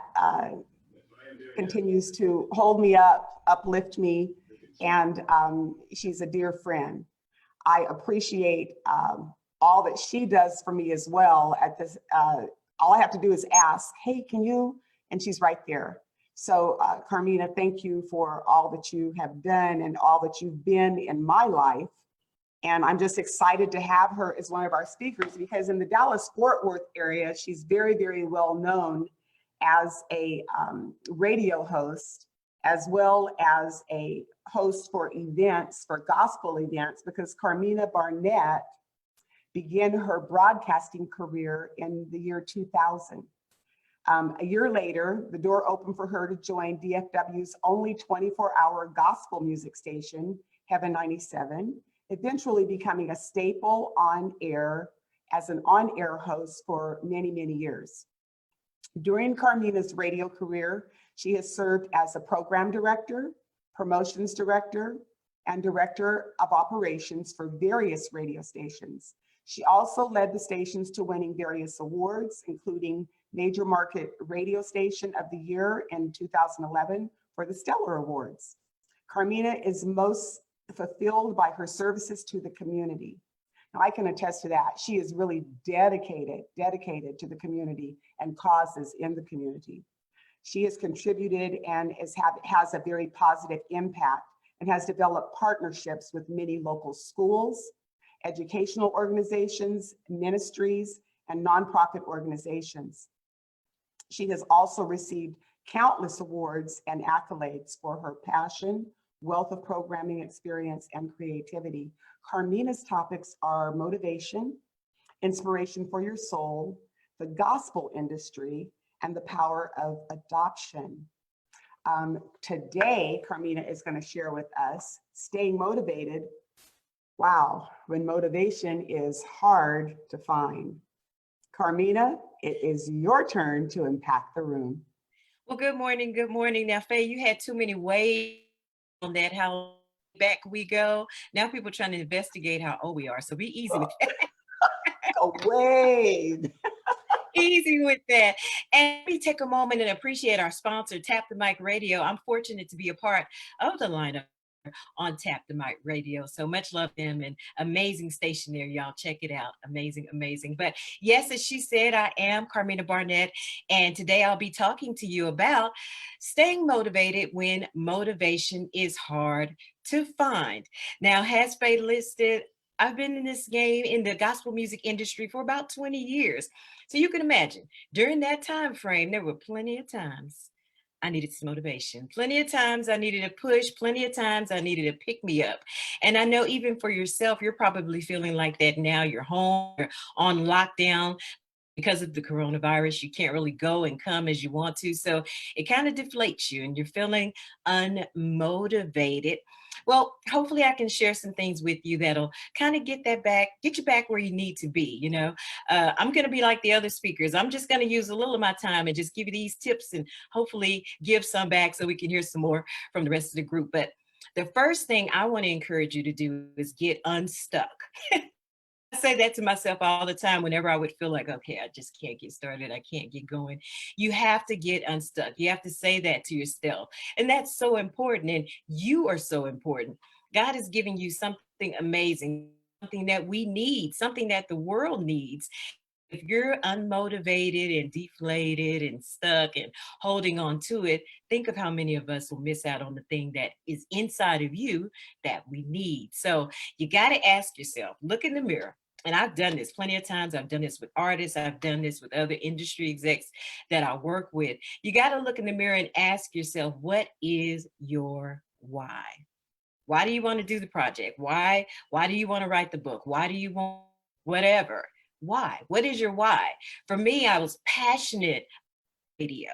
continues to hold me up, uplift me, and she's a dear friend. I appreciate all that she does for me as well. At this, all I have to do is ask, hey, can you? And she's right there. So Carmina, thank you for all that you have done and all that you've been in my life. And I'm just excited to have her as one of our speakers because in the Dallas-Fort Worth area, she's very well known as a radio host, as well as a host for events, for gospel events, because Carmina Barnett began her broadcasting career in the year 2000. A year later, the door opened for her to join DFW's only 24-hour gospel music station, Heaven 97, eventually becoming a staple on air as an on-air host for many years. During Carmina's radio career, she has served as a program director, promotions director, and director of operations for various radio stations. She also led the stations to winning various awards, including Major Market Radio Station of the Year in 2011 for the Stellar Awards. Carmina is most fulfilled by her services to the community. Now, I can attest to that. She is really dedicated to the community and causes in the community. She has contributed and has a very positive impact and has developed partnerships with many local schools, educational organizations, ministries, and nonprofit organizations. She has also received countless awards and accolades for her passion, wealth of programming experience, and creativity. Carmina's topics are motivation, inspiration for your soul, the gospel industry, and the power of adoption. Today, Carmina is going to share with us staying motivated. Wow, when motivation is hard to find. Carmina, it is your turn to impact the room. Well, good morning. Now, Faye, you had too many ways on that, how back we go. Now people are trying to investigate how old we are, so be easy with that. Wade. Easy with that. And let me take a moment and appreciate our sponsor, Tap the Mic Radio. I'm fortunate to be a part of the lineup on Tap the Mic Radio. So much love to them, and amazing station there, y'all. Check it out. Amazing. But yes, as she said, I am Carmina Barnett, and today I'll be talking to you about staying motivated when motivation is hard to find. Now, as Faye listed, I've been in this game in the gospel music industry for about 20 years. So you can imagine, during that time frame, there were plenty of times I needed some motivation. Plenty of times I needed a push. Plenty of times I needed to pick me up. And I know even for yourself, you're probably feeling like that now. You're home, you're on lockdown because of the coronavirus. You can't really go and come as you want to. So it kind of deflates you and you're feeling unmotivated. Well, hopefully I can share some things with you that'll kind of get you back where you need to be. You know, I'm going to be like the other speakers. I'm just going to use a little of my time and just give you these tips and hopefully give some back so we can hear some more from the rest of the group. But The first thing I want to encourage you to do is get unstuck. I say that to myself all the time whenever I would feel like, okay, I just can't get started. I can't get going. You have to get unstuck. You have to say that to yourself. And that's so important. And you are so important. God is giving you something amazing, something that we need, something that the world needs. If you're unmotivated and deflated and stuck and holding on to it, think of how many of us will miss out on the thing that is inside of you that we need. So you got to ask yourself, look in the mirror. And I've done this plenty of times. I've done this with artists. I've done this with other industry execs that I work with. You got to look in the mirror and ask yourself, what is your why? Why do you want to do the project? Why do you want to write the book? Why do you want whatever? Why? What is your why? For me, I was passionate radio.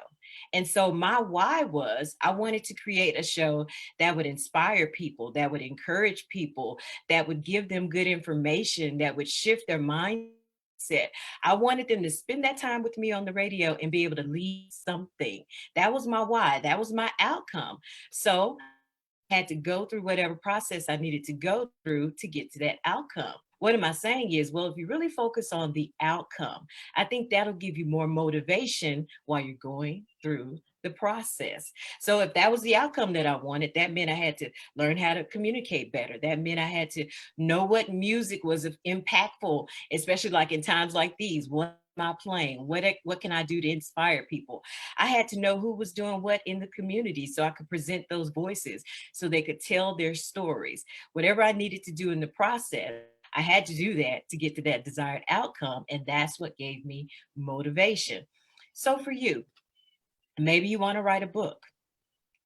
And so my why was I wanted to create a show that would inspire people, that would encourage people, that would give them good information, that would shift their mindset. I wanted them to spend that time with me on the radio and be able to lead something. That was my why. That was my outcome. So I had to go through whatever process I needed to go through to get to that outcome. What am I saying is, well, if you really focus on the outcome, I think that'll give you more motivation while you're going through the process. So if that was the outcome that I wanted, that meant I had to learn how to communicate better. That meant I had to know what music was impactful, especially like in times like these. What am I playing? What can I do to inspire people? I had to know who was doing what in the community so I could present those voices so they could tell their stories. Whatever I needed to do in the process, I had to do that to get to that desired outcome. And that's what gave me motivation. So for you, maybe you want to write a book.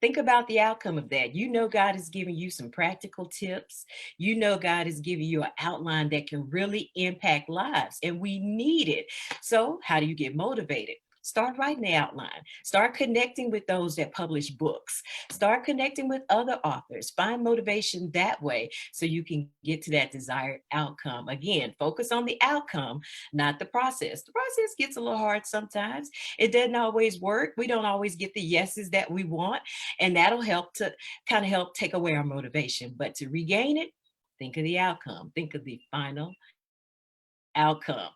Think about the outcome of that. You know, God is giving you some practical tips. You know, God is giving you an outline that can really impact lives, and we need it. So how do you get motivated? Start writing the outline. Start connecting with those that publish books. Start connecting with other authors. Find motivation that way so you can get to that desired outcome. Again, focus on the outcome, not the process. The process gets a little hard sometimes. It doesn't always work. We don't always get the yeses that we want, and that'll help to kind of help take away our motivation. But to regain it, think of the outcome. Think of the final outcome.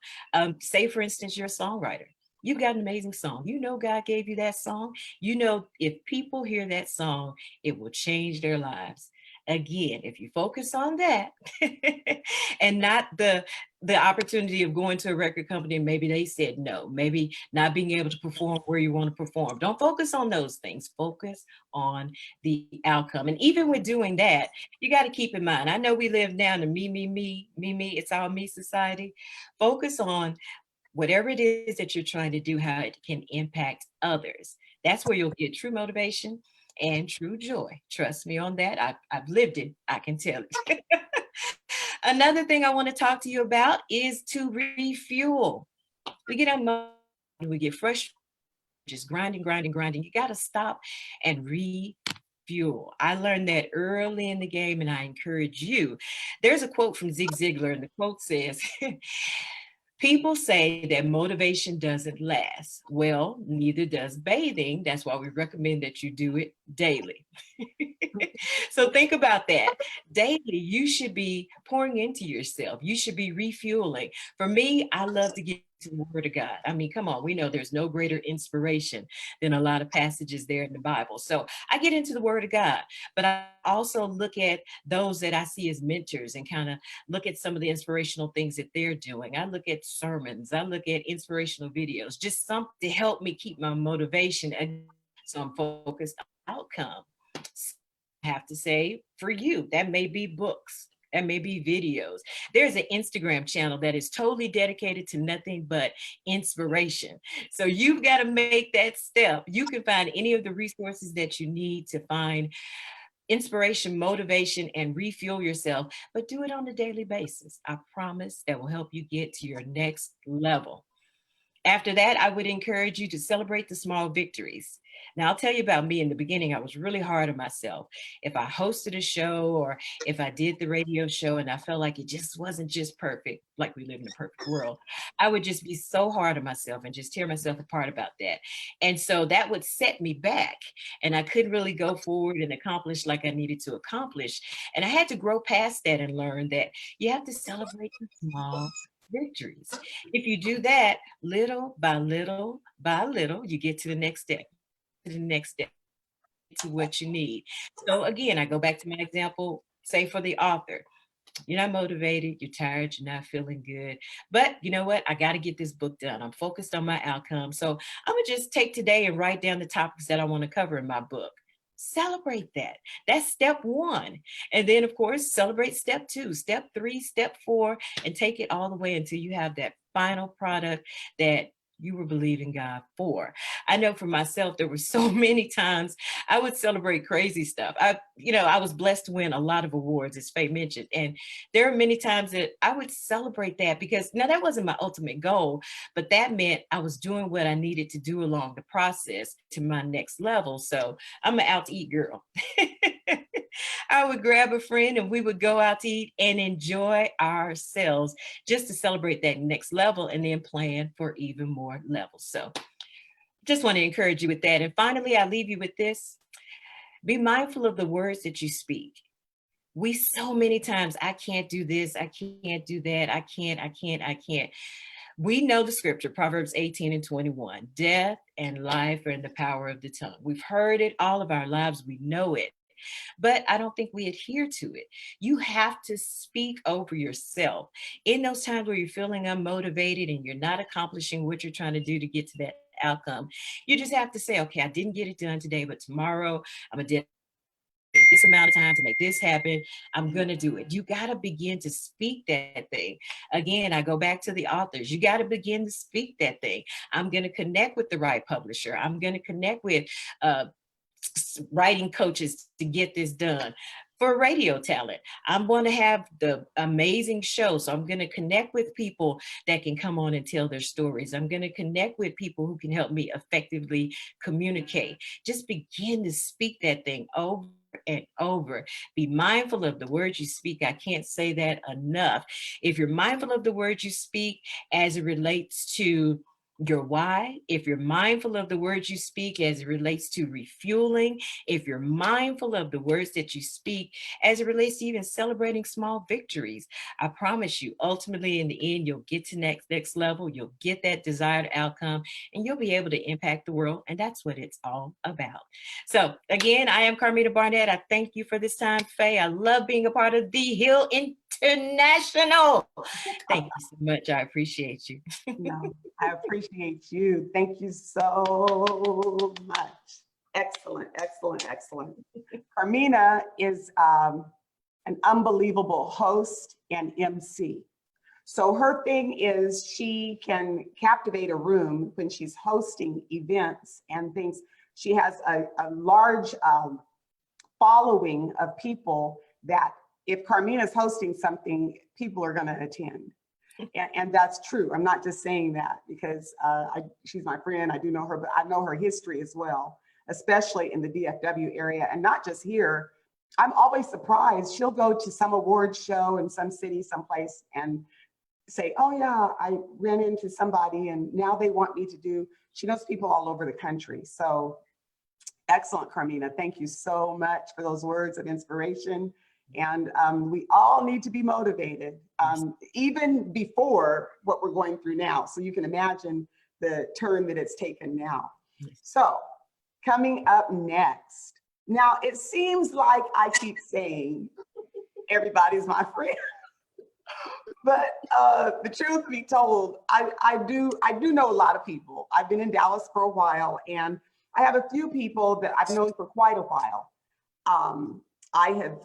Say, for instance, you're a songwriter. You've got an amazing song. You know God gave you that song. You know if people hear that song, it will change their lives. Again, if you focus on that and not the opportunity of going to a record company and maybe they said no, maybe not being able to perform where you want to perform. Don't focus on those things. Focus on the outcome. And even with doing that, you got to keep in mind, I know we live now in a me, it's all me society. Focus on whatever it is that you're trying to do, how it can impact others. That's where you'll get true motivation and true joy. Trust me on that. I've lived it. I can tell it. Another thing I want to talk to you about is to refuel. We get emotional, we get frustrated, just grinding. You got to stop and refuel. I learned that early in the game, and I encourage you. There's a quote from Zig Ziglar, and the quote says, people say that motivation doesn't last. Well, neither does bathing. That's why we recommend that you do it daily. So think about that. Daily, you should be pouring into yourself. You should be refueling. For me, I love to get to the Word of God. I mean, come on, we know there's no greater inspiration than a lot of passages there in the Bible. So I get into the Word of God, but I also look at those that I see as mentors and kind of look at some of the inspirational things that they're doing. I look at sermons, I look at inspirational videos, just something to help me keep my motivation. And so I'm focused on outcome. I have to say, for you, that may be books. That may be videos. There's an Instagram channel that is totally dedicated to nothing but inspiration. So you've got to make that step. You can find any of the resources that you need to find inspiration, motivation, and refuel yourself, but do it on a daily basis. I promise that will help you get to your next level. After that, I would encourage you to celebrate the small victories. Now, I'll tell you about me. In the beginning, I was really hard on myself. If I hosted a show or if I did the radio show and I felt like it just wasn't just perfect, like we live in a perfect world, I would just be so hard on myself and just tear myself apart about that. And so that would set me back, and I couldn't really go forward and accomplish like I needed to accomplish. And I had to grow past that and learn that you have to celebrate the small victories. If you do that little by little, you get to the next step, to the next step, to what you need. So again, I go back to my example, say for the author. You're not motivated, you're tired, you're not feeling good. But you know what? I got to get this book done. I'm focused on my outcome. So I'm going to just take today and write down the topics that I want to cover in my book. Celebrate that. That's step one. And then, of course, celebrate step two, step three, step four, and take it all the way until you have that final product that you were believing God for. I know for myself, there were so many times I would celebrate crazy stuff. I was blessed to win a lot of awards, as Faye mentioned. And there are many times that I would celebrate that because now that wasn't my ultimate goal, but that meant I was doing what I needed to do along the process to my next level. So I'm an out to eat girl. I would grab a friend and we would go out to eat and enjoy ourselves just to celebrate that next level and then plan for even more levels. So just want to encourage you with that. And finally, I leave you with this. Be mindful of the words that you speak. We so many times, I can't do this, I can't do that, I can't. We know the scripture, Proverbs 18:21, death and life are in the power of the tongue. We've heard it all of our lives, we know it. But I don't think we adhere to it. You have to speak over yourself. In those times where you're feeling unmotivated and you're not accomplishing what you're trying to do to get to that outcome, you just have to say, okay, I didn't get it done today, but tomorrow I'm going to dedicate this amount of time to make this happen. I'm going to do it. You got to begin to speak that thing. Again, I go back to the authors. You got to begin to speak that thing. I'm going to connect with the right publisher. I'm going to connect with writing coaches to get this done. For radio talent, I'm going to have the amazing show. So I'm going to connect with people that can come on and tell their stories. I'm going to connect with people who can help me effectively communicate. Just begin to speak that thing over and over. Be mindful of the words you speak. I can't say that enough. If you're mindful of the words you speak as it relates to your why, if you're mindful of the words you speak as it relates to refueling, if you're mindful of the words that you speak as it relates to even celebrating small victories, I promise you, ultimately in the end, you'll get to next level, you'll get that desired outcome, and you'll be able to impact the world. And that's what it's all about. So again, I am Carmita Barnett. I thank you for this time, Faye. I love being a part of the Hill International. Thank you so much. I appreciate you. No, I appreciate you. Thank you so much. Excellent, excellent, excellent. Carmina is an unbelievable host and MC. So her thing is she can captivate a room when she's hosting events and things. She has a large following of people that if Carmina's hosting something, people are going to attend. And that's true. I'm not just saying that because she's my friend. I do know her, but I know her history as well, especially in the DFW area and not just here. I'm always surprised. She'll go to some award show in some city, someplace and say, oh yeah, I ran into somebody and now they want me to do, she knows people all over the country. So excellent, Carmina. Thank you so much for those words of inspiration. And we all need to be motivated, even before what we're going through now. So you can imagine the turn that it's taken now. So coming up next. Now, it seems like I keep saying, everybody's my friend. But the truth be told, I do know a lot of people. I've been in Dallas for a while, and I have a few people that I've known for quite a while. I have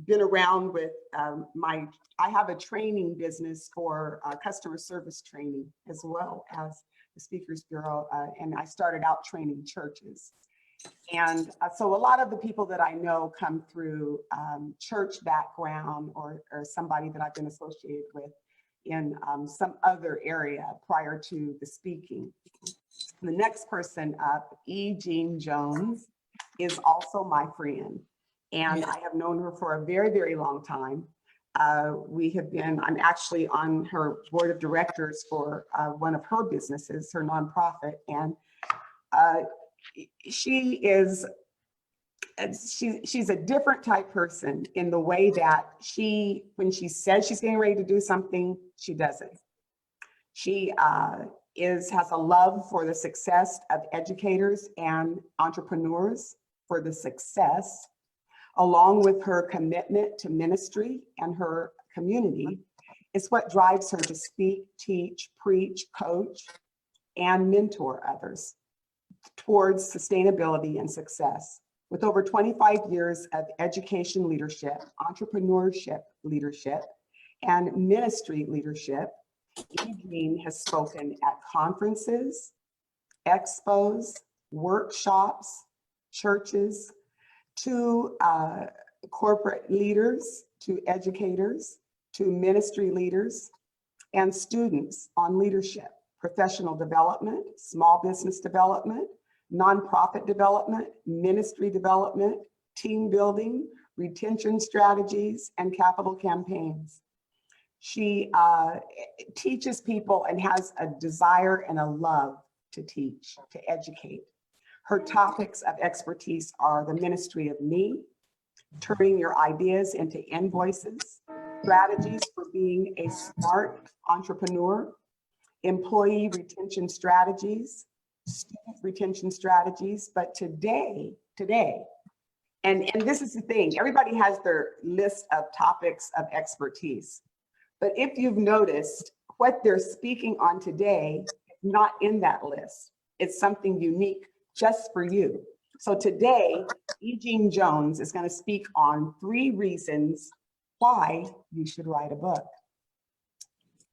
been around with I have a training business for customer service training as well as the Speakers Bureau, and I started out training churches. And so a lot of the people that I know come through church background or somebody that I've been associated with in some other area prior to the speaking. The next person up, E. Jean Jones, is also my friend. And I have known her for a very, very long time. I'm actually on her board of directors for one of her businesses, her nonprofit. And she's a different type person in the way that when she says she's getting ready to do something, she does it. She has a love for the success of educators and entrepreneurs, for the success, along with her commitment to ministry and her community, is what drives her to speak, teach, preach, coach, and mentor others towards sustainability and success. With over 25 years of education leadership, entrepreneurship leadership, and ministry leadership, Jean has spoken at conferences, expos, workshops, churches, to corporate leaders, to educators, to ministry leaders, and students on leadership, professional development, small business development, nonprofit development, ministry development, team building, retention strategies, and capital campaigns. She teaches people and has a desire and a love to teach, to educate. Her topics of expertise are the ministry of me, turning your ideas into invoices, strategies for being a smart entrepreneur, employee retention strategies, student retention strategies. But today, and this is the thing, everybody has their list of topics of expertise. But if you've noticed, what they're speaking on today is not in that list. It's something unique just for you. So today, E. Jean Jones is going to speak on 3 reasons why you should write a book.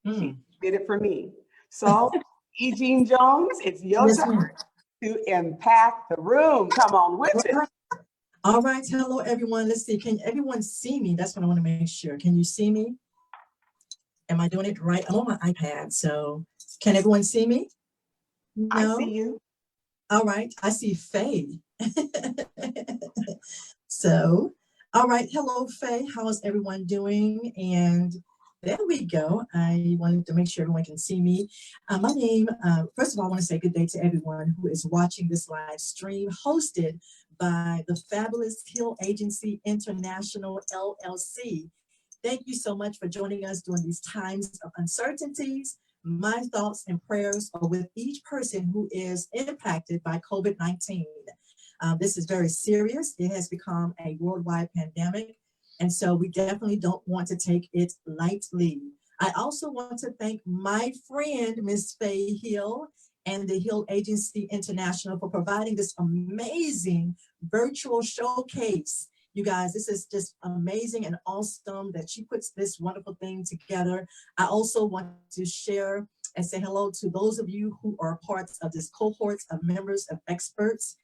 She did it for me. So E. Jean Jones, it's your turn to impact the room. Come on with it. All right, hello everyone. Let's see, can everyone see me? That's what I want to make sure. Can you see me? Am I doing it right? I'm on my iPad, so can everyone see me? No? I see you. All right, I see Faye. So, all right, hello Faye, how is everyone doing? And there we go. I wanted to make sure everyone can see me. My name, first of all, I want to say good day to everyone who is watching this live stream hosted by the fabulous Hill Agency International LLC. Thank you so much for joining us during these times of uncertainties. My thoughts and prayers are with each person who is impacted by COVID-19. This is very serious. It has become a worldwide pandemic. And so we definitely don't want to take it lightly. I also want to thank my friend, Ms. Faye Hill, and the Hill Agency International for providing this amazing virtual showcase. You guys, this is just amazing and awesome that she puts this wonderful thing together. I also want to share and say hello to those of you who are parts of this cohort of members of experts.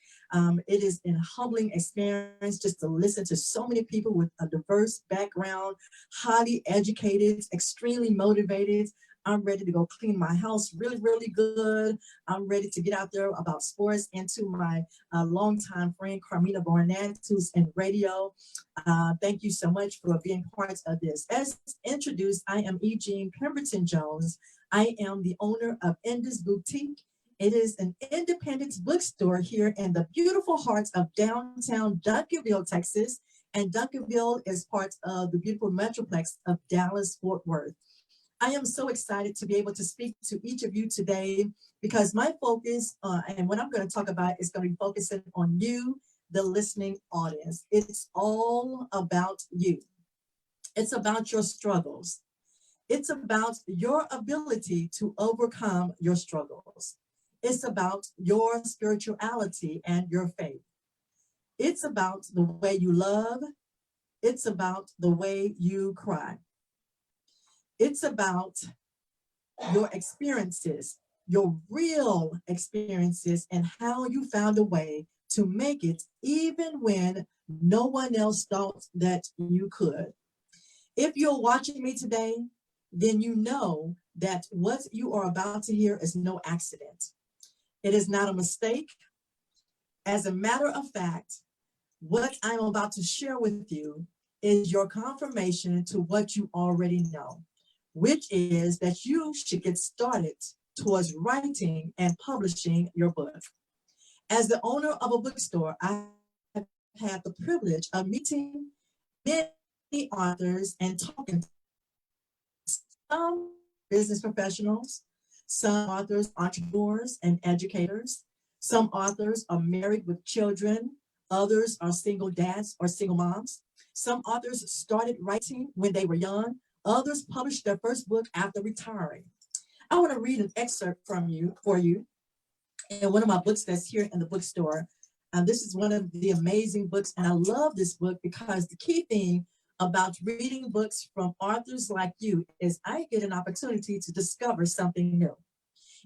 It is an humbling experience just to listen to so many people with a diverse background, highly educated, extremely motivated. I'm ready to go clean my house really, really good. I'm ready to get out there about sports, and to my longtime friend, Carmina Barnett, who's in radio. Thank you so much for being part of this. As introduced, I am E. Jean Pemberton Jones. I am the owner of Int'l Boutique. It is an independent bookstore here in the beautiful heart of downtown Duncanville, Texas. And Duncanville is part of the beautiful metroplex of Dallas-Fort Worth. I am so excited to be able to speak to each of you today because my focus and what I'm going to talk about is going to be focusing on you, the listening audience. It's all about you. It's about your struggles. It's about your ability to overcome your struggles. It's about your spirituality and your faith. It's about the way you love. It's about the way you cry. It's about your experiences, your real experiences, and how you found a way to make it even when no one else thought that you could. If you're watching me today, then you know that what you are about to hear is no accident. It is not a mistake. As a matter of fact, what I'm about to share with you is your confirmation to what you already know, which is that you should get started towards writing and publishing your book. As the owner of a bookstore, I have had the privilege of meeting many authors and talking to some business professionals, some authors, entrepreneurs, and educators. Some authors are married with children. Others are single dads or single moms. Some authors started writing when they were young. Others published their first book after retiring. I want to read an excerpt for you in one of my books that's here in the bookstore. This is one of the amazing books, and I love this book because the key thing about reading books from authors like you is I get an opportunity to discover something new.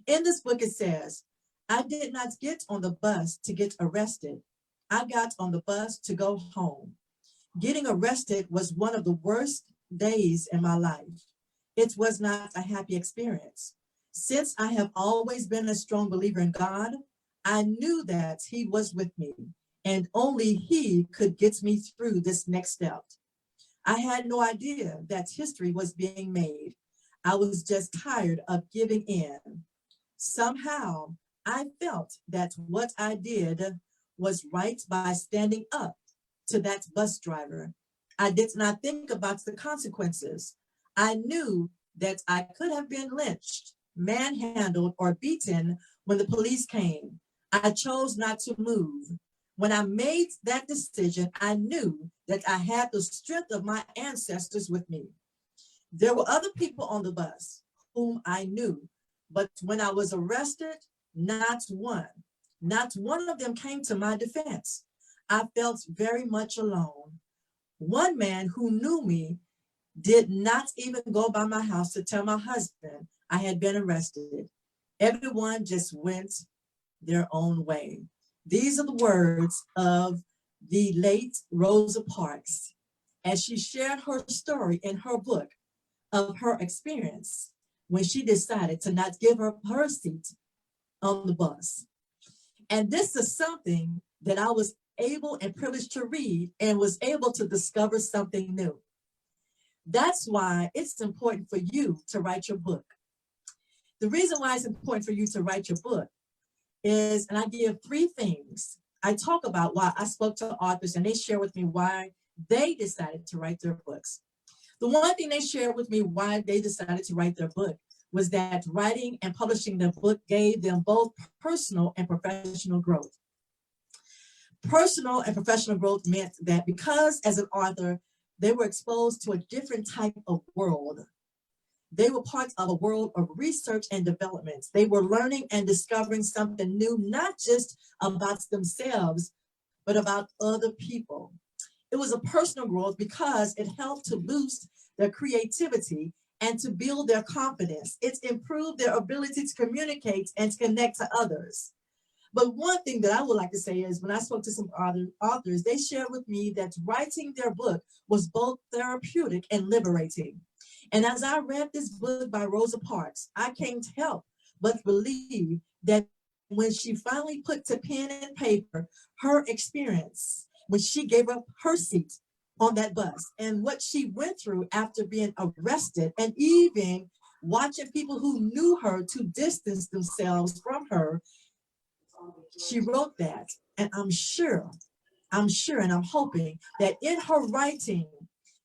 In this book, it says, I did not get on the bus to get arrested. I got on the bus to go home. Getting arrested was one of the worst days in my life. It was not a happy experience. Since I have always been a strong believer in God, I knew that He was with me, and only He could get me through this next step. I had no idea that history was being made. I was just tired of giving in. Somehow, I felt that what I did was right by standing up to that bus driver. I did not think about the consequences. I knew that I could have been lynched, manhandled, or beaten when the police came. I chose not to move. When I made that decision, I knew that I had the strength of my ancestors with me. There were other people on the bus whom I knew, but when I was arrested, not one of them came to my defense. I felt very much alone. One man who knew me did not even go by my house to tell my husband I had been arrested. Everyone just went their own way. These are the words of the late Rosa Parks as she shared her story in her book of her experience when she decided to not give up her seat on the bus. And this is something that I was able and privileged to read and was able to discover something new. That's why it's important for you to write your book. The reason why it's important for you to write your book is, and I give 3 things. I talk about why I spoke to authors and they share with me why they decided to write their books. The one thing they shared with me why they decided to write their book was that writing and publishing their book gave them both personal and professional growth. Personal and professional growth meant that because as an author, they were exposed to a different type of world. They were part of a world of research and development. They were learning and discovering something new, not just about themselves, but about other people. It was a personal growth because it helped to boost their creativity and to build their confidence. It improved their ability to communicate and to connect to others. But one thing that I would like to say is when I spoke to some authors, they shared with me that writing their book was both therapeutic and liberating. And as I read this book by Rosa Parks, I can't help but believe that when she finally put to pen and paper her experience, when she gave up her seat on that bus and what she went through after being arrested and even watching people who knew her to distance themselves from her, she wrote that. And I'm sure, and I'm hoping that in her writing,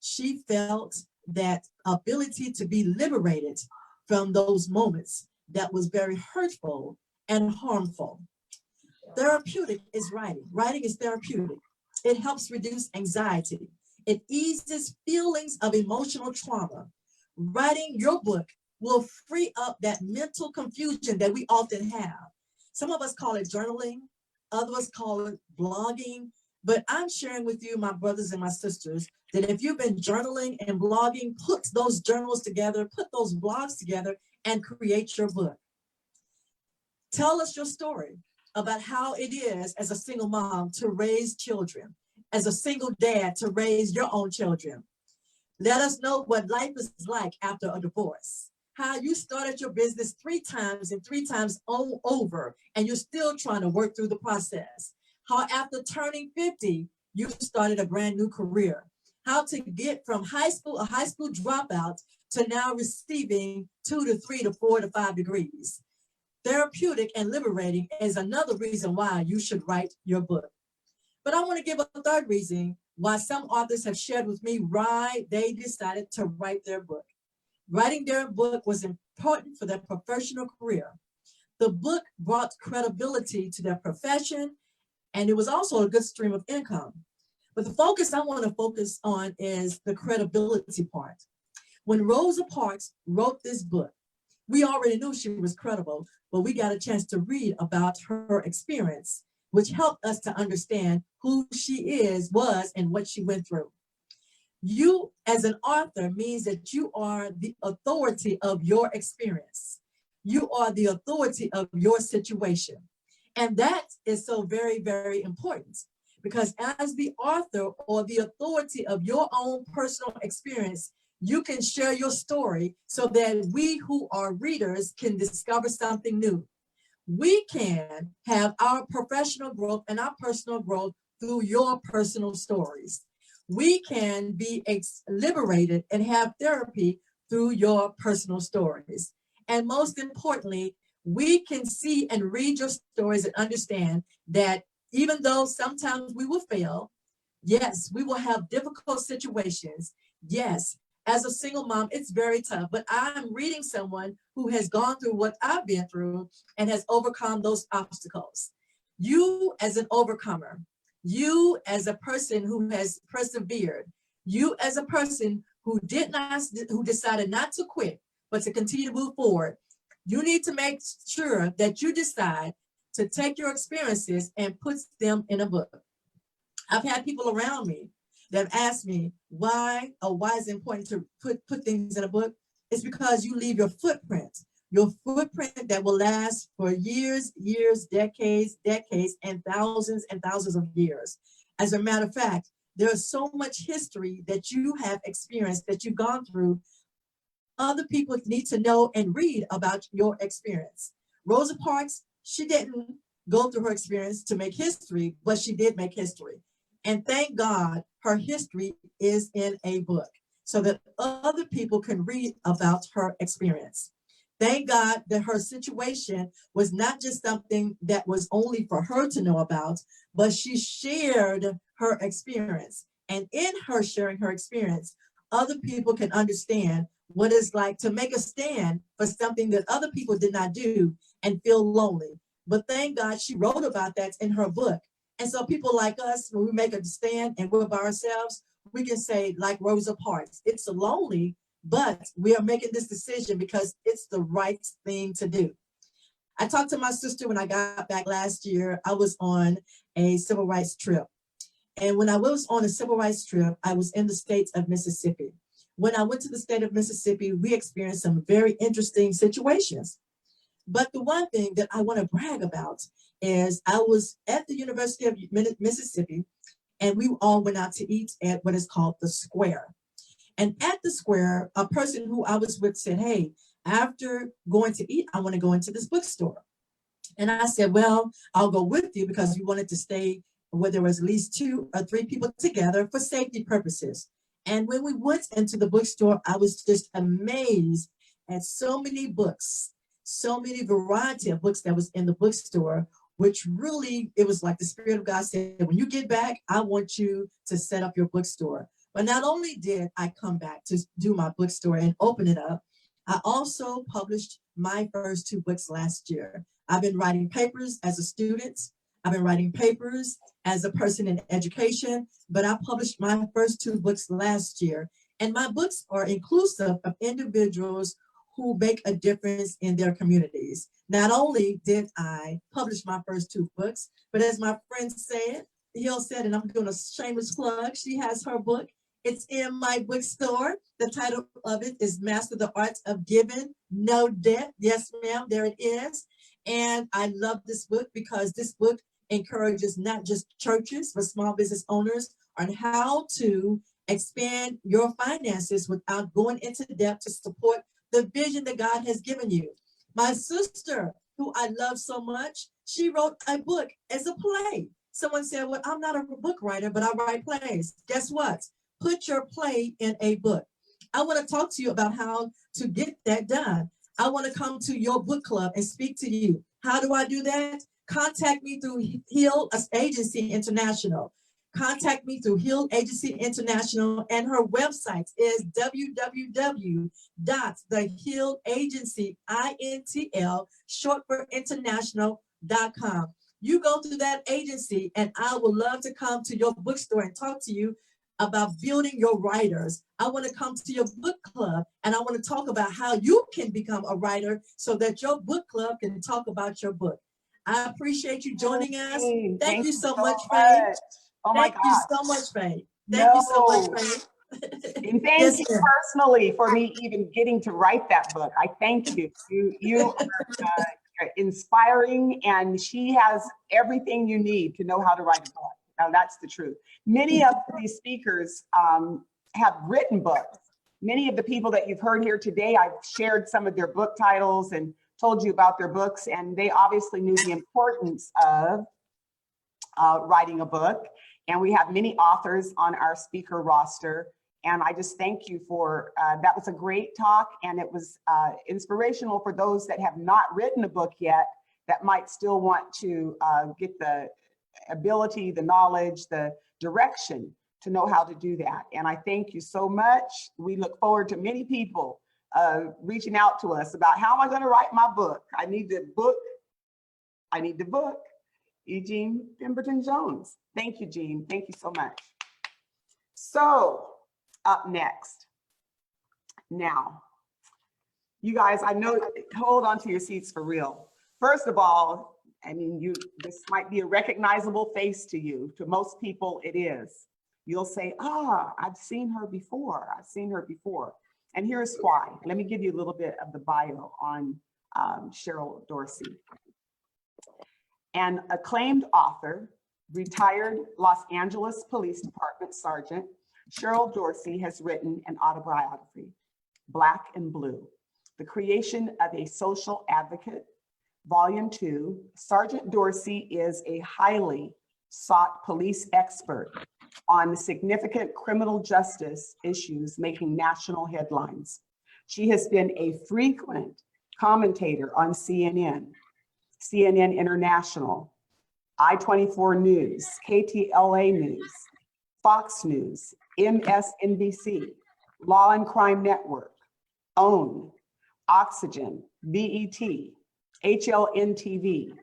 she felt that ability to be liberated from those moments that was very hurtful and harmful. Therapeutic is writing. Writing is therapeutic. It helps reduce anxiety. It eases feelings of emotional trauma. Writing your book will free up that mental confusion that we often have. Some of us call it journaling, others call it blogging, but I'm sharing with you, my brothers and my sisters, that if you've been journaling and blogging, put those journals together, put those blogs together, and create your book. Tell us your story about how it is as a single mom to raise children, as a single dad to raise your own children. Let us know what life is like after a divorce. How you started your business 3 times and 3 times over, and you're still trying to work through the process. How after turning 50, you started a brand new career. How to get from a high school dropout, to now receiving 2 to 3 to 4 to 5 degrees. Therapeutic and liberating is another reason why you should write your book. But I want to give a third reason why some authors have shared with me why they decided to write their book. Writing their book was important for their professional career. The book brought credibility to their profession, and it was also a good stream of income. But the focus I want to focus on is the credibility part. When Rosa Parks wrote this book, we already knew she was credible, but we got a chance to read about her experience, which helped us to understand who she was, and what she went through. You, as an author, means that you are the authority of your experience. You are the authority of your situation. And that is so very, very important, because as the author or the authority of your own personal experience, you can share your story so that we who are readers can discover something new. We can have our professional growth and our personal growth through your personal stories. We can be liberated and have therapy through your personal stories. And most importantly, we can see and read your stories and understand that even though sometimes we will fail, yes, we will have difficult situations. Yes, as a single mom, it's very tough, but I'm reading someone who has gone through what I've been through and has overcome those obstacles. You as an overcomer, you as a person who has persevered, you as a person who decided not to quit, but to continue to move forward, you need to make sure that you decide to take your experiences and put them in a book. I've had people around me that have asked me why is it important to put things in a book. It's because you leave your footprint that will last for years, decades, and thousands of years. As a matter of fact, there's so much history that you have experienced, that you've gone through. Other people need to know and read about your experience. Rosa Parks, she didn't go through her experience to make history, but she did make history. And thank God her history is in a book so that other people can read about her experience. Thank God that her situation was not just something that was only for her to know about, but she shared her experience. And in her sharing her experience, other people can understand what it's like to make a stand for something that other people did not do and feel lonely. But thank God she wrote about that in her book. And so people like us, when we make a stand and we're by ourselves, we can say, like Rosa Parks, it's lonely, but we are making this decision because it's the right thing to do. I talked to my sister when I got back last year. I was on a civil rights trip. And when I was on a civil rights trip, I was in the state of Mississippi. When I went to the state of Mississippi, we experienced some very interesting situations. But the one thing that I want to brag about is I was at the University of Mississippi, and we all went out to eat at what is called the Square. And at the Square, a person who I was with said, hey, after going to eat, I want to go into this bookstore. And I said, well, I'll go with you, because we wanted to stay where there was at least 2 or 3 people together for safety purposes. And when we went into the bookstore, I was just amazed at so many books, so many variety of books that was in the bookstore, which really, it was like the Spirit of God said, when you get back, I want you to set up your bookstore. But not only did I come back to do my bookstore and open it up, I also published my first 2 books last year. I've been writing papers as a student. I've been writing papers as a person in education, but I published my first 2 books last year. And my books are inclusive of individuals who make a difference in their communities. Not only did I publish my first 2 books, but as my friend said, Hill said, and I'm doing a shameless plug, she has her book. It's in my bookstore. The title of it is Master the Art of Giving No Debt. Yes, ma'am, there it is. And I love this book because this book encourages not just churches, but small business owners on how to expand your finances without going into debt to support the vision that God has given you. My sister, who I love so much, she wrote a book as a play. Someone said, well, I'm not a book writer, but I write plays. Guess what? Put your play in a book. I want to talk to you about how to get that done. I want to come to your book club and speak to you. How do I do that? Contact me through Hill Agency International. Contact me through Hill Agency International, and her website is www.thehillagency, INTL, short for international.com. You go through that agency, and I would love to come to your bookstore and talk to you about building your writers. I want to come to your book club, and I want to talk about how you can become a writer so that your book club can talk about your book. I appreciate you joining us. Thank you so much, Faye. Oh my Thank you God. so much, Faye. Thank you so much, Faye. And thank Yes, you ma'am. personally for me even getting to write that book. I thank you. You are inspiring, and she has everything you need to know how to write a book. Now, that's the truth. Many of these speakers have written books. Many of the people that you've heard here today, I've shared some of their book titles and told you about their books, and they obviously knew the importance of writing a book. And we have many authors on our speaker roster. And I just thank you for, that was a great talk, and it was inspirational for those that have not written a book yet that might still want to get the ability, the knowledge, the direction to know how to do that. And I thank you so much. We look forward to many people reaching out to us about how am I going to write my book? I need the book. I need the book. Eugene Pemberton Jones. Thank you, Gene. Thank you so much. So up next. Now, you guys, I know, hold on to your seats for real. First of all, I mean, this might be a recognizable face to you. To most people, it is. You'll say, I've seen her before. I've seen her before. And here's why. Let me give you a little bit of the bio on Cheryl Dorsey. An acclaimed author, retired Los Angeles Police Department Sergeant, Cheryl Dorsey has written an autobiography, Black and Blue, The Creation of a Social Advocate, Volume 2. Sergeant Dorsey is a highly sought police expert on significant criminal justice issues making national headlines. She has been a frequent commentator on CNN, CNN International, I-24 News, KTLA News, Fox News, MSNBC, Law and Crime Network, OWN, Oxygen, BET, HLN-TV,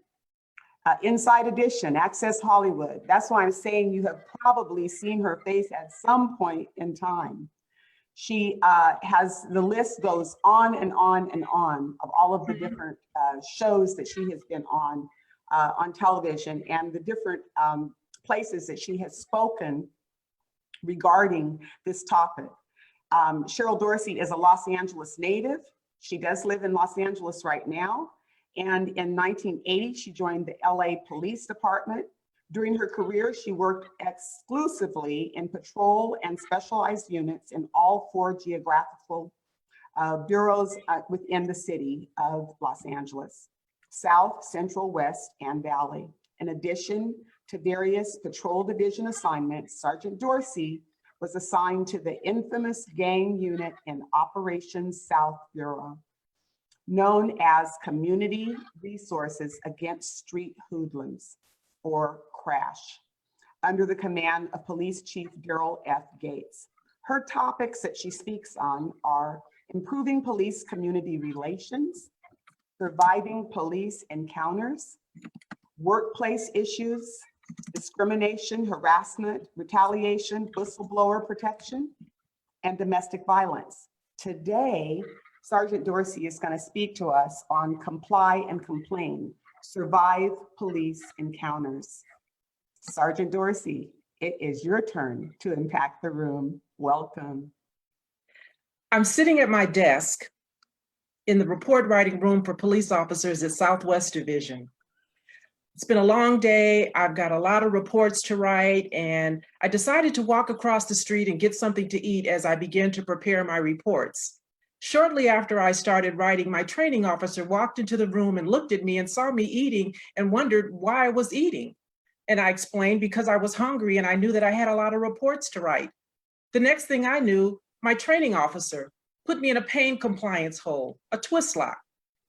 Inside Edition, Access Hollywood. That's why I'm saying you have probably seen her face at some point in time. She has, the list goes on and on and on of all of the different shows that she has been on television, and the different places that she has spoken regarding this topic. Cheryl Dorsey is a Los Angeles native. She does live in Los Angeles right now. And in 1980, she joined the LA Police Department. During her career, she worked exclusively in patrol and specialized units in all 4 geographical bureaus within the city of Los Angeles, South, Central, West, and Valley. In addition to various patrol division assignments, Sergeant Dorsey was assigned to the infamous gang unit in Operations South Bureau, known as Community Resources Against Street Hoodlums, or CRASH, under the command of Police Chief Daryl F. Gates. Her topics that she speaks on are improving police community relations, surviving police encounters, workplace issues, discrimination, harassment, retaliation, whistleblower protection, and domestic violence. Today, Sergeant Dorsey is going to speak to us on Comply and Complain, Survive Police Encounters. Sergeant Dorsey, it is your turn to impact the room. Welcome. I'm sitting at my desk in the report writing room for police officers at Southwest Division. It's been a long day. I've got a lot of reports to write, and I decided to walk across the street and get something to eat as I began to prepare my reports. Shortly after I started writing, my training officer walked into the room and looked at me and saw me eating and wondered why I was eating. And I explained because I was hungry and I knew that I had a lot of reports to write. The next thing I knew, my training officer put me in a pain compliance hole, a twist lock.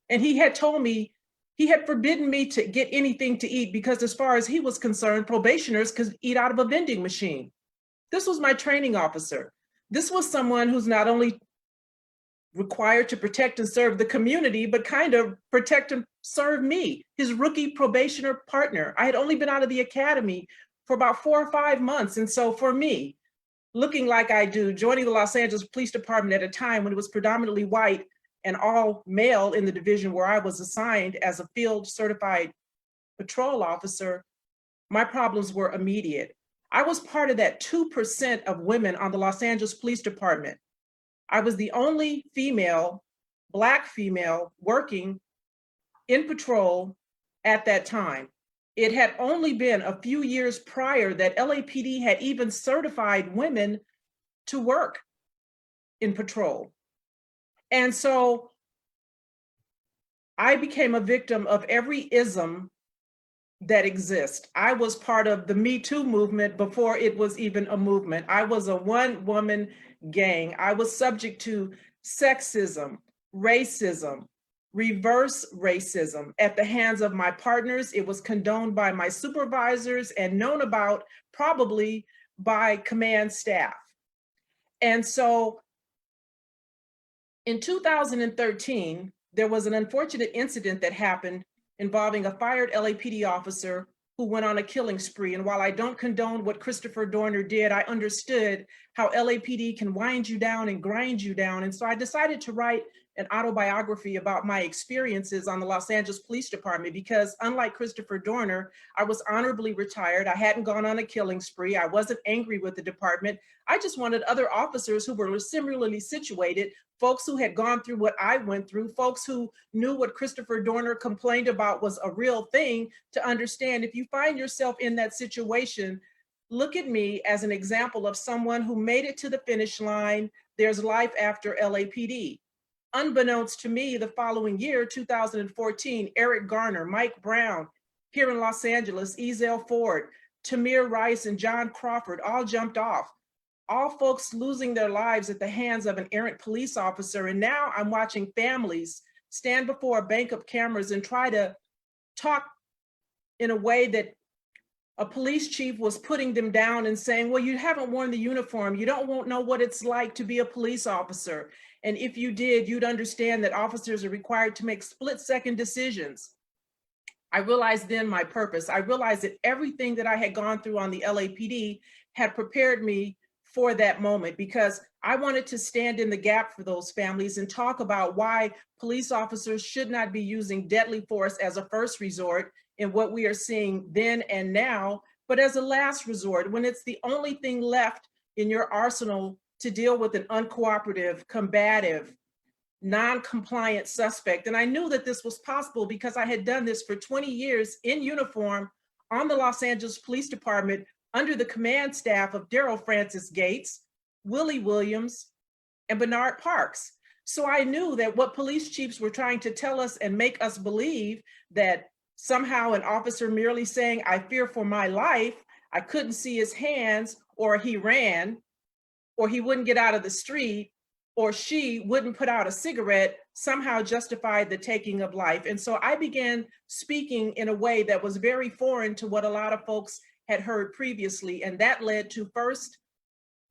And he had told me, he had forbidden me to get anything to eat because as far as he was concerned, probationers could eat out of a vending machine. This was my training officer. This was someone who's not only required to protect and serve the community, but kind of protect and serve me, his rookie probationer partner. I had only been out of the academy for about 4 or 5 months. And so for me, looking like I do, joining the Los Angeles Police Department at a time when it was predominantly white and all male in the division where I was assigned as a field certified patrol officer, my problems were immediate. I was part of that 2% of women on the Los Angeles Police Department. I was the only female, Black female, working in patrol at that time. It had only been a few years prior that LAPD had even certified women to work in patrol. And so I became a victim of every ism that exists. I was part of the Me Too movement before it was even a movement. I was a one-woman gang. I was subject to sexism, racism, reverse racism at the hands of my partners. It was condoned by my supervisors and known about probably by command staff. And so in 2013, there was an unfortunate incident that happened involving a fired LAPD officer who went on a killing spree. And while I don't condone what Christopher Dorner did, I understood how LAPD can wind you down and grind you down. And so I decided to write an autobiography about my experiences on the Los Angeles Police Department because unlike Christopher Dorner, I was honorably retired. I hadn't gone on a killing spree. I wasn't angry with the department. I just wanted other officers who were similarly situated, folks who had gone through what I went through, folks who knew what Christopher Dorner complained about was a real thing, to understand if you find yourself in that situation, look at me as an example of someone who made it to the finish line. There's life after LAPD. Unbeknownst to me, the following year, 2014, Eric Garner, Mike Brown, here in Los Angeles, Ezell Ford, Tamir Rice, and John Crawford all jumped off. All folks losing their lives at the hands of an errant police officer. And now I'm watching families stand before a bank of cameras and try to talk in a way that a police chief was putting them down and saying, well, you haven't worn the uniform. You don't know what it's like to be a police officer. And if you did, you'd understand that officers are required to make split-second decisions. I realized then my purpose. I realized that everything that I had gone through on the LAPD had prepared me for that moment, because I wanted to stand in the gap for those families and talk about why police officers should not be using deadly force as a first resort in what we are seeing then and now, but as a last resort, when it's the only thing left in your arsenal to deal with an uncooperative, combative, non-compliant suspect. And I knew that this was possible because I had done this for 20 years in uniform on the Los Angeles Police Department under the command staff of Daryl Francis Gates, Willie Williams, and Bernard Parks. So I knew that what police chiefs were trying to tell us and make us believe that somehow an officer merely saying, I fear for my life, I couldn't see his hands, or he ran, or he wouldn't get out of the street, or she wouldn't put out a cigarette, somehow justified the taking of life. And so I began speaking in a way that was very foreign to what a lot of folks had heard previously. And that led to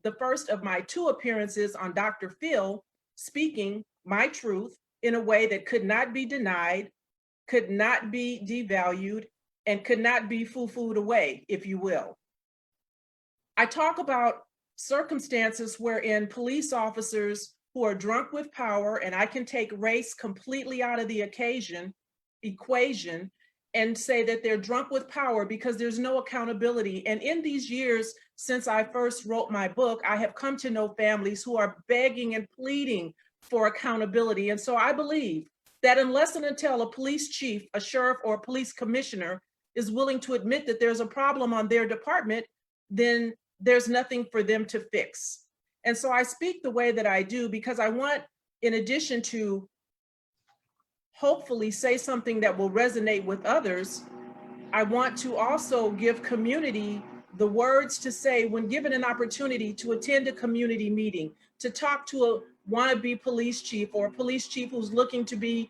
the first of my 2 appearances on Dr. Phil, speaking my truth in a way that could not be denied, could not be devalued, and could not be foo-fooed away, if you will. I talk about circumstances wherein police officers who are drunk with power, and I can take race completely out of the equation, and say that they're drunk with power because there's no accountability. And in these years since I first wrote my book, I have come to know families who are begging and pleading for accountability. And so I believe that unless and until a police chief, a sheriff, or a police commissioner is willing to admit that there's a problem on their department, then there's nothing for them to fix. And so I speak the way that I do because I want, in addition to hopefully say something that will resonate with others, I want to also give community the words to say when given an opportunity to attend a community meeting, to talk to a wannabe police chief or a police chief who's looking to be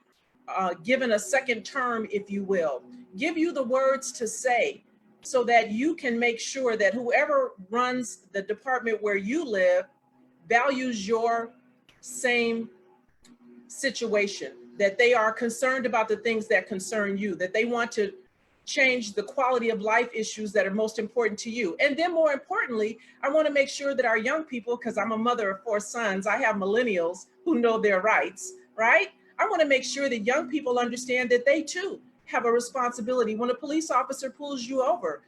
given a second term, if you will, give you the words to say so that you can make sure that whoever runs the department where you live values your same situation, that they are concerned about the things that concern you, that they want to change the quality of life issues that are most important to you. And then more importantly, I want to make sure that our young people, because I'm a mother of 4 sons, I have millennials who know their rights, right? I want to make sure that young people understand that they too have a responsibility. When a police officer pulls you over,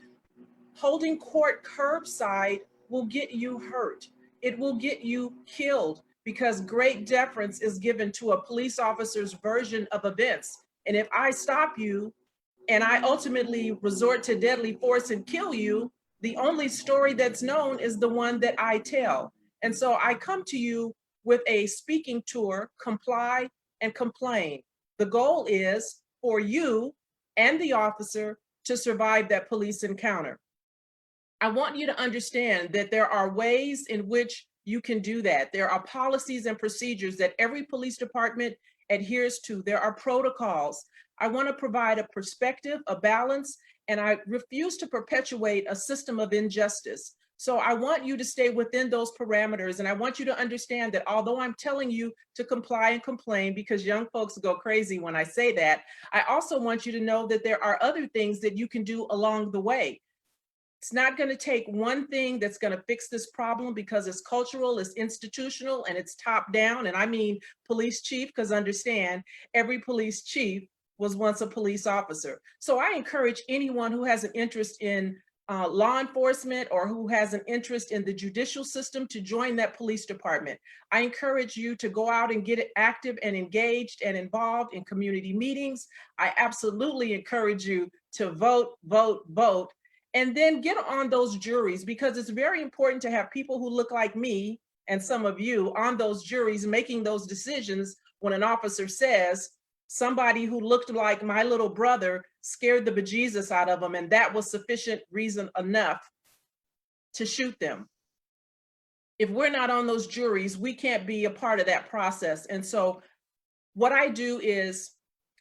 holding court curbside will get you hurt. It will get you killed because great deference is given to a police officer's version of events. And if I stop you and I ultimately resort to deadly force and kill you, the only story that's known is the one that I tell. And so I come to you with a speaking tour, comply and complain. The goal is for you and the officer to survive that police encounter. I want you to understand that there are ways in which you can do that. There are policies and procedures that every police department adheres to. There are protocols. I want to provide a perspective, a balance, and I refuse to perpetuate a system of injustice. So I want you to stay within those parameters. And I want you to understand that although I'm telling you to comply and complain, because young folks go crazy when I say that, I also want you to know that there are other things that you can do along the way. It's not going to take one thing that's going to fix this problem because it's cultural, it's institutional, and it's top down. And I mean police chief, because understand, every police chief was once a police officer. So I encourage anyone who has an interest in law enforcement or who has an interest in the judicial system to join that police department. I encourage you to go out and get active and engaged and involved in community meetings. I absolutely encourage you to vote, vote, vote. And then get on those juries, because it's very important to have people who look like me and some of you on those juries making those decisions when an officer says somebody who looked like my little brother scared the bejesus out of them, and that was sufficient reason enough to shoot them. If we're not on those juries, we can't be a part of that process. And so what I do is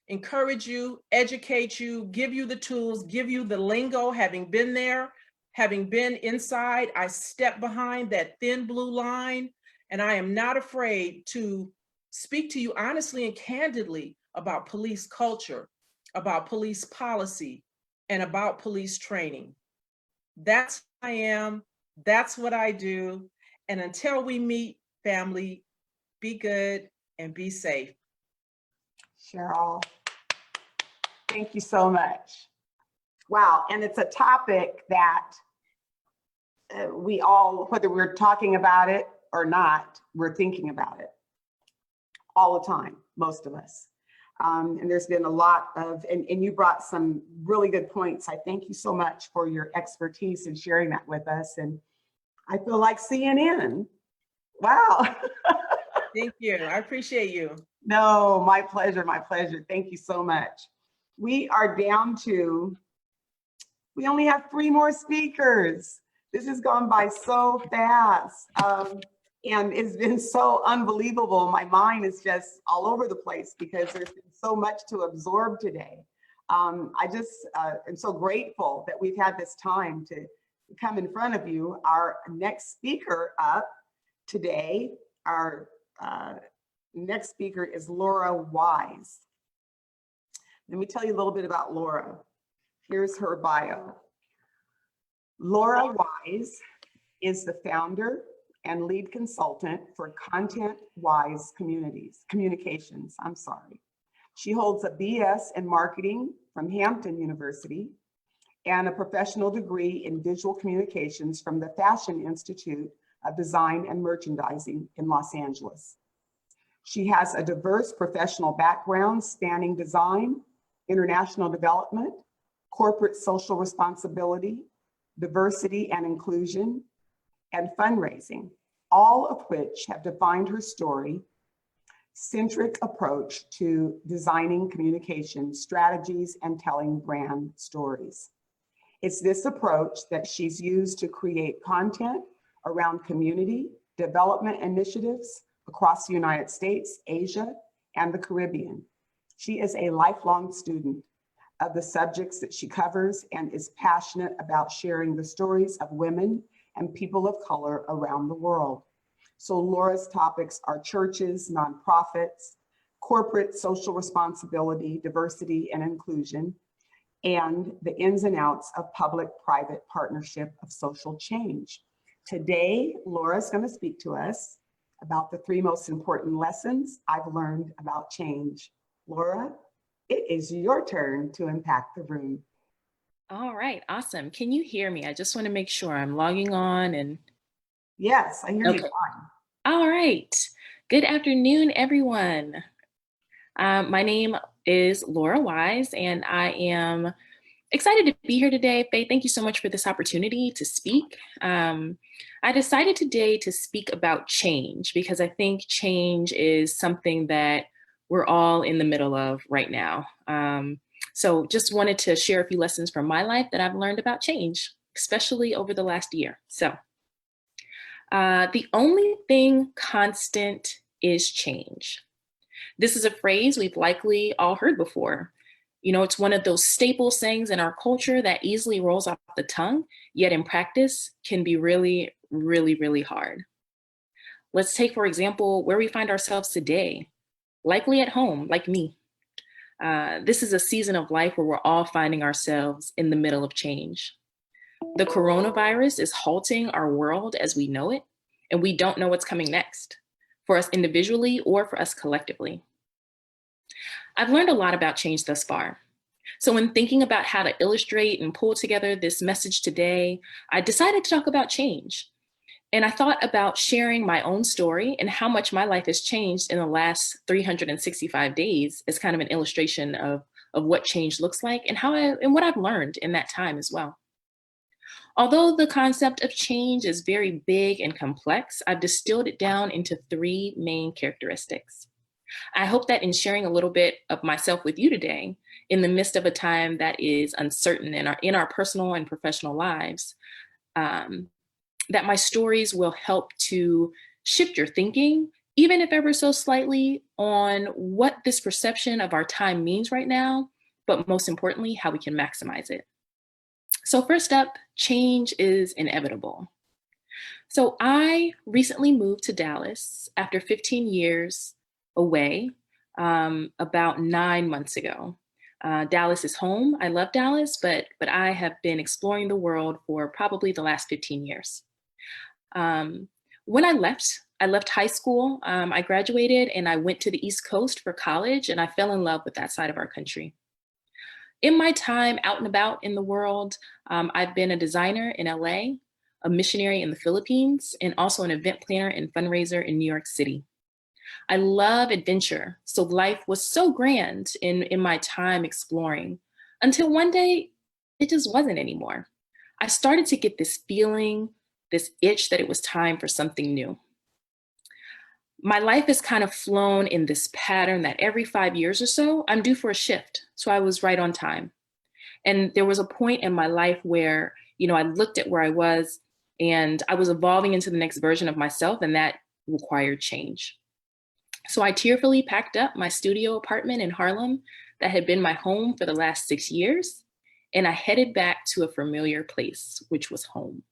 encourage you, educate you, give you the tools, give you the lingo. Having been there, having been inside, I step behind that thin blue line, and I am not afraid to speak to you honestly and candidly about police culture, about police policy, and about police training. That's who I am, that's what I do. And until we meet, family, be good and be safe. Cheryl, thank you so much. Wow, and it's a topic that we all, whether we're talking about it or not, we're thinking about it all the time, most of us. And there's been a lot of, and you brought some really good points. I thank you so much for your expertise and sharing that with us. And I feel like CNN. Wow. Thank you, I appreciate you. No, my pleasure, my pleasure. Thank you so much. We are down to, we only have 3 more speakers. This has gone by so fast. And it's been so unbelievable. My mind is just all over the place because there's been so much to absorb today. I just am so grateful that we've had this time to come in front of you. Our next speaker up today, our next speaker is Laura Wise. Let me tell you a little bit about Laura. Here's her bio. Laura Wise is the founder and lead consultant for Content Wise Communications. She holds a BS in marketing from Hampton University and a professional degree in visual communications from the Fashion Institute of Design and Merchandising in Los Angeles. She has a diverse professional background spanning design, international development, corporate social responsibility, diversity and inclusion, and fundraising, all of which have defined her story-centric approach to designing communication strategies and telling brand stories. It's this approach that she's used to create content around community development initiatives across the United States, Asia, and the Caribbean. She is a lifelong student of the subjects that she covers and is passionate about sharing the stories of women and people of color around the world. So Laura's topics are churches, nonprofits, corporate social responsibility, diversity and inclusion, and the ins and outs of public-private partnership of social change. Today, Laura's going to speak to us about the 3 most important lessons I've learned about change. Laura, it is your turn to impact the room. All right, awesome. Can you hear me? I just want to make sure I'm logging on and. Yes, I hear you fine. All right. Good afternoon, everyone. My name is Laura Wise, and I am excited to be here today. Faye, thank you so much for this opportunity to speak. I decided today to speak about change because I think change is something that we're all in the middle of right now. So just wanted to share a few lessons from my life that I've learned about change, especially over the last year. So the only thing constant is change. This is a phrase we've likely all heard before. You know, it's one of those staple sayings in our culture that easily rolls off the tongue, yet in practice can be really, really, really hard. Let's take, for example, where we find ourselves today, likely at home, like me. This is a season of life where we're all finding ourselves in the middle of change. The coronavirus is halting our world as we know it, and we don't know what's coming next, for us individually or for us collectively. I've learned a lot about change thus far. So when thinking about how to illustrate and pull together this message today, I decided to talk about change. And I thought about sharing my own story and how much my life has changed in the last 365 days as kind of an illustration of what change looks like and what I've learned in that time as well. Although the concept of change is very big and complex, I've distilled it down into 3 main characteristics. I hope that in sharing a little bit of myself with you today, in the midst of a time that is uncertain in our personal and professional lives, that my stories will help to shift your thinking, even if ever so slightly, on what this perception of our time means right now, but most importantly, how we can maximize it. So first up, change is inevitable. So I recently moved to Dallas after 15 years away, about 9 months ago. Dallas is home. I love Dallas, but I have been exploring the world for probably the last 15 years. When I left high school, I graduated and I went to the East Coast for college, and I fell in love with that side of our country. In my time out and about in the world, I've been a designer in LA, a missionary in the Philippines, and also an event planner and fundraiser in New York City. I love adventure, so life was so grand in my time exploring, until one day it just wasn't anymore. I started to get this feeling, this itch that it was time for something new. My life has kind of flown in this pattern that every 5 years or so, I'm due for a shift. So I was right on time. And there was a point in my life where, I looked at where I was and I was evolving into the next version of myself, and that required change. So I tearfully packed up my studio apartment in Harlem that had been my home for the last 6 years, and I headed back to a familiar place, which was home.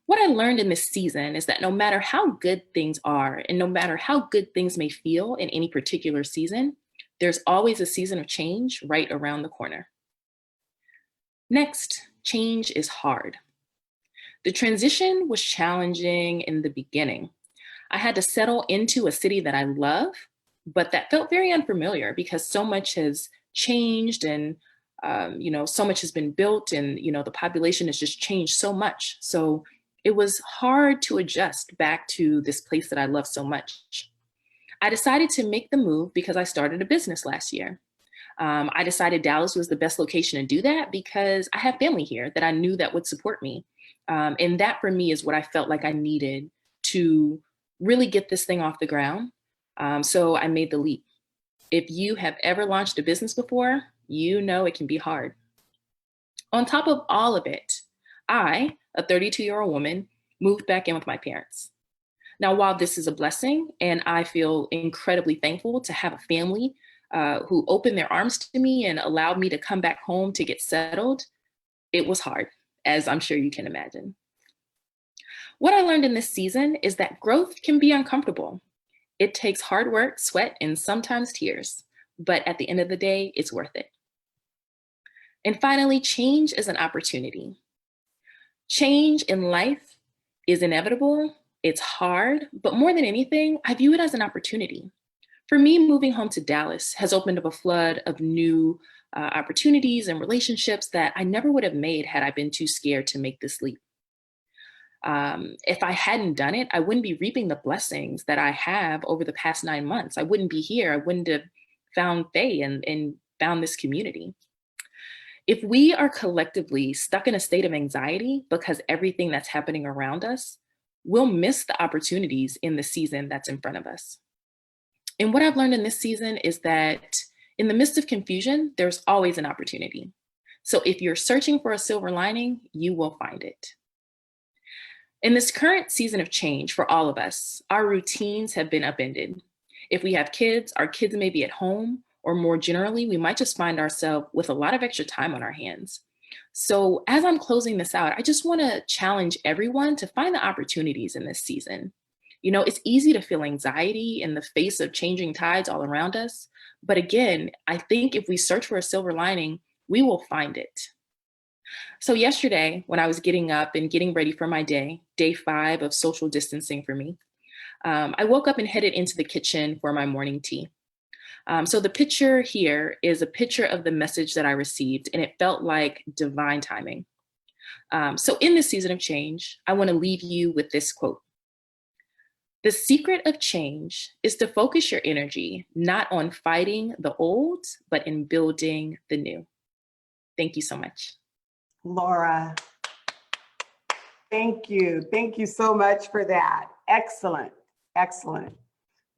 What I learned in this season is that no matter how good things are, and no matter how good things may feel in any particular season, there's always a season of change right around the corner. Next, change is hard. The transition was challenging in the beginning. I had to settle into a city that I love, but that felt very unfamiliar because so much has changed and so much has been built, and the population has just changed so much. So it was hard to adjust back to this place that I love so much. I decided to make the move because I started a business last year. I decided Dallas was the best location to do that because I have family here that I knew that would support me. And that for me is what I felt like I needed to really get this thing off the ground. So I made the leap. If you have ever launched a business before, you know it can be hard. On top of all of it, I, a 32-year-old woman, moved back in with my parents. Now, while this is a blessing, and I feel incredibly thankful to have a family who opened their arms to me and allowed me to come back home to get settled, it was hard, as I'm sure you can imagine. What I learned in this season is that growth can be uncomfortable. It takes hard work, sweat, and sometimes tears, but at the end of the day, it's worth it. And finally, change is an opportunity. Change in life is inevitable, it's hard, but more than anything, I view it as an opportunity. For me, moving home to Dallas has opened up a flood of new opportunities and relationships that I never would have made had I been too scared to make this leap. If I hadn't done it, I wouldn't be reaping the blessings that I have over the past 9 months. I wouldn't be here. I wouldn't have found Faye and found this community. If we are collectively stuck in a state of anxiety because everything that's happening around us, we'll miss the opportunities in the season that's in front of us. And what I've learned in this season is that in the midst of confusion, there's always an opportunity. So if you're searching for a silver lining, you will find it. In this current season of change for all of us, our routines have been upended. If we have kids, our kids may be at home, or more generally, we might just find ourselves with a lot of extra time on our hands. So as I'm closing this out, I just want to challenge everyone to find the opportunities in this season. You know, it's easy to feel anxiety in the face of changing tides all around us. But again, I think if we search for a silver lining, we will find it. So yesterday, when I was getting up and getting ready for my day 5 of social distancing for me, I woke up and headed into the kitchen for my morning tea. So the picture here is a picture of the message that I received, and it felt like divine timing. So in this season of change, I want to leave you with this quote. The secret of change is to focus your energy not on fighting the old, but in building the new. Thank you so much. Laura, thank you. Thank you so much for that. Excellent, excellent.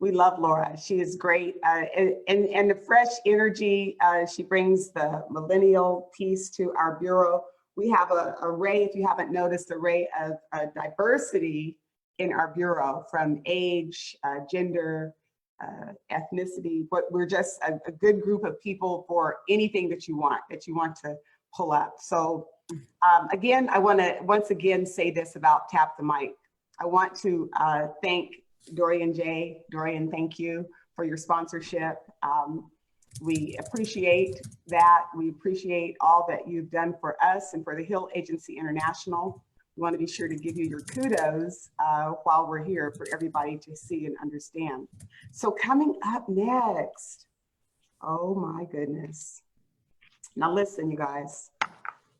We love Laura. She is great. And the fresh energy, she brings the millennial piece to our bureau. We have an array, if you haven't noticed, array of diversity in our bureau, from age, gender, ethnicity, but we're just a good group of people for anything that you want to pull up. So again, I want to once again say this about Tap the Mic. I want to thank Dorian J. Dorian, thank you for your sponsorship. We appreciate that. We appreciate all that you've done for us and for the Hill Agency International. We want to be sure to give you your kudos while we're here for everybody to see and understand. So coming up next, oh my goodness. Now listen, you guys,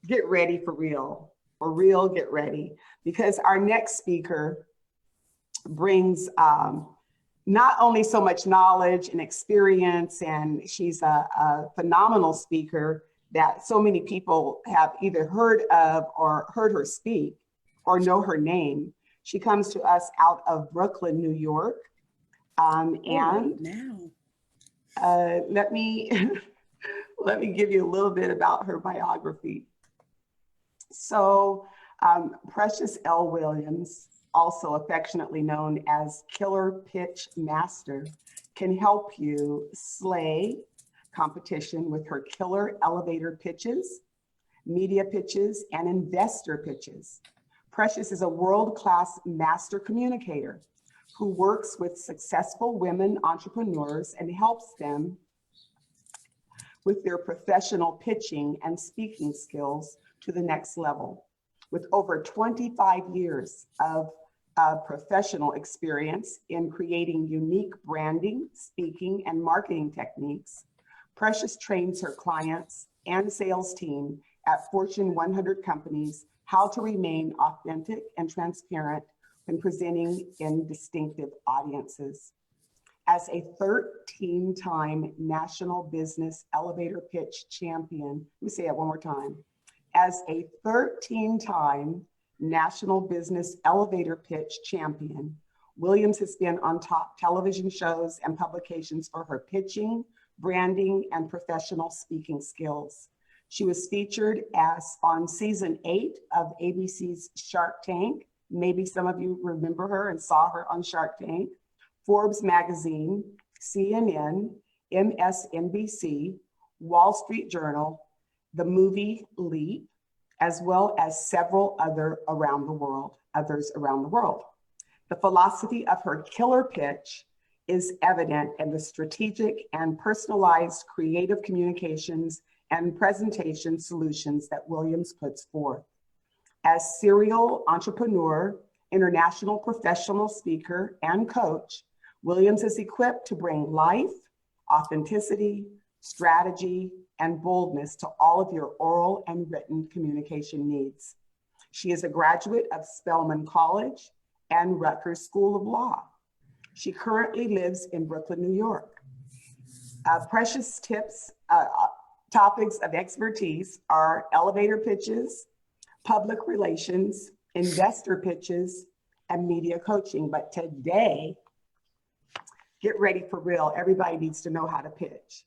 get ready for real. For real, get ready. Because our next speaker brings not only so much knowledge and experience, and she's a phenomenal speaker that so many people have either heard of or heard her speak or know her name. She comes to us out of Brooklyn, New York. Let me let me give you a little bit about her biography. So Precious L. Williams, also affectionately known as Killer Pitch Master, can help you slay competition with her killer elevator pitches, media pitches, and investor pitches. Precious is a world-class master communicator who works with successful women entrepreneurs and helps them with their professional pitching and speaking skills to the next level. With over 25 years of professional experience in creating unique branding, speaking, and marketing techniques, Precious trains her clients and sales team at Fortune 100 companies how to remain authentic and transparent when presenting in distinctive audiences. As a 13-time National Business Elevator Pitch Champion, let me say it one more time. As a 13-time National Business Elevator Pitch Champion, Williams has been on top television shows and publications for her pitching, branding, and professional speaking skills. She was featured as on season 8 of ABC's Shark Tank. Maybe some of you remember her and saw her on Shark Tank. Forbes magazine, CNN, MSNBC, Wall Street Journal, the movie Leap, as well as several others around the world. The philosophy of her killer pitch is evident in the strategic and personalized creative communications and presentation solutions that Williams puts forth. As serial entrepreneur, international professional speaker, and coach, Williams is equipped to bring life, authenticity, strategy, and boldness to all of your oral and written communication needs. She is a graduate of Spelman College and Rutgers School of Law. She currently lives in Brooklyn, New York. Precious topics of expertise are elevator pitches, public relations, investor pitches, and media coaching. But today, get ready for real. Everybody needs to know how to pitch.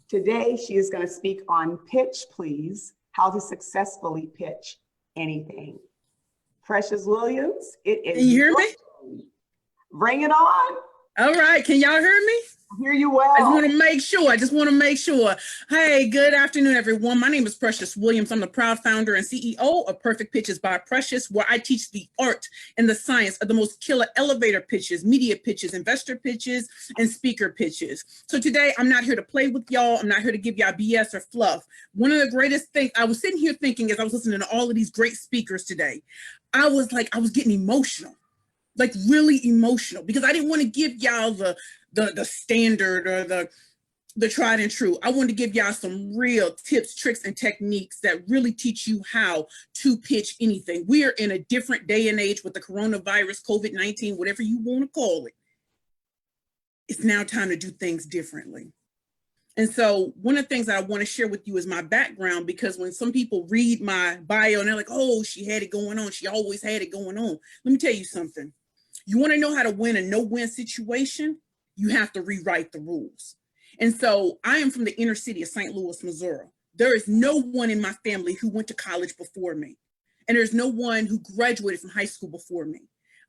Today, she is going to speak on Pitch Please, how to successfully pitch anything. Precious Williams, it is. Can you hear me? Bring it on. All right. Can y'all hear me? I hear you well. I just want to make sure. Hey, good afternoon, everyone. My name is Precious Williams. I'm the proud founder and CEO of Perfect Pitches by Precious, where I teach the art and the science of the most killer elevator pitches, media pitches, investor pitches, and speaker pitches. So today, I'm not here to play with y'all. I'm not here to give y'all BS or fluff. One of the greatest things, I was sitting here thinking as I was listening to all of these great speakers today, I was getting emotional. Like really emotional, because I didn't want to give y'all the standard or the tried and true. I wanted to give y'all some real tips, tricks, and techniques that really teach you how to pitch anything. We are in a different day and age with the coronavirus, COVID-19, whatever you want to call it. It's now time to do things differently. And so one of the things that I want to share with you is my background, because when some people read my bio and they're like, oh, she had it going on. She always had it going on. Let me tell you something. You want to know how to win a no-win situation? You have to rewrite the rules. And so I am from the inner city of St. Louis, Missouri. There is no one in my family who went to college before me. And there's no one who graduated from high school before me.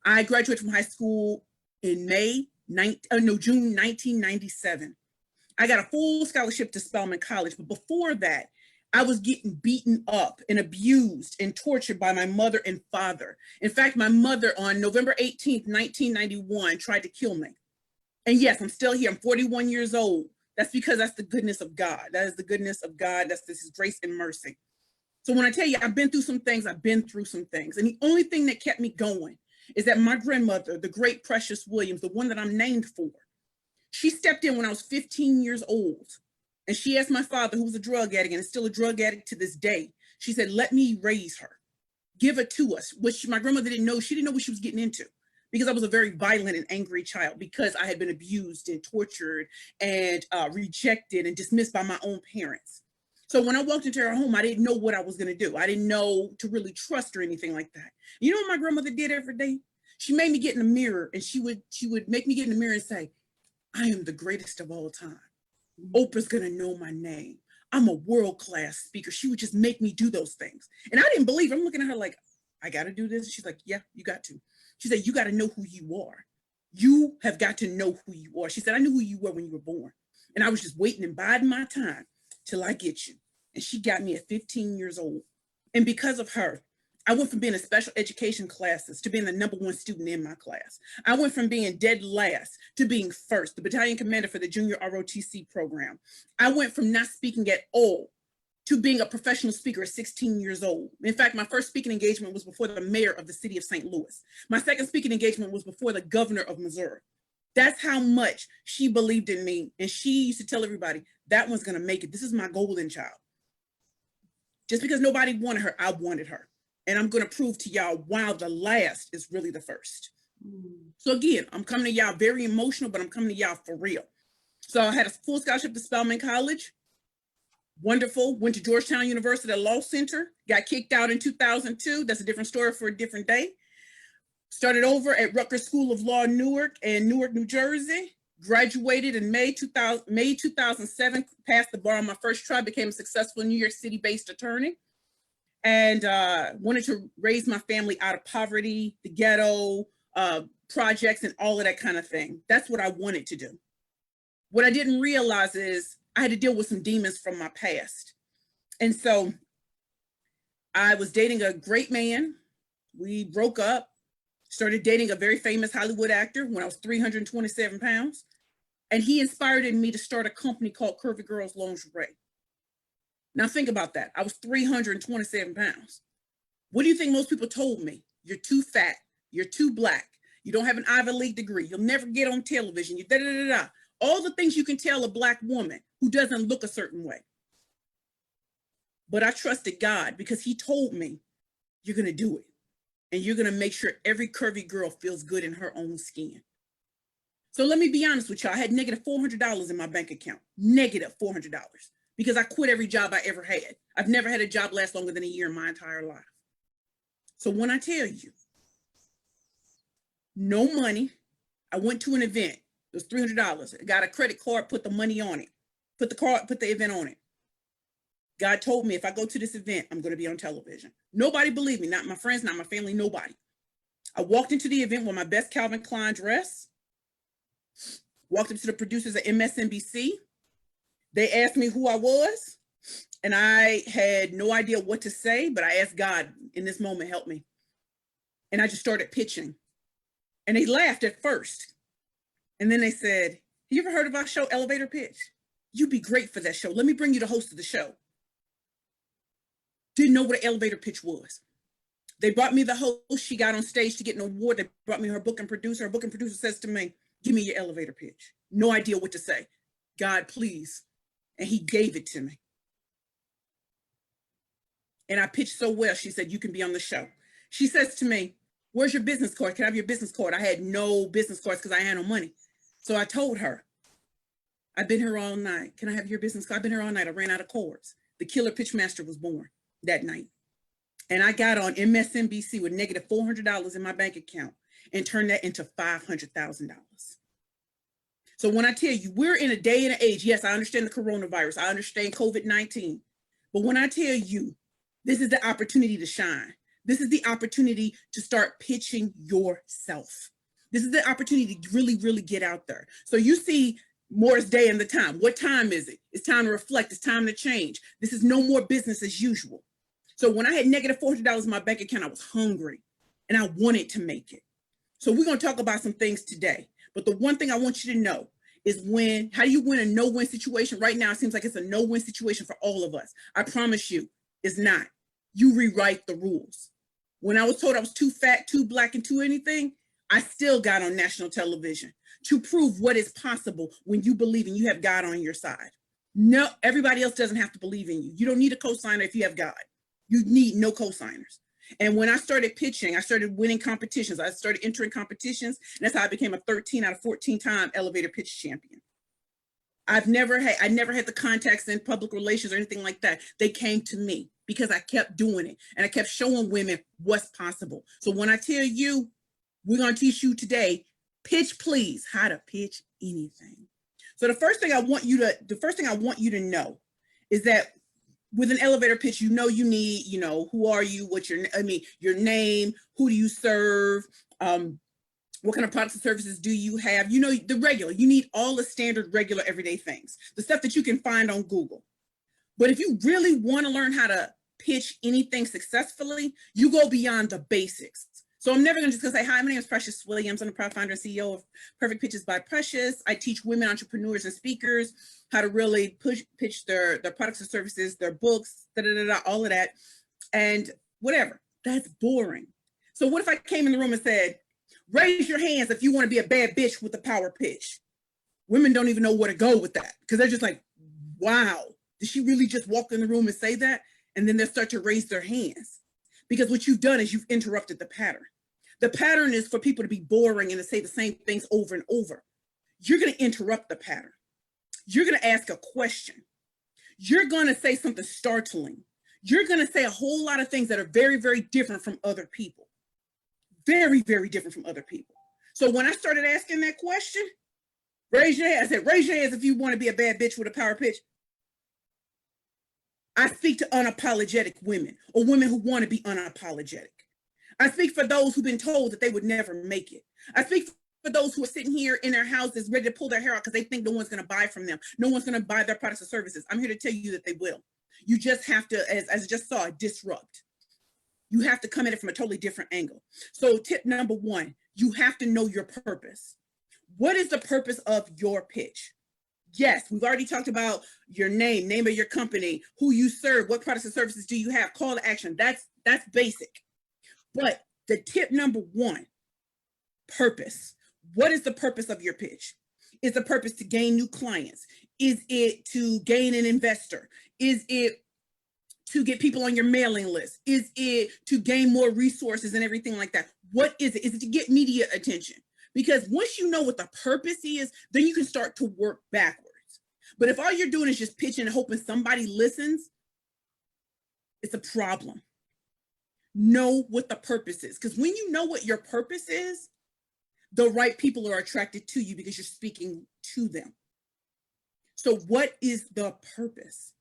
I graduated from high school in June 1997. I got a full scholarship to Spelman College, but before that, I was getting beaten up and abused and tortured by my mother and father. In fact, my mother on November 18th, 1991 tried to kill me. And yes, I'm still here. I'm 41 years old. That's because that's the goodness of God. That is the goodness of God. That's His grace and mercy. So when I tell you, I've been through some things. And the only thing that kept me going is that my grandmother, the great Precious Williams, the one that I'm named for, she stepped in when I was 15 years old. And she asked my father, who was a drug addict and is still a drug addict to this day, she said, let me raise her, give her to us, which my grandmother didn't know. She didn't know what she was getting into, because I was a very violent and angry child, because I had been abused and tortured and rejected and dismissed by my own parents. So when I walked into her home, I didn't know what I was going to do. I didn't know to really trust or anything like that. You know what my grandmother did every day? She made me get in the mirror, and she would make me get in the mirror and say, I am the greatest of all time. Oprah's gonna know my name. I'm a world-class speaker. She would just make me do those things. And I didn't believe her. I'm looking at her like, I gotta do this. She's like, yeah, you got to. She said, you gotta know who you are. You have got to know who you are. She said, I knew who you were when you were born. And I was just waiting and biding my time till I get you. And she got me at 15 years old. And because of her, I went from being in special education classes to being the #1 student in my class. I went from being dead last to being first, the battalion commander for the junior ROTC program. I went from not speaking at all to being a professional speaker at 16 years old. In fact, my first speaking engagement was before the mayor of the city of St. Louis. My second speaking engagement was before the governor of Missouri. That's how much she believed in me. And she used to tell everybody, that one's gonna make it. This is my golden child. Just because nobody wanted her, I wanted her. And I'm gonna prove to y'all why the last is really the first. So again, I'm coming to y'all very emotional, but I'm coming to y'all for real. So I had a full scholarship to Spelman College. Wonderful. Went to Georgetown University Law Center. Got kicked out in 2002. That's a different story for a different day. Started over at Rutgers School of Law, Newark, New Jersey. Graduated in May 2007. Passed the bar on my first try. Became a successful New York City-based attorney. And wanted to raise my family out of poverty, the ghetto, projects, and all of that kind of thing. That's what I wanted to do. What I didn't realize is I had to deal with some demons from my past. And so I was dating a great man. We broke up, started dating a very famous Hollywood actor when I was 327 pounds. And he inspired in me to start a company called Curvy Girls Lingerie. Now think about that. I was 327 pounds. What do you think most people told me? You're too fat. You're too black. You don't have an Ivy League degree. You'll never get on television. You da-da-da-da. All the things you can tell a black woman who doesn't look a certain way. But I trusted God because he told me, you're going to do it. And you're going to make sure every curvy girl feels good in her own skin. So let me be honest with y'all. I had negative $400 in my bank account. Negative $400. Because I quit every job I ever had. I've never had a job last longer than a year in my entire life. So when I tell you, no money, I went to an event. It was $300. I got a credit card, put the money on it. Put the event on it. God told me if I go to this event, I'm going to be on television. Nobody believed me, not my friends, not my family, nobody. I walked into the event with my best Calvin Klein dress. Walked up to the producers at MSNBC. They asked me who I was, and I had no idea what to say, but I asked God, in this moment, help me. And I just started pitching. And they laughed at first. And then they said, you ever heard of our show, Elevator Pitch? You'd be great for that show. Let me bring you the host of the show. Didn't know what an elevator pitch was. They brought me the host. She got on stage to get an award. They brought me her book and producer. Her book and producer says to me, give me your elevator pitch. No idea what to say. God, please. And he gave it to me. And I pitched so well, she said, you can be on the show. She says to me, where's your business card? Can I have your business card? I had no business cards because I had no money. So I told her, I've been here all night. Can I have your business card? I've been here all night. I ran out of cards. The Killer Pitch Master was born that night. And I got on MSNBC with negative $400 in my bank account and turned that into $500,000. So when I tell you, we're in a day and an age, yes, I understand the coronavirus. I understand COVID-19. But when I tell you, this is the opportunity to shine. This is the opportunity to start pitching yourself. This is the opportunity to really, really get out there. So you see Morris Day and the time. What time is it? It's time to reflect. It's time to change. This is no more business as usual. So when I had negative $400 in my bank account, I was hungry and I wanted to make it. So we're going to talk about some things today. But the one thing I want you to know is how do you win a no-win situation? Right now, it seems like it's a no-win situation for all of us. I promise you, it's not. You rewrite the rules. When I was told I was too fat, too black, and too anything, I still got on national television to prove what is possible when you believe and you have God on your side. No, everybody else doesn't have to believe in you. You don't need a cosigner if you have God. You need no cosigners. And when I started pitching, I started winning competitions. I started entering competitions, and that's how I became a 13 out of 14 time elevator pitch champion. I never had the contacts in public relations or anything like that. They came to me because I kept doing it and I kept showing women what's possible. So when I tell you, we're going to teach you today, pitch please, how to pitch anything. So the first thing I want you to know is that with an elevator pitch, you need, who are you, your name, who do you serve, what kind of products and services do you have? The regular, you need all the standard, regular, everyday things, the stuff that you can find on Google. But if you really want to learn how to pitch anything successfully, you go beyond the basics. So I'm never going to just say, hi, my name is Precious Williams. I'm the proud founder and CEO of Perfect Pitches by Precious. I teach women entrepreneurs and speakers how to really pitch their products and services, their books, all of that. And whatever, that's boring. So what if I came in the room and said, raise your hands if you want to be a bad bitch with a power pitch? Women don't even know where to go with that because they're just like, wow, did she really just walk in the room and say that? And then they'll start to raise their hands because what you've done is you've interrupted the pattern. The pattern is for people to be boring and to say the same things over and over. You're going to interrupt the pattern. You're going to ask a question. You're going to say something startling. You're going to say a whole lot of things that are very, very different from other people. Very, very different from other people. So when I started asking that question, raise your hand. I said, raise your hands if you want to be a bad bitch with a power pitch. I speak to unapologetic women or women who want to be unapologetic. I speak for those who've been told that they would never make it. I speak for those who are sitting here in their houses ready to pull their hair out because they think no one's going to buy from them. No one's going to buy their products or services. I'm here to tell you that they will. You just have to, as I just saw, disrupt. You have to come at it from a totally different angle. So tip number one, you have to know your purpose. What is the purpose of your pitch? Yes, we've already talked about your name of your company, who you serve, what products and services do you have, call to action. That's basic. But the tip number one, purpose. What is the purpose of your pitch? Is the purpose to gain new clients? Is it to gain an investor? Is it to get people on your mailing list? Is it to gain more resources and everything like that? What is it? Is it to get media attention? Because once you know what the purpose is, then you can start to work backwards. But if all you're doing is just pitching and hoping somebody listens, it's a problem. Know what the purpose is. Because when you know what your purpose is, the right people are attracted to you because you're speaking to them. So what is the purpose?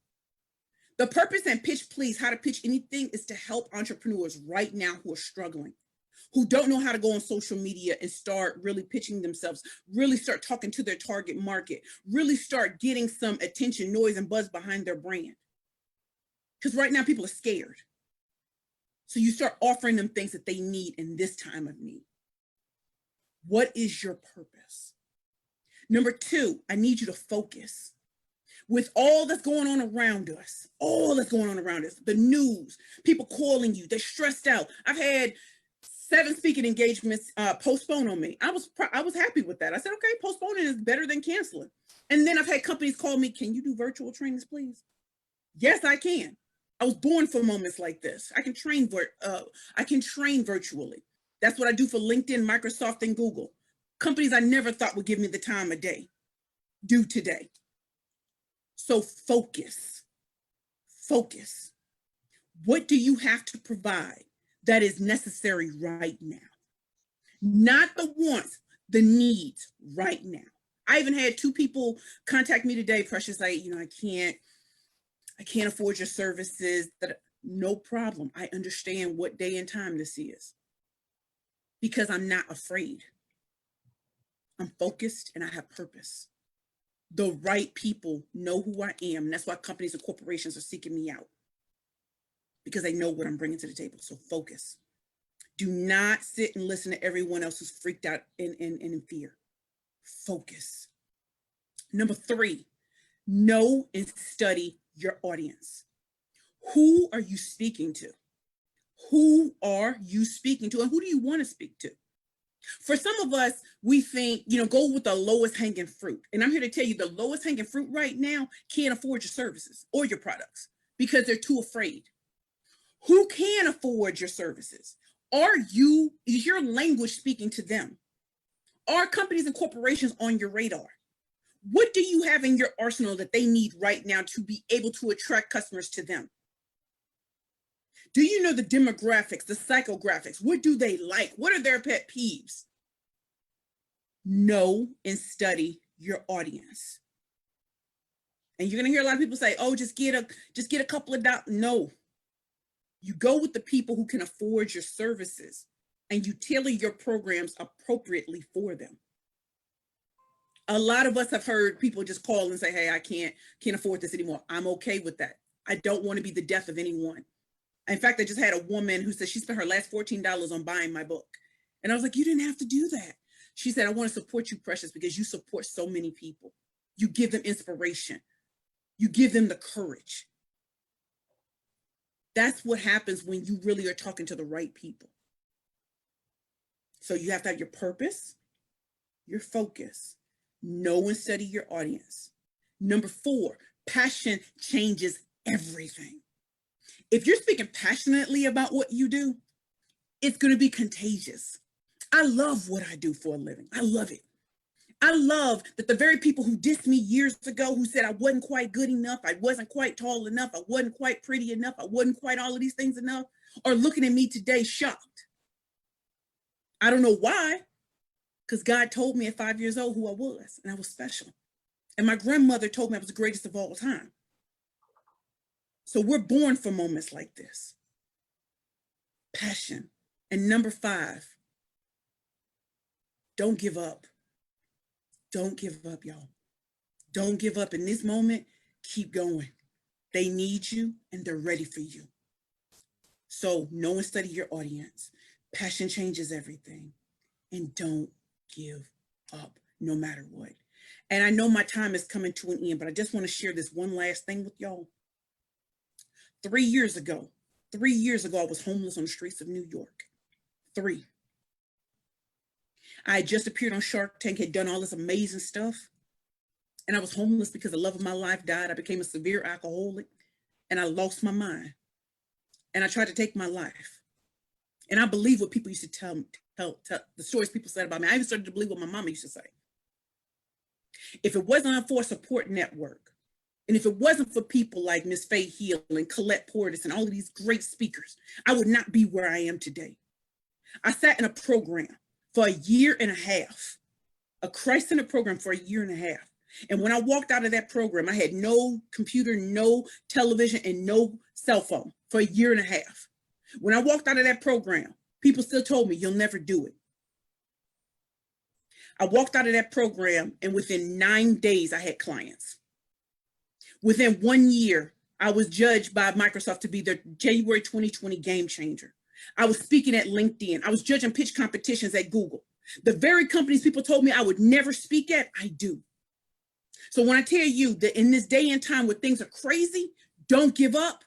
The purpose and Pitch Please, How to Pitch Anything, is to help entrepreneurs right now who are struggling, who don't know how to go on social media and start really pitching themselves, really start talking to their target market, really start getting some attention, noise, and buzz behind their brand. Because right now people are scared. So you start offering them things that they need in this time of need. What is your purpose? Number two, I need you to focus. With all that's going on around us, the news, people calling you, they're stressed out. I've had 7 speaking engagements postponed on me. I was happy with that. I said, okay, postponing is better than canceling. And then I've had companies call me, can you do virtual trainings, please? Yes, I can. I was born for moments like this. I can train virtually. That's what I do for LinkedIn, Microsoft, and Google. Companies I never thought would give me the time of day do today. So focus. Focus. What do you have to provide that is necessary right now? Not the wants, the needs right now. I even had 2 people contact me today, Precious, like, I can't afford your services. No problem. I understand what day and time this is because I'm not afraid. I'm focused and I have purpose. The right people know who I am. And that's why companies and corporations are seeking me out, because they know what I'm bringing to the table. So focus. Do not sit and listen to everyone else who's freaked out and in fear. Focus. Number 3, know and study your audience. Who are you speaking to? Who are you speaking to? And who do you want to speak to? For some of us, we think, go with the lowest hanging fruit. And I'm here to tell you the lowest hanging fruit right now can't afford your services or your products because they're too afraid. Who can afford your services? Is your language speaking to them? Are companies and corporations on your radar? What do you have in your arsenal that they need right now to be able to attract customers to them? Do you know the demographics, the psychographics? What do they like? What are their pet peeves? Know and study your audience. And you're going to hear a lot of people say, oh, just get a couple of dollars. No. You go with the people who can afford your services and you tailor your programs appropriately for them. A lot of us have heard people just call and say, hey, I can't afford this anymore. I'm okay with that. I don't want to be the death of anyone. In fact, I just had a woman who said she spent her last $14 on buying my book. And I was like, you didn't have to do that. She said, I want to support you, Precious, because you support so many people. You give them inspiration. You give them the courage. That's what happens when you really are talking to the right people. So you have to have your purpose, your focus, know and study your audience. Number 4, passion changes everything. If you're speaking passionately about what you do, it's going to be contagious. I love what I do for a living. I love it. I love that the very people who dissed me years ago, who said I wasn't quite good enough, I wasn't quite tall enough, I wasn't quite pretty enough, I wasn't quite all of these things enough, are looking at me today shocked. I don't know why, because God told me at 5 years old who I was, and I was special. And my grandmother told me I was the greatest of all time. So we're born for moments like this. Passion. And number 5, don't give up. Don't give up, y'all. Don't give up in this moment. Keep going. They need you and they're ready for you. So know and study your audience. Passion changes everything. And don't give up no matter what. And I know my time is coming to an end, but I just want to share this one last thing with y'all. 3 years ago, I was homeless on the streets of New York. 3. I had just appeared on Shark Tank, had done all this amazing stuff. And I was homeless because the love of my life died. I became a severe alcoholic and I lost my mind. And I tried to take my life. And I believe what people used to tell the stories people said about me. I even started to believe what my mama used to say. If it wasn't for a support network, and if it wasn't for people like Miss Faye Hill and Colette Portis and all of these great speakers, I would not be where I am today. I sat in a program for a year and a half, a Christ-centered program for a year and a half. And when I walked out of that program, I had no computer, no television, and no cell phone for a year and a half. When I walked out of that program, people still told me, you'll never do it. I walked out of that program, and within 9 days, I had clients. Within 1 year, I was judged by Microsoft to be their January 2020 game changer. I was speaking at LinkedIn. I was judging pitch competitions at Google. The very companies people told me I would never speak at, I do. So when I tell you that in this day and time where things are crazy, don't give up.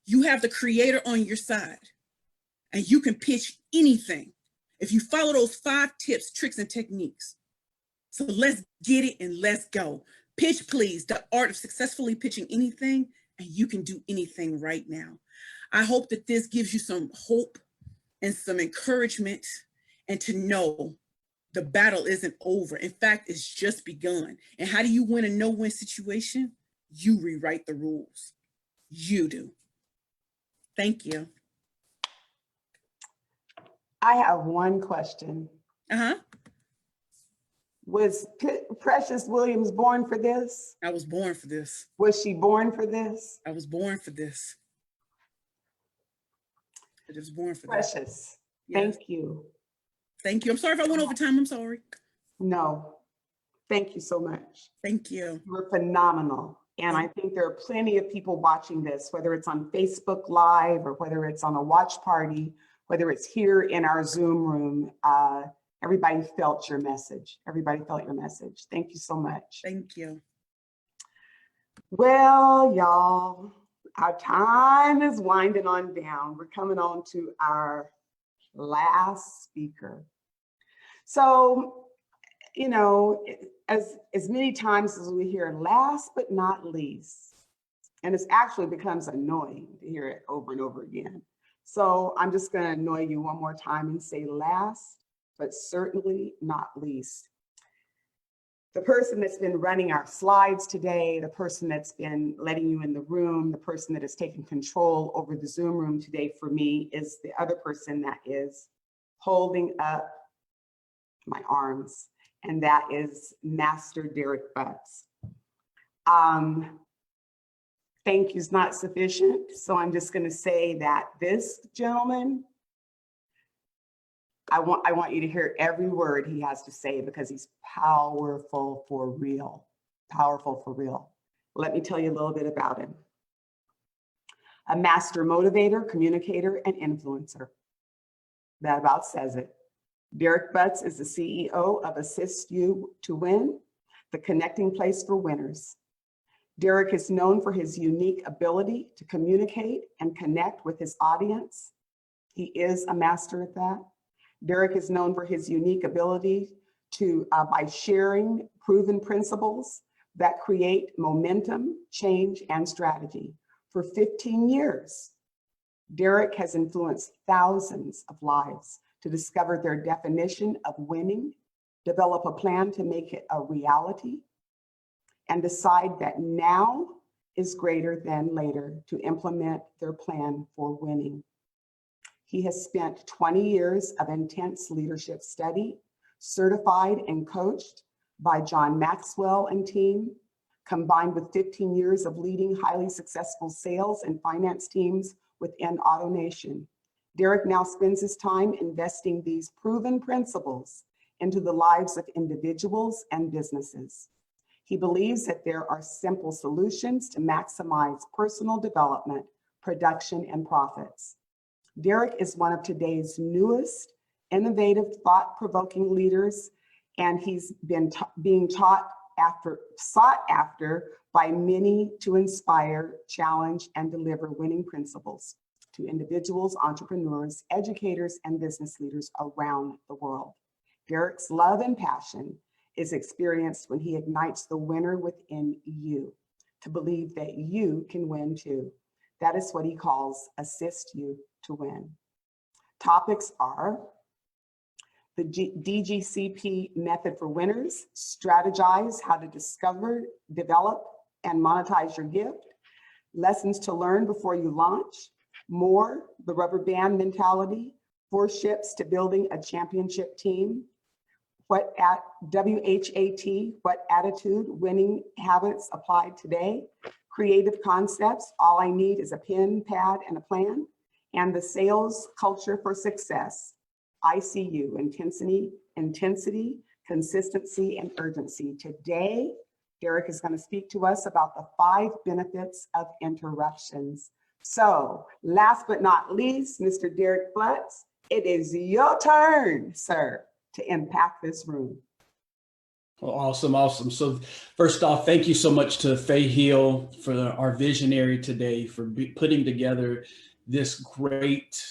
You have the creator on your side and you can pitch anything if you follow those 5 tips, tricks, and techniques. So let's get it and let's go. Pitch, please, the art of successfully pitching anything, and you can do anything right now. I hope that this gives you some hope and some encouragement and to know the battle isn't over. In fact, it's just begun. And how do you win a no-win situation? You rewrite the rules. You do. Thank you. I have one question. Was Precious Williams born for this? I was born for this. Was she born for this? I was born for this. I was born for Precious, this. thank you. Thank you. I'm sorry if I went over time. I'm sorry. No, thank you so much. Thank you. You were phenomenal. And I think there are plenty of people watching this, whether it's on Facebook Live or whether it's on a watch party, whether it's here in our Zoom room. Everybody felt your message. Everybody felt your message. Thank you so much. Thank you. Well, y'all, our time is winding on down. We're coming on to our last speaker. So, you know, as many times as we hear last but not least, and it actually becomes annoying to hear it over and over again. So I'm just going to annoy you one more time and say last, but certainly not least. The person that's been running our slides today, the person that's been letting you in the room, the person that has taken control over the Zoom room today for me is the other person that is holding up my arms, and that is Master Derek Butts. Thank you is not sufficient, so I'm just going to say that this gentleman, I want you to hear every word he has to say because he's powerful for real, powerful for real. Let me tell you a little bit about him. A master motivator, communicator, and influencer. That about says it. Derek Butts is the CEO of Assist You to Win, the connecting place for winners. Derek is known for his unique ability to communicate and connect with his audience. He is a master at that. Derek is known for his unique ability to, by sharing proven principles that create momentum, change, and strategy. For 15 years, Derek has influenced thousands of lives to discover their definition of winning, develop a plan to make it a reality, and decide that now is greater than later to implement their plan for winning. He has spent 20 years of intense leadership study, certified and coached by John Maxwell and team, combined with 15 years of leading highly successful sales and finance teams within AutoNation. Derek now spends his time investing these proven principles into the lives of individuals and businesses. He believes that there are simple solutions to maximize personal development, production, and profits. Derek is one of today's newest, innovative, thought-provoking leaders, and he's been being sought after by many to inspire, challenge, and deliver winning principles to individuals, entrepreneurs, educators, and business leaders around the world. Derek's love and passion is experienced when he ignites the winner within you to believe that you can win too. That is what he calls assist you to win. Topics are the DGCP method for winners, strategize how to discover, develop, and monetize your gift, lessons to learn before you launch, more, the rubber band mentality, 4 ships to building a championship team, what at WHAT, what attitude, winning habits applied today, creative concepts, all I need is a pen, pad, and a plan, and the sales culture for success, ICU, intensity, consistency, and urgency. Today, Derek is going to speak to us about the 5 benefits of interruptions. So last but not least, Mr. Derek Flutz, it is your turn, sir, to impact this room. Well, awesome, awesome. So first off, thank you so much to Faye Hill, for our visionary today, for putting together this great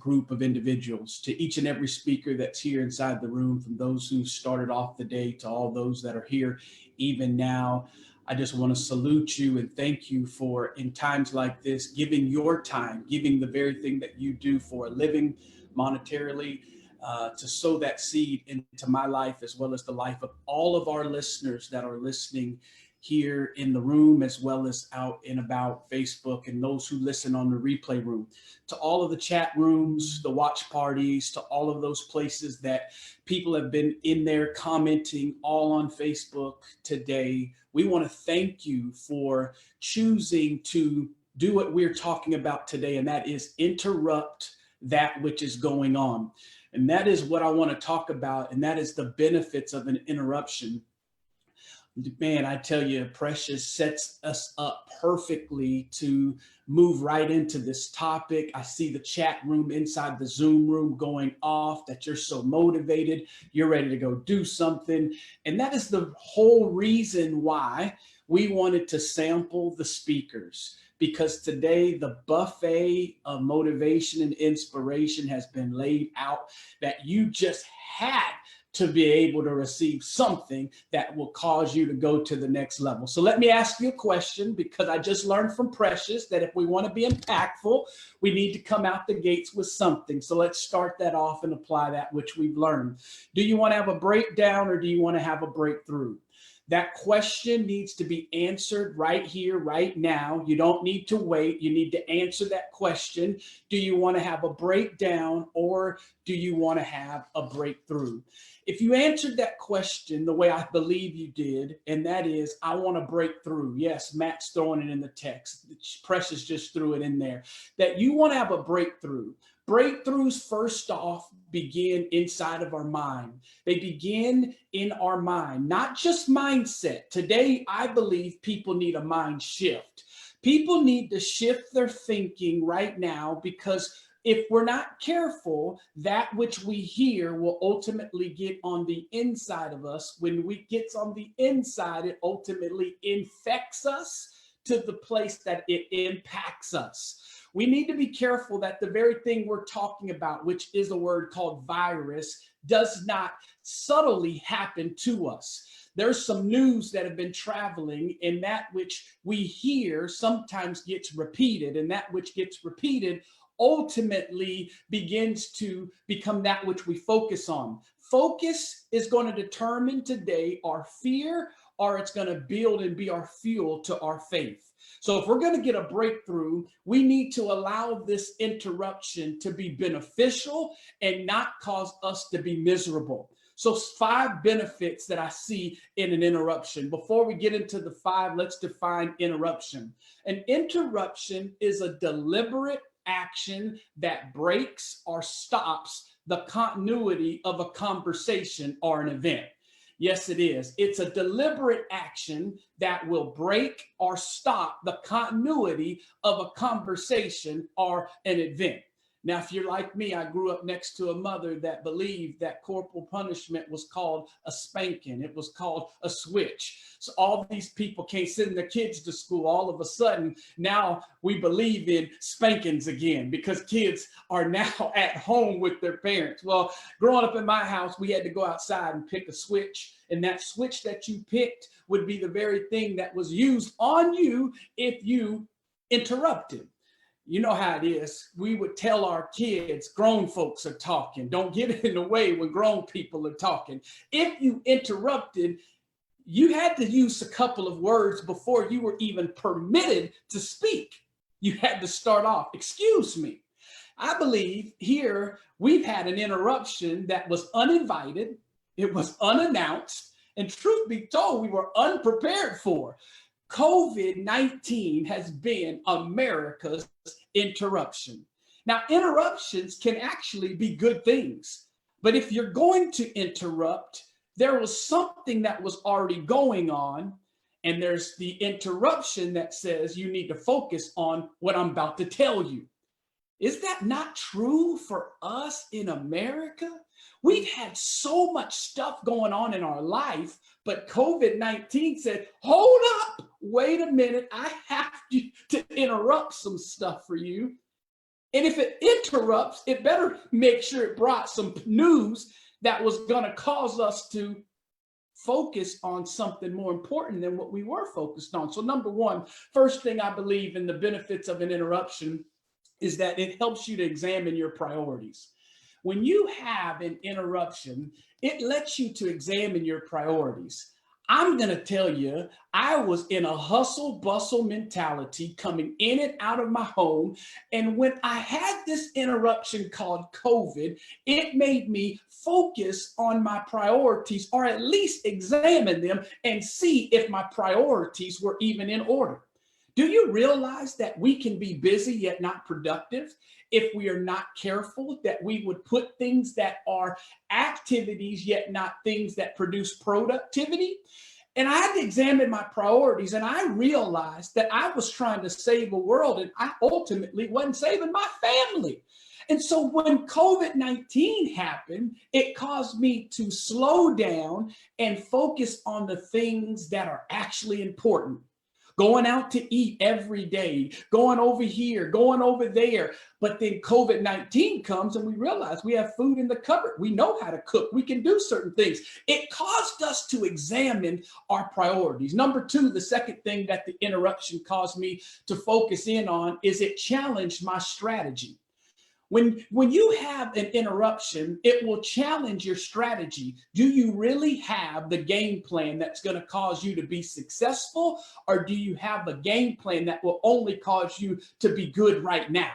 group of individuals. To each and every speaker that's here inside the room, from those who started off the day to all those that are here even now, I just want to salute you and thank you for, in times like this, giving your time, giving the very thing that you do for a living monetarily, to sow that seed into my life, as well as the life of all of our listeners that are listening here in the room, as well as out and about Facebook, and those who listen on the replay room. To all of the chat rooms, the watch parties, to all of those places that people have been in there commenting all on Facebook today, we want to thank you for choosing to do what we're talking about today, and that is interrupt that which is going on. And that is what I want to talk about, and that is the benefits of an interruption. Man, I tell you, Precious sets us up perfectly to move right into this topic. I see the chat room inside the Zoom room going off, that you're so motivated, you're ready to go do something. And that is the whole reason why we wanted to sample the speakers, because today the buffet of motivation and inspiration has been laid out, that you just had to be able to receive something that will cause you to go to the next level. So let me ask you a question, because I just learned from Precious that if we want to be impactful, we need to come out the gates with something. So let's start that off and apply that which we've learned. Do you want to have a breakdown, or do you want to have a breakthrough? That question needs to be answered right here, right now. You don't need to wait. You need to answer that question. Do you want to have a breakdown, or do you want to have a breakthrough? If you answered that question the way I believe you did, and that is, I want to break through. Yes, Matt's throwing it in the text. Precious just threw it in there. That you want to have a breakthrough. Breakthroughs, first off, begin inside of our mind. They begin in our mind, not just mindset. Today, I believe people need a mind shift. People need to shift their thinking right now, because if we're not careful, that which we hear will ultimately get on the inside of us. When it gets on the inside, it ultimately infects us to the place that it impacts us. We need to be careful that the very thing we're talking about, which is a word called virus, does not subtly happen to us. There's some news that have been traveling, and that which we hear sometimes gets repeated, and that which gets repeated ultimately begins to become that which we focus on. Focus is going to determine today our fear, or it's going to build and be our fuel to our faith. So if we're going to get a breakthrough, we need to allow this interruption to be beneficial and not cause us to be miserable. So 5 benefits that I see in an interruption. Before we get into the 5, let's define interruption. An interruption is a deliberate action that breaks or stops the continuity of a conversation or an event. Yes, it is. It's a deliberate action that will break or stop the continuity of a conversation or an event. Now, if you're like me, I grew up next to a mother that believed that corporal punishment was called a spanking. It was called a switch. So all these people can't send their kids to school. All of a sudden, now we believe in spankings again because kids are now at home with their parents. Well, growing up in my house, we had to go outside and pick a switch. And that switch that you picked would be the very thing that was used on you if you interrupted. You know how it is. We would tell our kids, grown folks are talking. Don't get in the way when grown people are talking. If you interrupted, you had to use a couple of words before you were even permitted to speak. You had to start off, excuse me. I believe here we've had an interruption that was uninvited. It was unannounced. And truth be told, we were unprepared for. COVID-19 has been America's interruption. Now, interruptions can actually be good things, but if you're going to interrupt, there was something that was already going on, and there's the interruption that says you need to focus on what I'm about to tell you. Is that not true for us in America? We've had so much stuff going on in our life, but COVID-19 said, hold up, wait a minute, I have to interrupt some stuff for you. And if it interrupts, it better make sure it brought some news that was going to cause us to focus on something more important than what we were focused on. So number one, first thing I believe in the benefits of an interruption is that it helps you to examine your priorities. When you have an interruption, it lets you to examine your priorities. I'm going to tell you, I was in a hustle bustle mentality coming in and out of my home. And when I had this interruption called COVID, it made me focus on my priorities, or at least examine them and see if my priorities were even in order. Do you realize that we can be busy yet not productive if we are not careful, that we would put things that are activities yet not things that produce productivity? And I had to examine my priorities, and I realized that I was trying to save a world, and I ultimately wasn't saving my family. And so when COVID-19 happened, it caused me to slow down and focus on the things that are actually important. Going out to eat every day, going over here, going over there. But then COVID-19 comes and we realize we have food in the cupboard. We know how to cook. We can do certain things. It caused us to examine our priorities. Number two, the second thing that the interruption caused me to focus in on is it challenged my strategy. When you have an interruption, it will challenge your strategy. Do you really have the game plan that's going to cause you to be successful, or do you have a game plan that will only cause you to be good right now?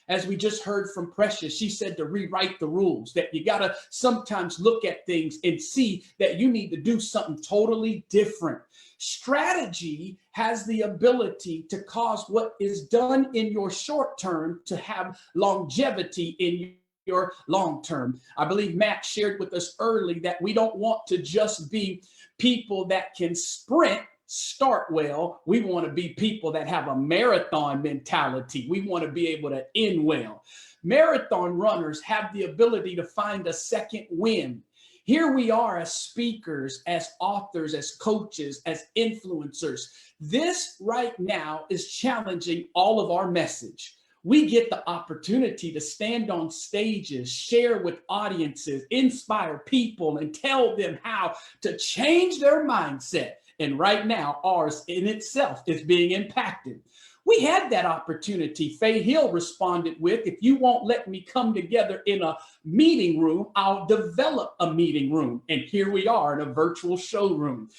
As we just heard from Precious, she said to rewrite the rules, that you got to sometimes look at things and see that you need to do something totally different. Strategy has the ability to cause what is done in your short term to have longevity in your long term. I believe Matt shared with us early that we don't want to just be people that can start well. We want to be people that have a marathon mentality. We want to be able to end well. Marathon runners have the ability to find a second wind. Here we are as speakers, as authors, as coaches, as influencers. This right now is challenging all of our message. We get the opportunity to stand on stages, share with audiences, inspire people, and tell them how to change their mindset. And right now, ours in itself is being impacted. We had that opportunity. Faye Hill responded with, if you won't let me come together in a meeting room, I'll develop a meeting room. And here we are in a virtual showroom.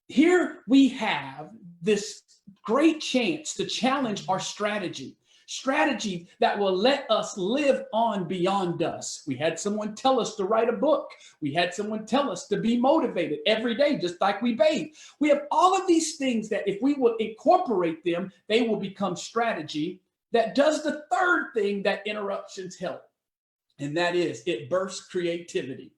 Here we have this great chance to challenge our strategy that will let us live on beyond us. We had someone tell us to write a book. We had someone tell us to be motivated every day, just like we bathe. We have all of these things that if we will incorporate them, they will become strategy that does the third thing that interruptions help. And that is it bursts creativity.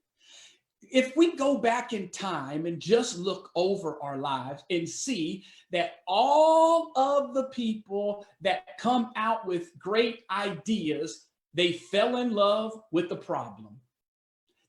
If we go back in time and just look over our lives and see that all of the people that come out with great ideas, they fell in love with the problem.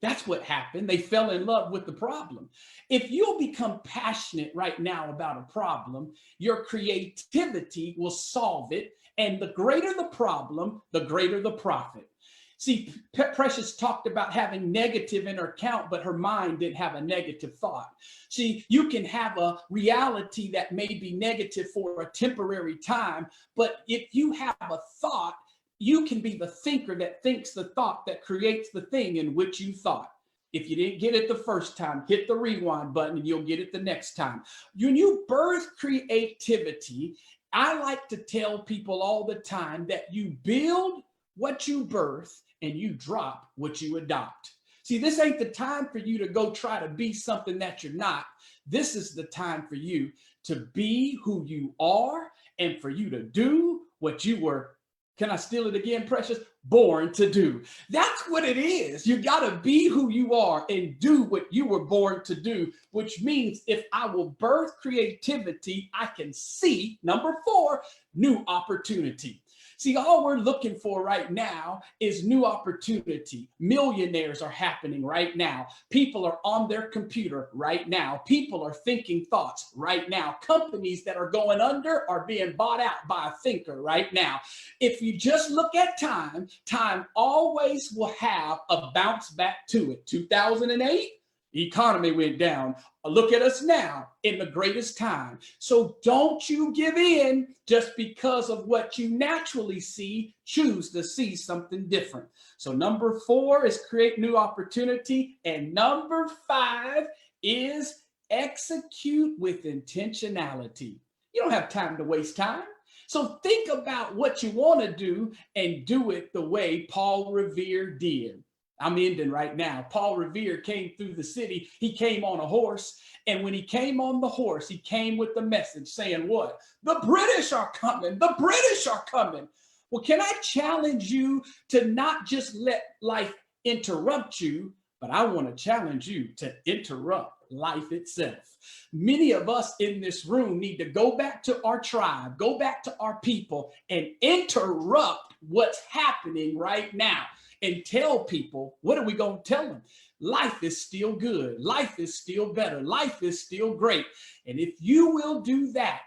That's what happened. They fell in love with the problem. If you'll become passionate right now about a problem, your creativity will solve it. And the greater the problem, the greater the profit. See, Precious talked about having negative in her account, but her mind didn't have a negative thought. See, you can have a reality that may be negative for a temporary time, but if you have a thought, you can be the thinker that thinks the thought that creates the thing in which you thought. If you didn't get it the first time, hit the rewind button and you'll get it the next time. When you birth creativity, I like to tell people all the time that you build what you birth and you drop what you adopt. See, this ain't the time for you to go try to be something that you're not. This is the time for you to be who you are and for you to do what you were, can I steal it again, Precious? Born to do. That's what it is. You got to be who you are and do what you were born to do, which means if I will birth creativity, I can see, number 4, new opportunity. See, all we're looking for right now is new opportunity. Millionaires are happening right now. People are on their computer right now. People are thinking thoughts right now. Companies that are going under are being bought out by a thinker right now. If you just look at time, time always will have a bounce back to it. 2008, the economy went down. Look at us now in the greatest time. So don't you give in just because of what you naturally see. Choose to see something different. So number 4 is create new opportunity. And number 5 is execute with intentionality. You don't have time to waste time. So think about what you want to do and do it the way Paul Revere did. I'm ending right now. Paul Revere came through the city. He came on a horse. And when he came on the horse, he came with the message saying what? The British are coming. The British are coming. Well, can I challenge you to not just let life interrupt you, but I want to challenge you to interrupt life itself. Many of us in this room need to go back to our tribe, go back to our people and interrupt what's happening right now. And tell people, what are we going to tell them? Life is still good. Life is still better. Life is still great. And if you will do that,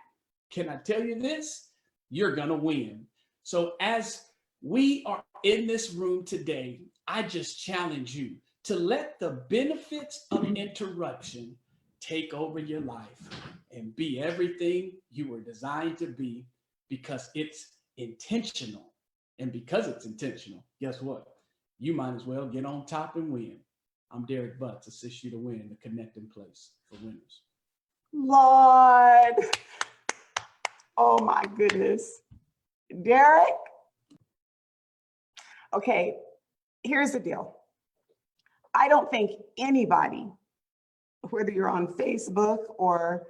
can I tell you this? You're going to win. So as we are in this room today, I just challenge you to let the benefits of interruption take over your life and be everything you were designed to be, because it's intentional. And because it's intentional, guess what? You might as well get on top and win. I'm Derek Butts, assist you to win, the connecting place for winners. Lord. Oh my goodness. Derek. Okay, here's the deal. I don't think anybody, whether you're on Facebook or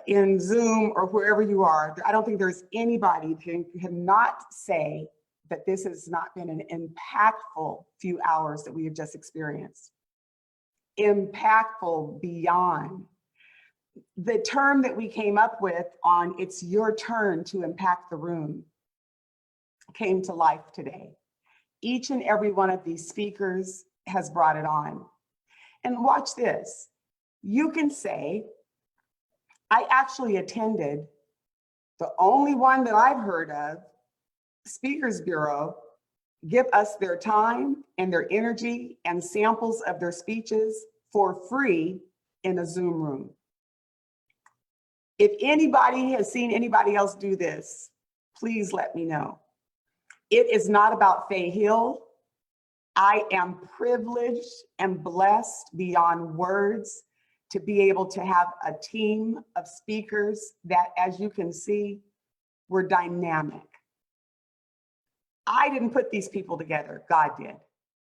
in Zoom or wherever you are, I don't think there's anybody who cannot say that this has not been an impactful few hours that we have just experienced. Impactful beyond. The term that we came up with on "it's your turn to impact the room" came to life today. Each and every one of these speakers has brought it on. And watch this. You can say, I actually attended the only one that I've heard of Speakers Bureau give us their time and their energy and samples of their speeches for free in a Zoom room. If anybody has seen anybody else do this, please let me know. It is not about Faye Hill. I am privileged and blessed beyond words to be able to have a team of speakers that, as you can see, were dynamic. I didn't put these people together, God did.